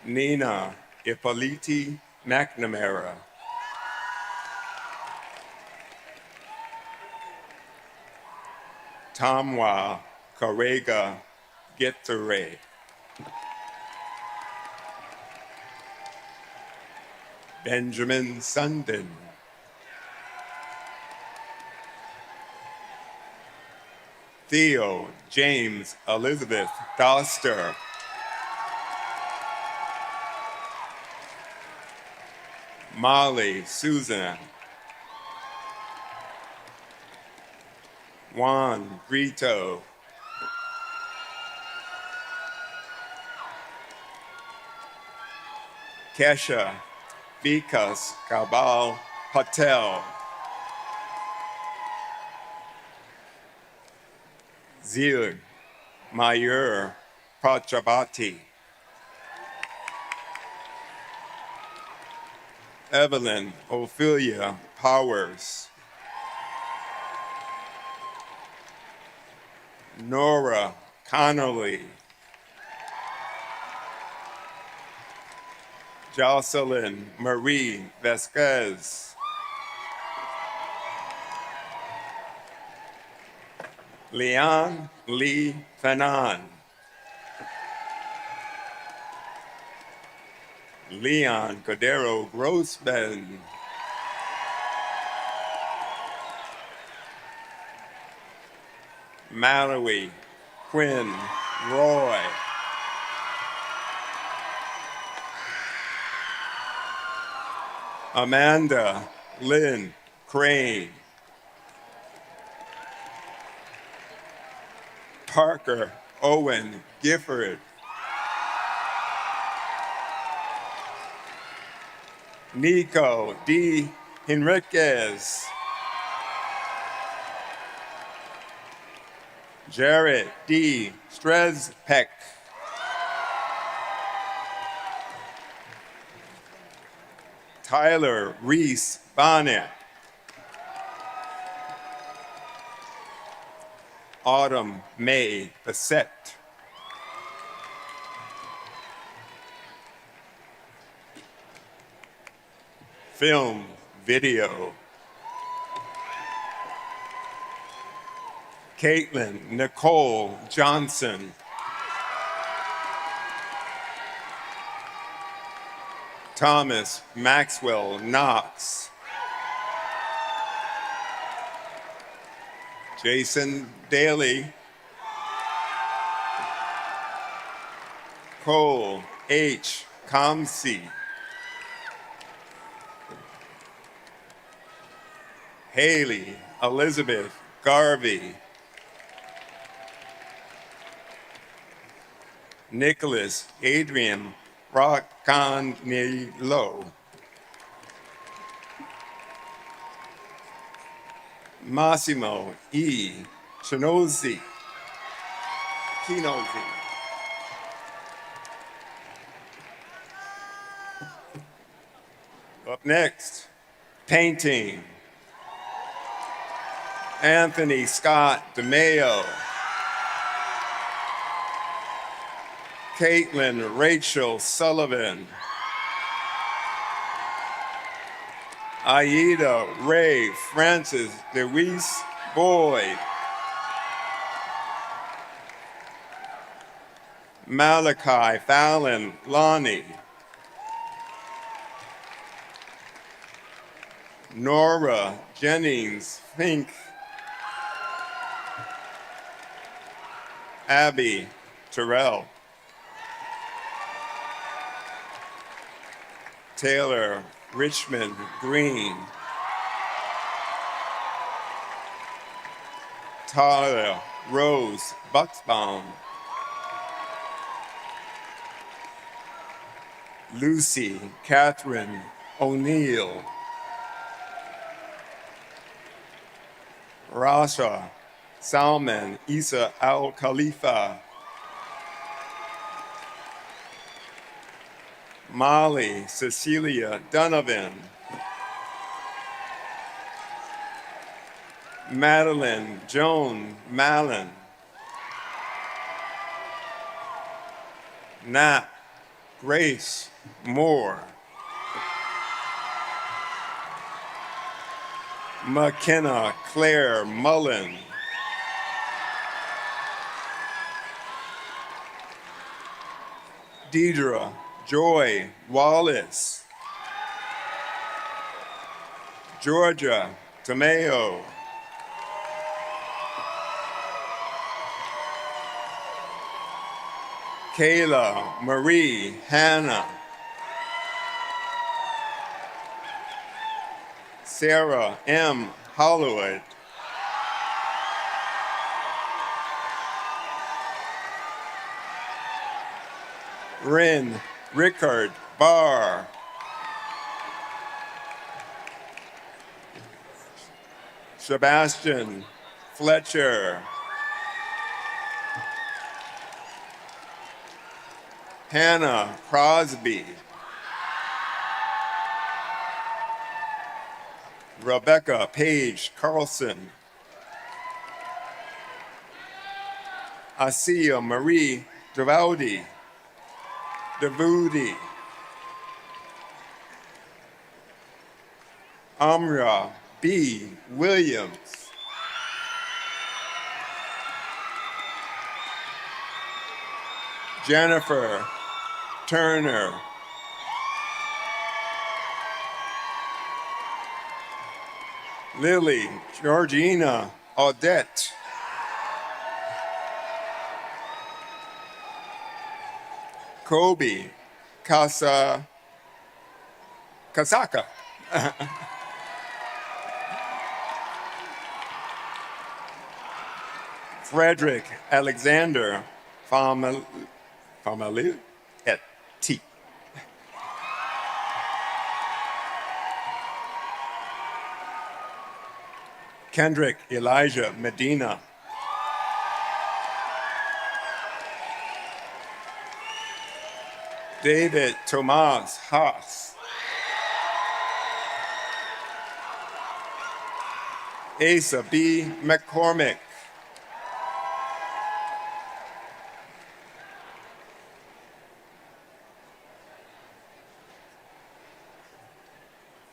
Nina Ippoliti McNamara. Tamwa Karega Getere. Benjamin Sundin. Theo James Elizabeth Doster. Molly Susan. Juan Brito. Kesha Vikas Kabal Patel, Zil Mayur Prajapati, Evelyn Ophelia Powers, Nora Connolly, Jocelyn Marie Vasquez, Leon Lee Fanon, Leon Cordero Grossman, Mallory Quinn Roy, Amanda Lynn Crane, Parker Owen Gifford, Nico D. Henriquez, Jared D. Strezpeck, Tyler Reese Bonnet, Autumn May Bassett, film, video, Caitlin Nicole Johnson, Thomas Maxwell Knox, Jason Daly, Cole H. Comsey, Haley Elizabeth Garvey, Nicholas Adrian Roccanillo, Massimo E. Keynote. Up next, painting. Anthony Scott DeMayo, Caitlin Rachel Sullivan, Aida Ray Francis DeWeese Boyd, Malachi Fallon Lonnie, Nora Jennings Fink, Abby Terrell, Taylor Richmond Green, Tyler Rose Bucksbaum, Lucy Catherine O'Neill, Rasha Salman Isa Al Khalifa, Molly Cecilia Donovan, Madeline Joan Mallon, Nat Grace Moore, McKenna Claire Mullen, Deidre Joy Wallace, Georgia Tomeo, Kayla Marie Hannah, Sarah M. Hollywood, Rin Rickard Barr, Sebastian Fletcher, Hannah Crosby, Rebecca Page Carlson, Asia Marie Davudi, Amra B. Williams, Jennifer Turner, Lily Georgina Audette, Kobe Kasaka, Frederick Alexander Famali et T. Kendrick Elijah Medina, David Tomas Haas, Asa B. McCormick,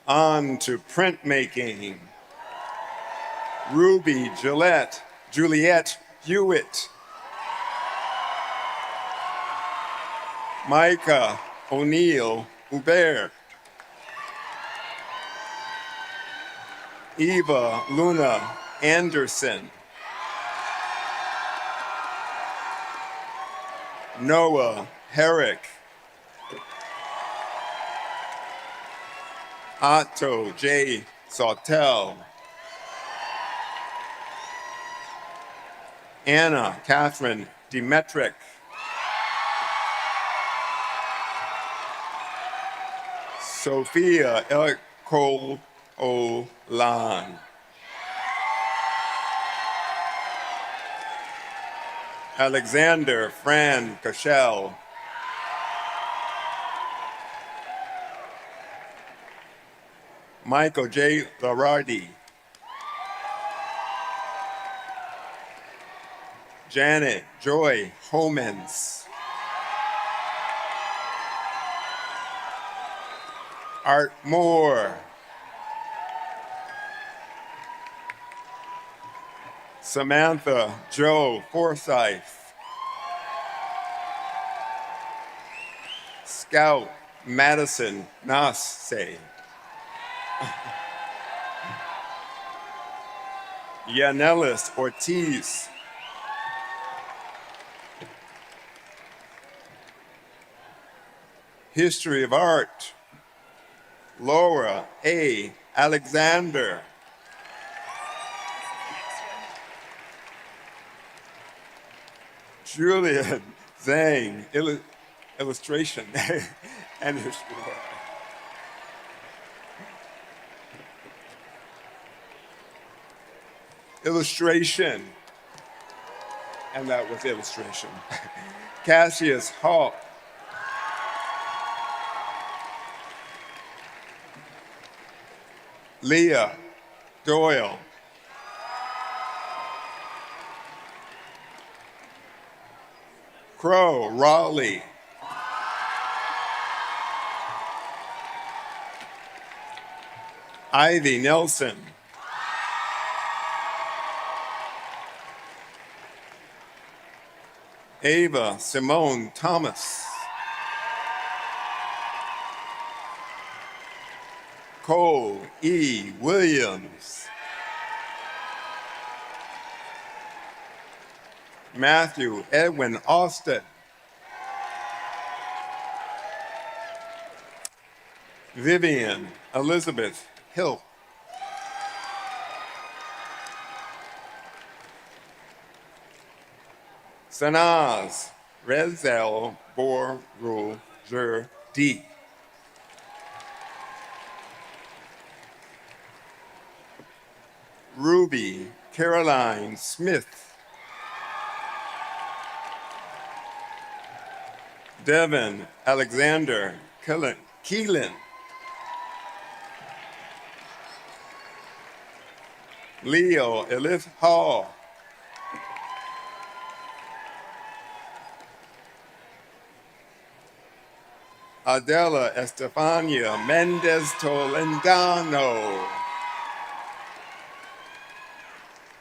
on to printmaking, Ruby Juliet Hewitt, Micah O'Neill Hubert, Eva Luna Anderson, Noah Herrick, Otto J. Sawtell, Anna Catherine Demetric, Sophia Cole Olan, Alexander Fran Cashel, Michael J. Larardi, Janet Joy Homans, Art Moore, Samantha Joe Forsyth, Scout Madison Nasse, Yanelis Ortiz, History of Art, Laura A. Alexander, Julia Zhang, illustration and history of art. Illustration, and that was illustration. Cassius Hawk, Leah Doyle, Crow Raleigh, Ivy Nelson, Ava Simone Thomas, Cole E. Williams, Matthew Edwin Austin, Vivian Elizabeth Hill, Sanaz Rezel Borroger D, Ruby Caroline Smith, Devin Alexander Keelan, Leo Elif Hall, Adela Estefania Mendez Tolentano,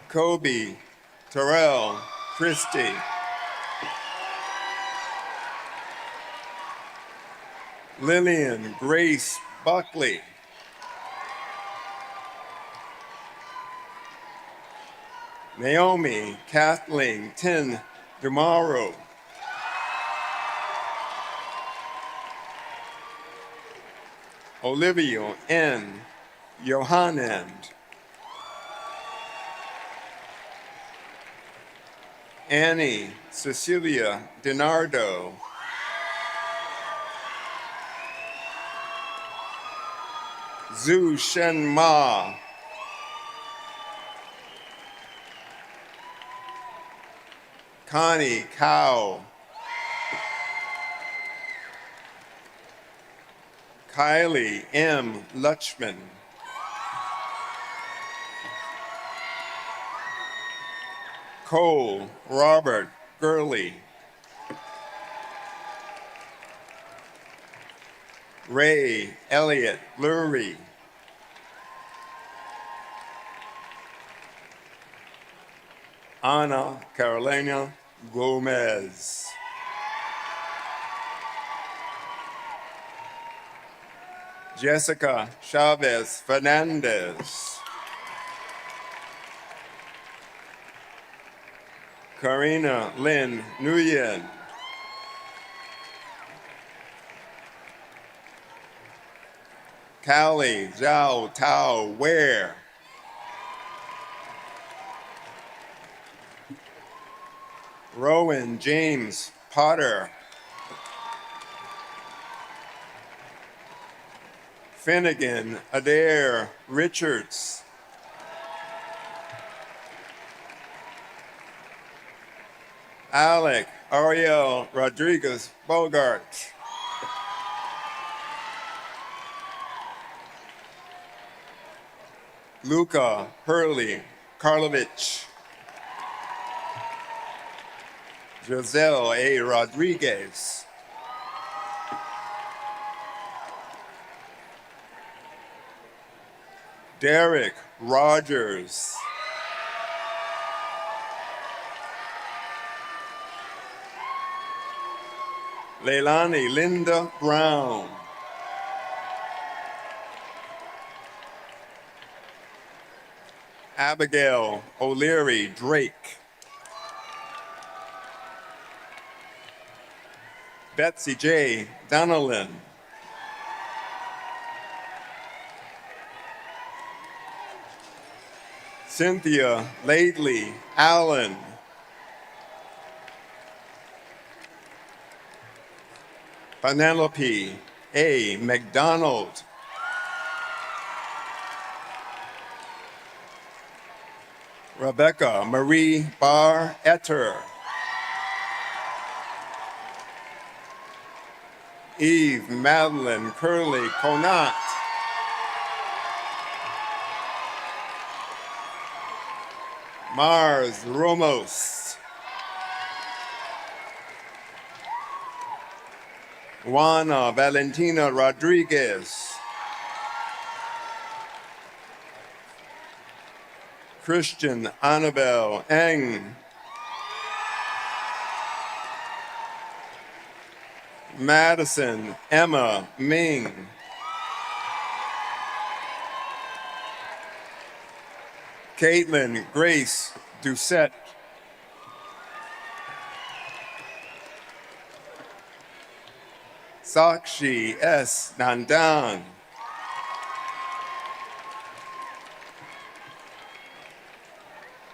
Kobe Terrell Christie, Lillian Grace Buckley, Naomi Kathleen Tin Demaro, Olivia N. Yohanand, Annie Cecilia DiNardo, Zhu Shen Ma, Connie Cow, Kylie M. Lutchman, Cole Robert Gurley, Ray Elliott Lurie, Ana Carolina Gomez, Jessica Chavez Fernandez, Karina Lynn Nguyen, Callie Zhao Tao Ware, Rowan James Potter, Finnegan Adair Richards, Alec Ariel Rodriguez Bogart, Luca Hurley Karlovich, Giselle A. Rodriguez, Derek Rogers, Leilani Linda Brown, Abigail O'Leary Drake, Betsy J. Donnellan, Cynthia Laidley Allen, Penelope A. McDonald, Rebecca Marie Barr Etter, Eve Madeline Curley Conant, Mars Ramos, Juana Valentina Rodriguez, Christian Annabelle Eng, Madison Emma Ming, Caitlin Grace Doucette, Sakshi S. Nandan,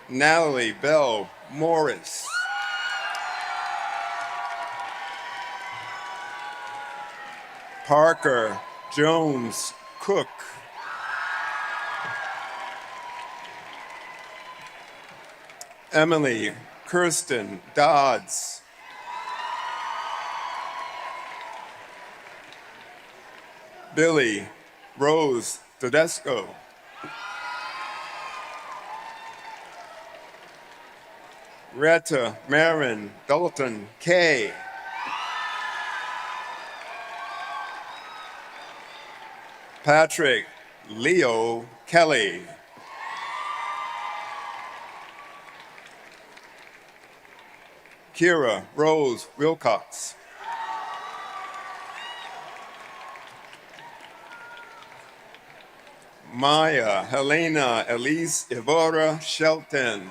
Natalie Bell Morris, Parker Jones Cook, Emily Kirsten Dodds. Billy Rose Tedesco. Retta Marin Dalton K. Patrick Leo Kelly. Kira Rose Wilcox. Maya Helena Elise Evora Shelton.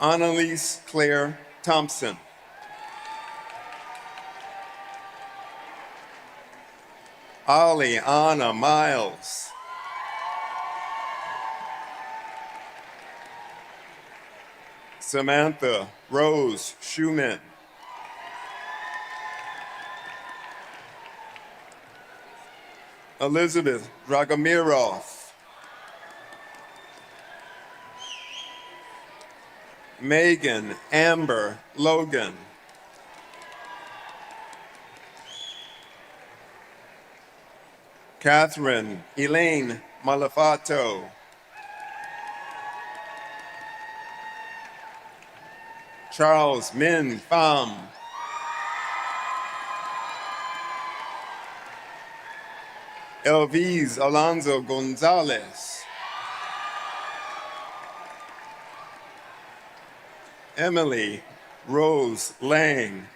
Annalise Claire Thompson. Ollie Anna Miles. Samantha Rose Schumann. Elizabeth Dragomirov. Megan Amber Logan. Catherine Elaine Malafato. Charles Min Pham. Elvise Alonso Gonzalez. Emily Rose Lang.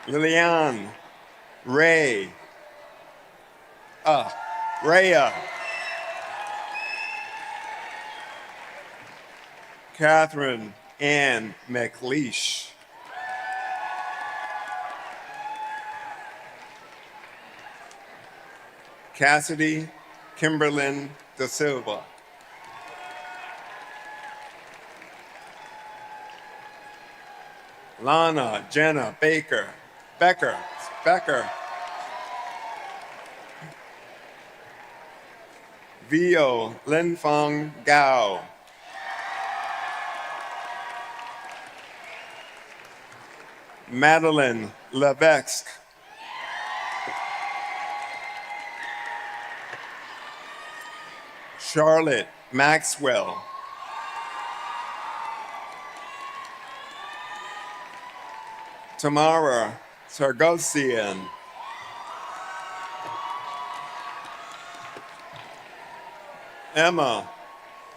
Liliane Ray. Rhea. Catherine Ann McLeish. Cassidy Kimberlyn Da Silva. Lana Jenna Becker. Vio Linfang Gao. Madeline Levesque. Charlotte Maxwell. Tamara Sargosian. Emma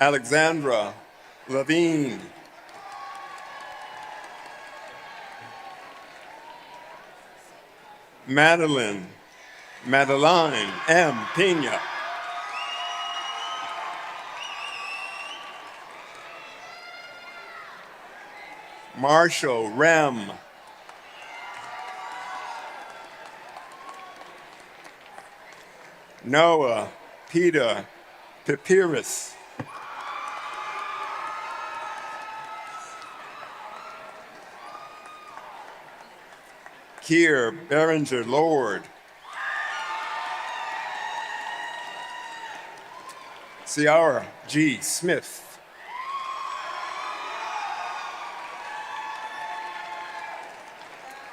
Alexandra Levine. Madeline M. Pena. Marshall Rem. Noah Peter Papyrus. Keir Berenger Lord. Ciara G. Smith.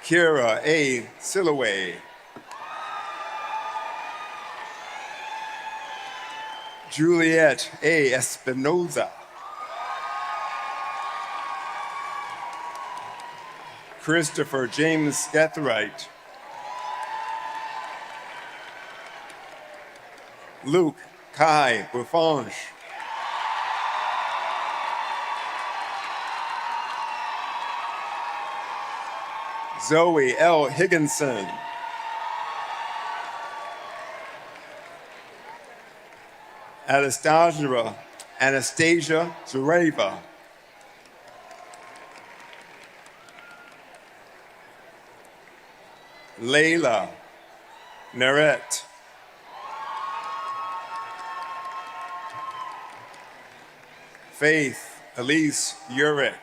Kira A. Silaway. Juliet A. Espinoza. Christopher James Skethright. Luke Kai Buffange. Zoe L. Higginson. Anastasia Zureva. Layla Naret. Faith Elise Urich.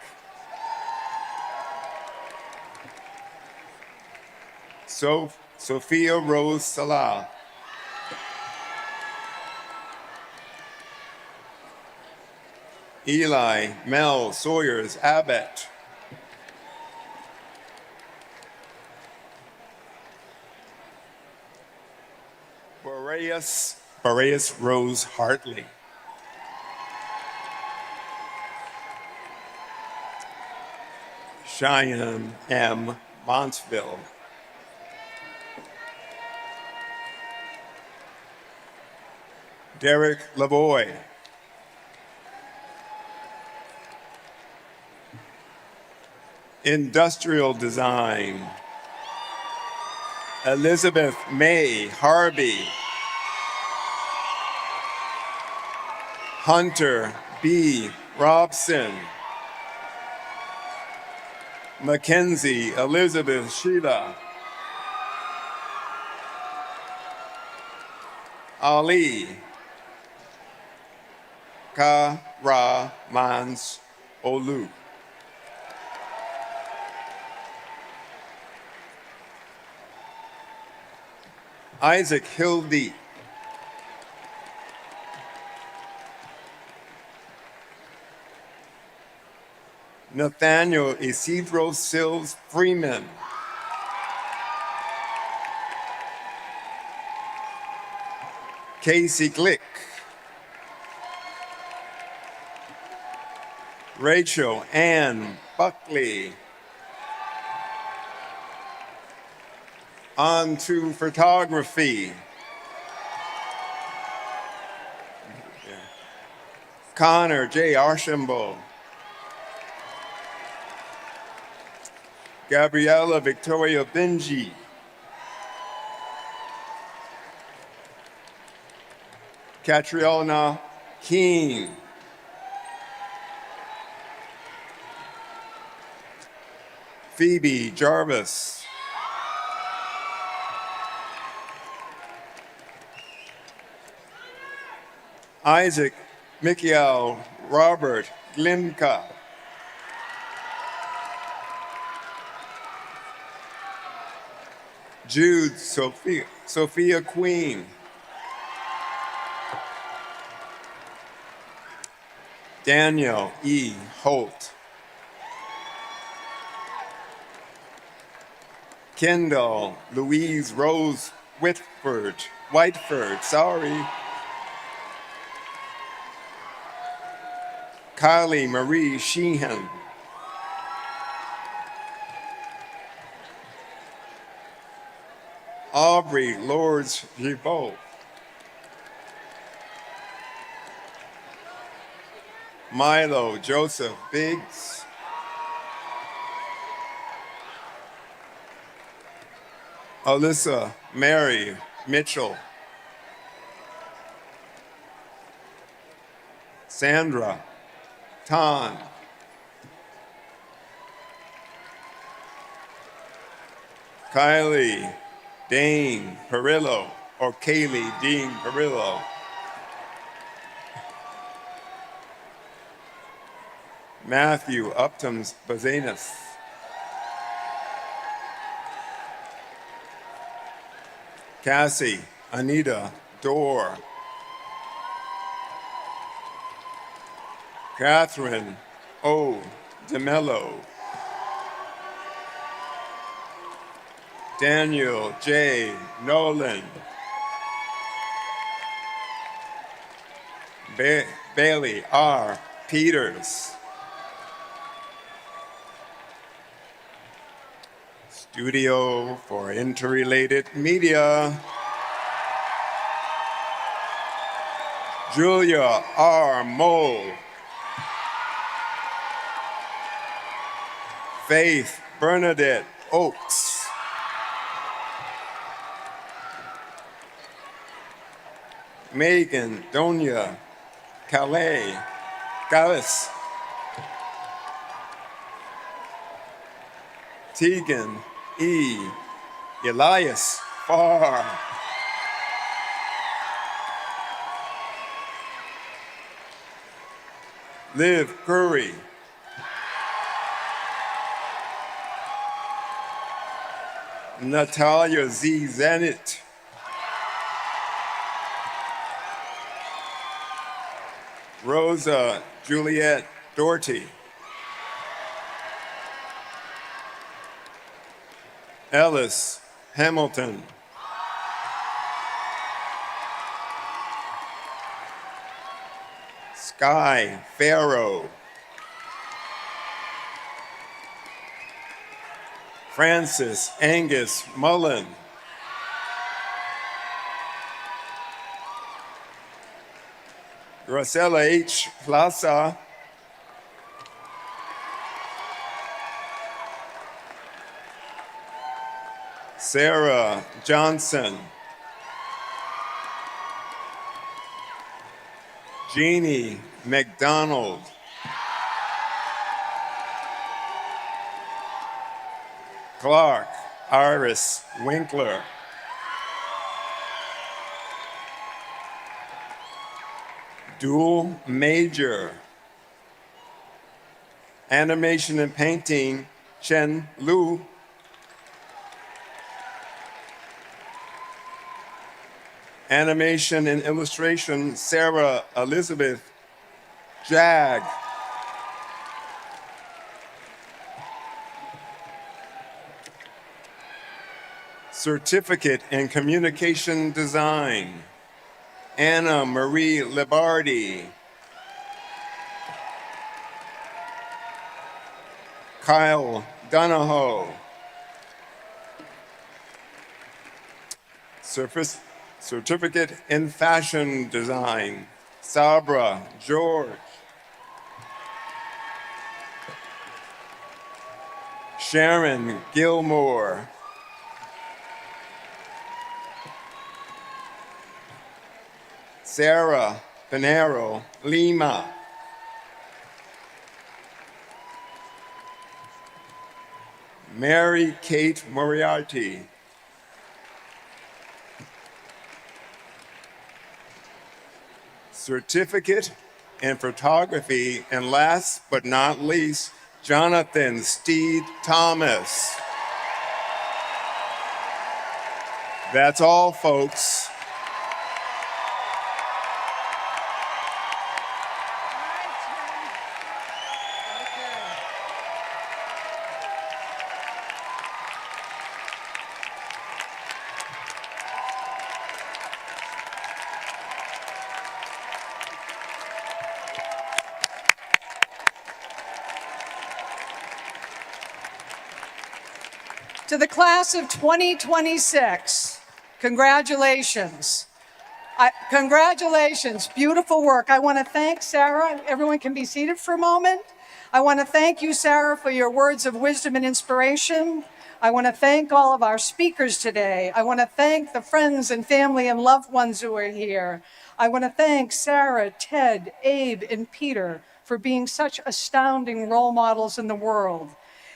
Sophia Rose Salah. Eli Mel Sawyers Abbott. Boreas Rose Hartley. Cheyenne M. Montville. Derek Lavoy. Industrial Design. Elizabeth May Harvey. Hunter B. Robson. Mackenzie Elizabeth Sheila. Ali Ka Mans Olu. Isaac Hildy. Nathaniel Isidro Sills Freeman. Casey Glick. Rachel Ann Buckley. On to photography. Connor J. Archambault. Gabriella Victoria Benji. Catriona King. Phoebe Jarvis. Isaac Michael Robert Glimka. Jude Sophia Queen. Daniel E. Holt. Kendall Louise Rose Whitford. Sorry. Kylie Marie Sheehan. Aubrey Lords Gibault. Milo Joseph Biggs. Alyssa Mary Mitchell. Sandra Tan. Kylie Dane Perillo, or Kaylee Dean Perillo. Matthew Uptons Bazanis. Cassie Anita Dorr. Catherine O. DeMello. Daniel J. Nolan. Bailey R. Peters. Studio for Interrelated Media. Julia R. Mole. Faith Bernadette Oaks. Megan Donia Callis. Tegan E. Elias Farr. Liv Curry. Natalia Z. Zenit. Rosa Juliet Doherty. Ellis Hamilton. Sky Farrow. Francis Angus Mullen. Rosella H. Plaza. Sarah Johnson. Jeannie McDonald. Clark Iris Winkler. Dual major. Animation and painting, Chen Lu. Animation and illustration, Sarah Elizabeth Jag. Certificate in Communication Design, Anna Marie Libardi. Kyle Donahoe. Certificate in Fashion Design, Sabra George. Sharon Gilmore. Sarah Pinero Lima. Mary Kate Moriarty. Certificate in Photography, and last but not least, Jonathan Steed Thomas. That's all, folks. To the class of 2026, congratulations. Congratulations, beautiful work. I want to thank Sarah. Everyone can be seated for a moment. I want to thank you, Sarah, for your words of wisdom and inspiration. I want to thank all of our speakers today. I want to thank the friends and family and loved ones who are here. I want to thank Sarah, Ted, Abe, and Peter for being such astounding role models in the world.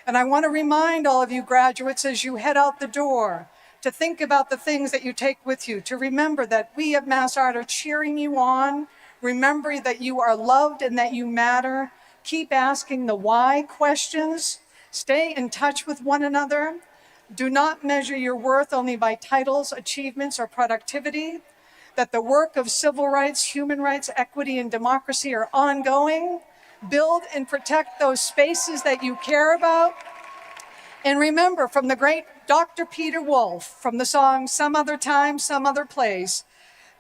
And I want to remind all of you graduates as you head out the door to think about the things that you take with you, to remember that we at MassArt are cheering you on. Remember that you are loved and that you matter. Keep asking the why questions. Stay in touch with one another. Do not measure your worth only by titles, achievements, or productivity. That the work of civil rights, human rights, equity, and democracy are ongoing. Build and protect those spaces that you care about. And remember, from the great Dr. Peter Wolf, from the song Some Other Time, Some Other Place,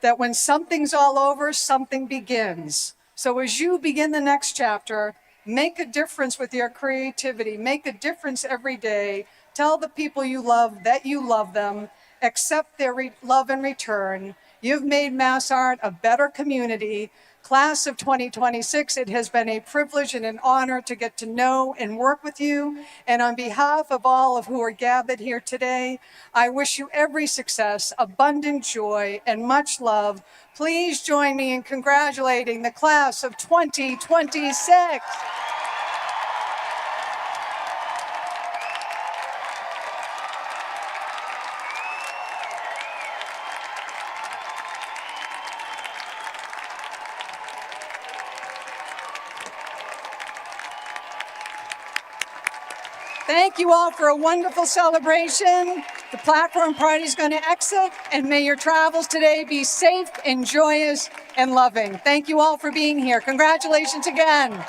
that when something's all over, something begins. So as you begin the next chapter, make a difference with your creativity. Make a difference every day. Tell the people you love that you love them. Accept their love in return. You've made MassArt a better community. Class of 2026, it has been a privilege and an honor to get to know and work with you. And on behalf of all of who are gathered here today, I wish you every success, abundant joy, and much love. Please join me in congratulating the class of 2026. Thank you all for a wonderful celebration. The platform party is going to exit, and may your travels today be safe and joyous and loving. Thank you all for being here. Congratulations again.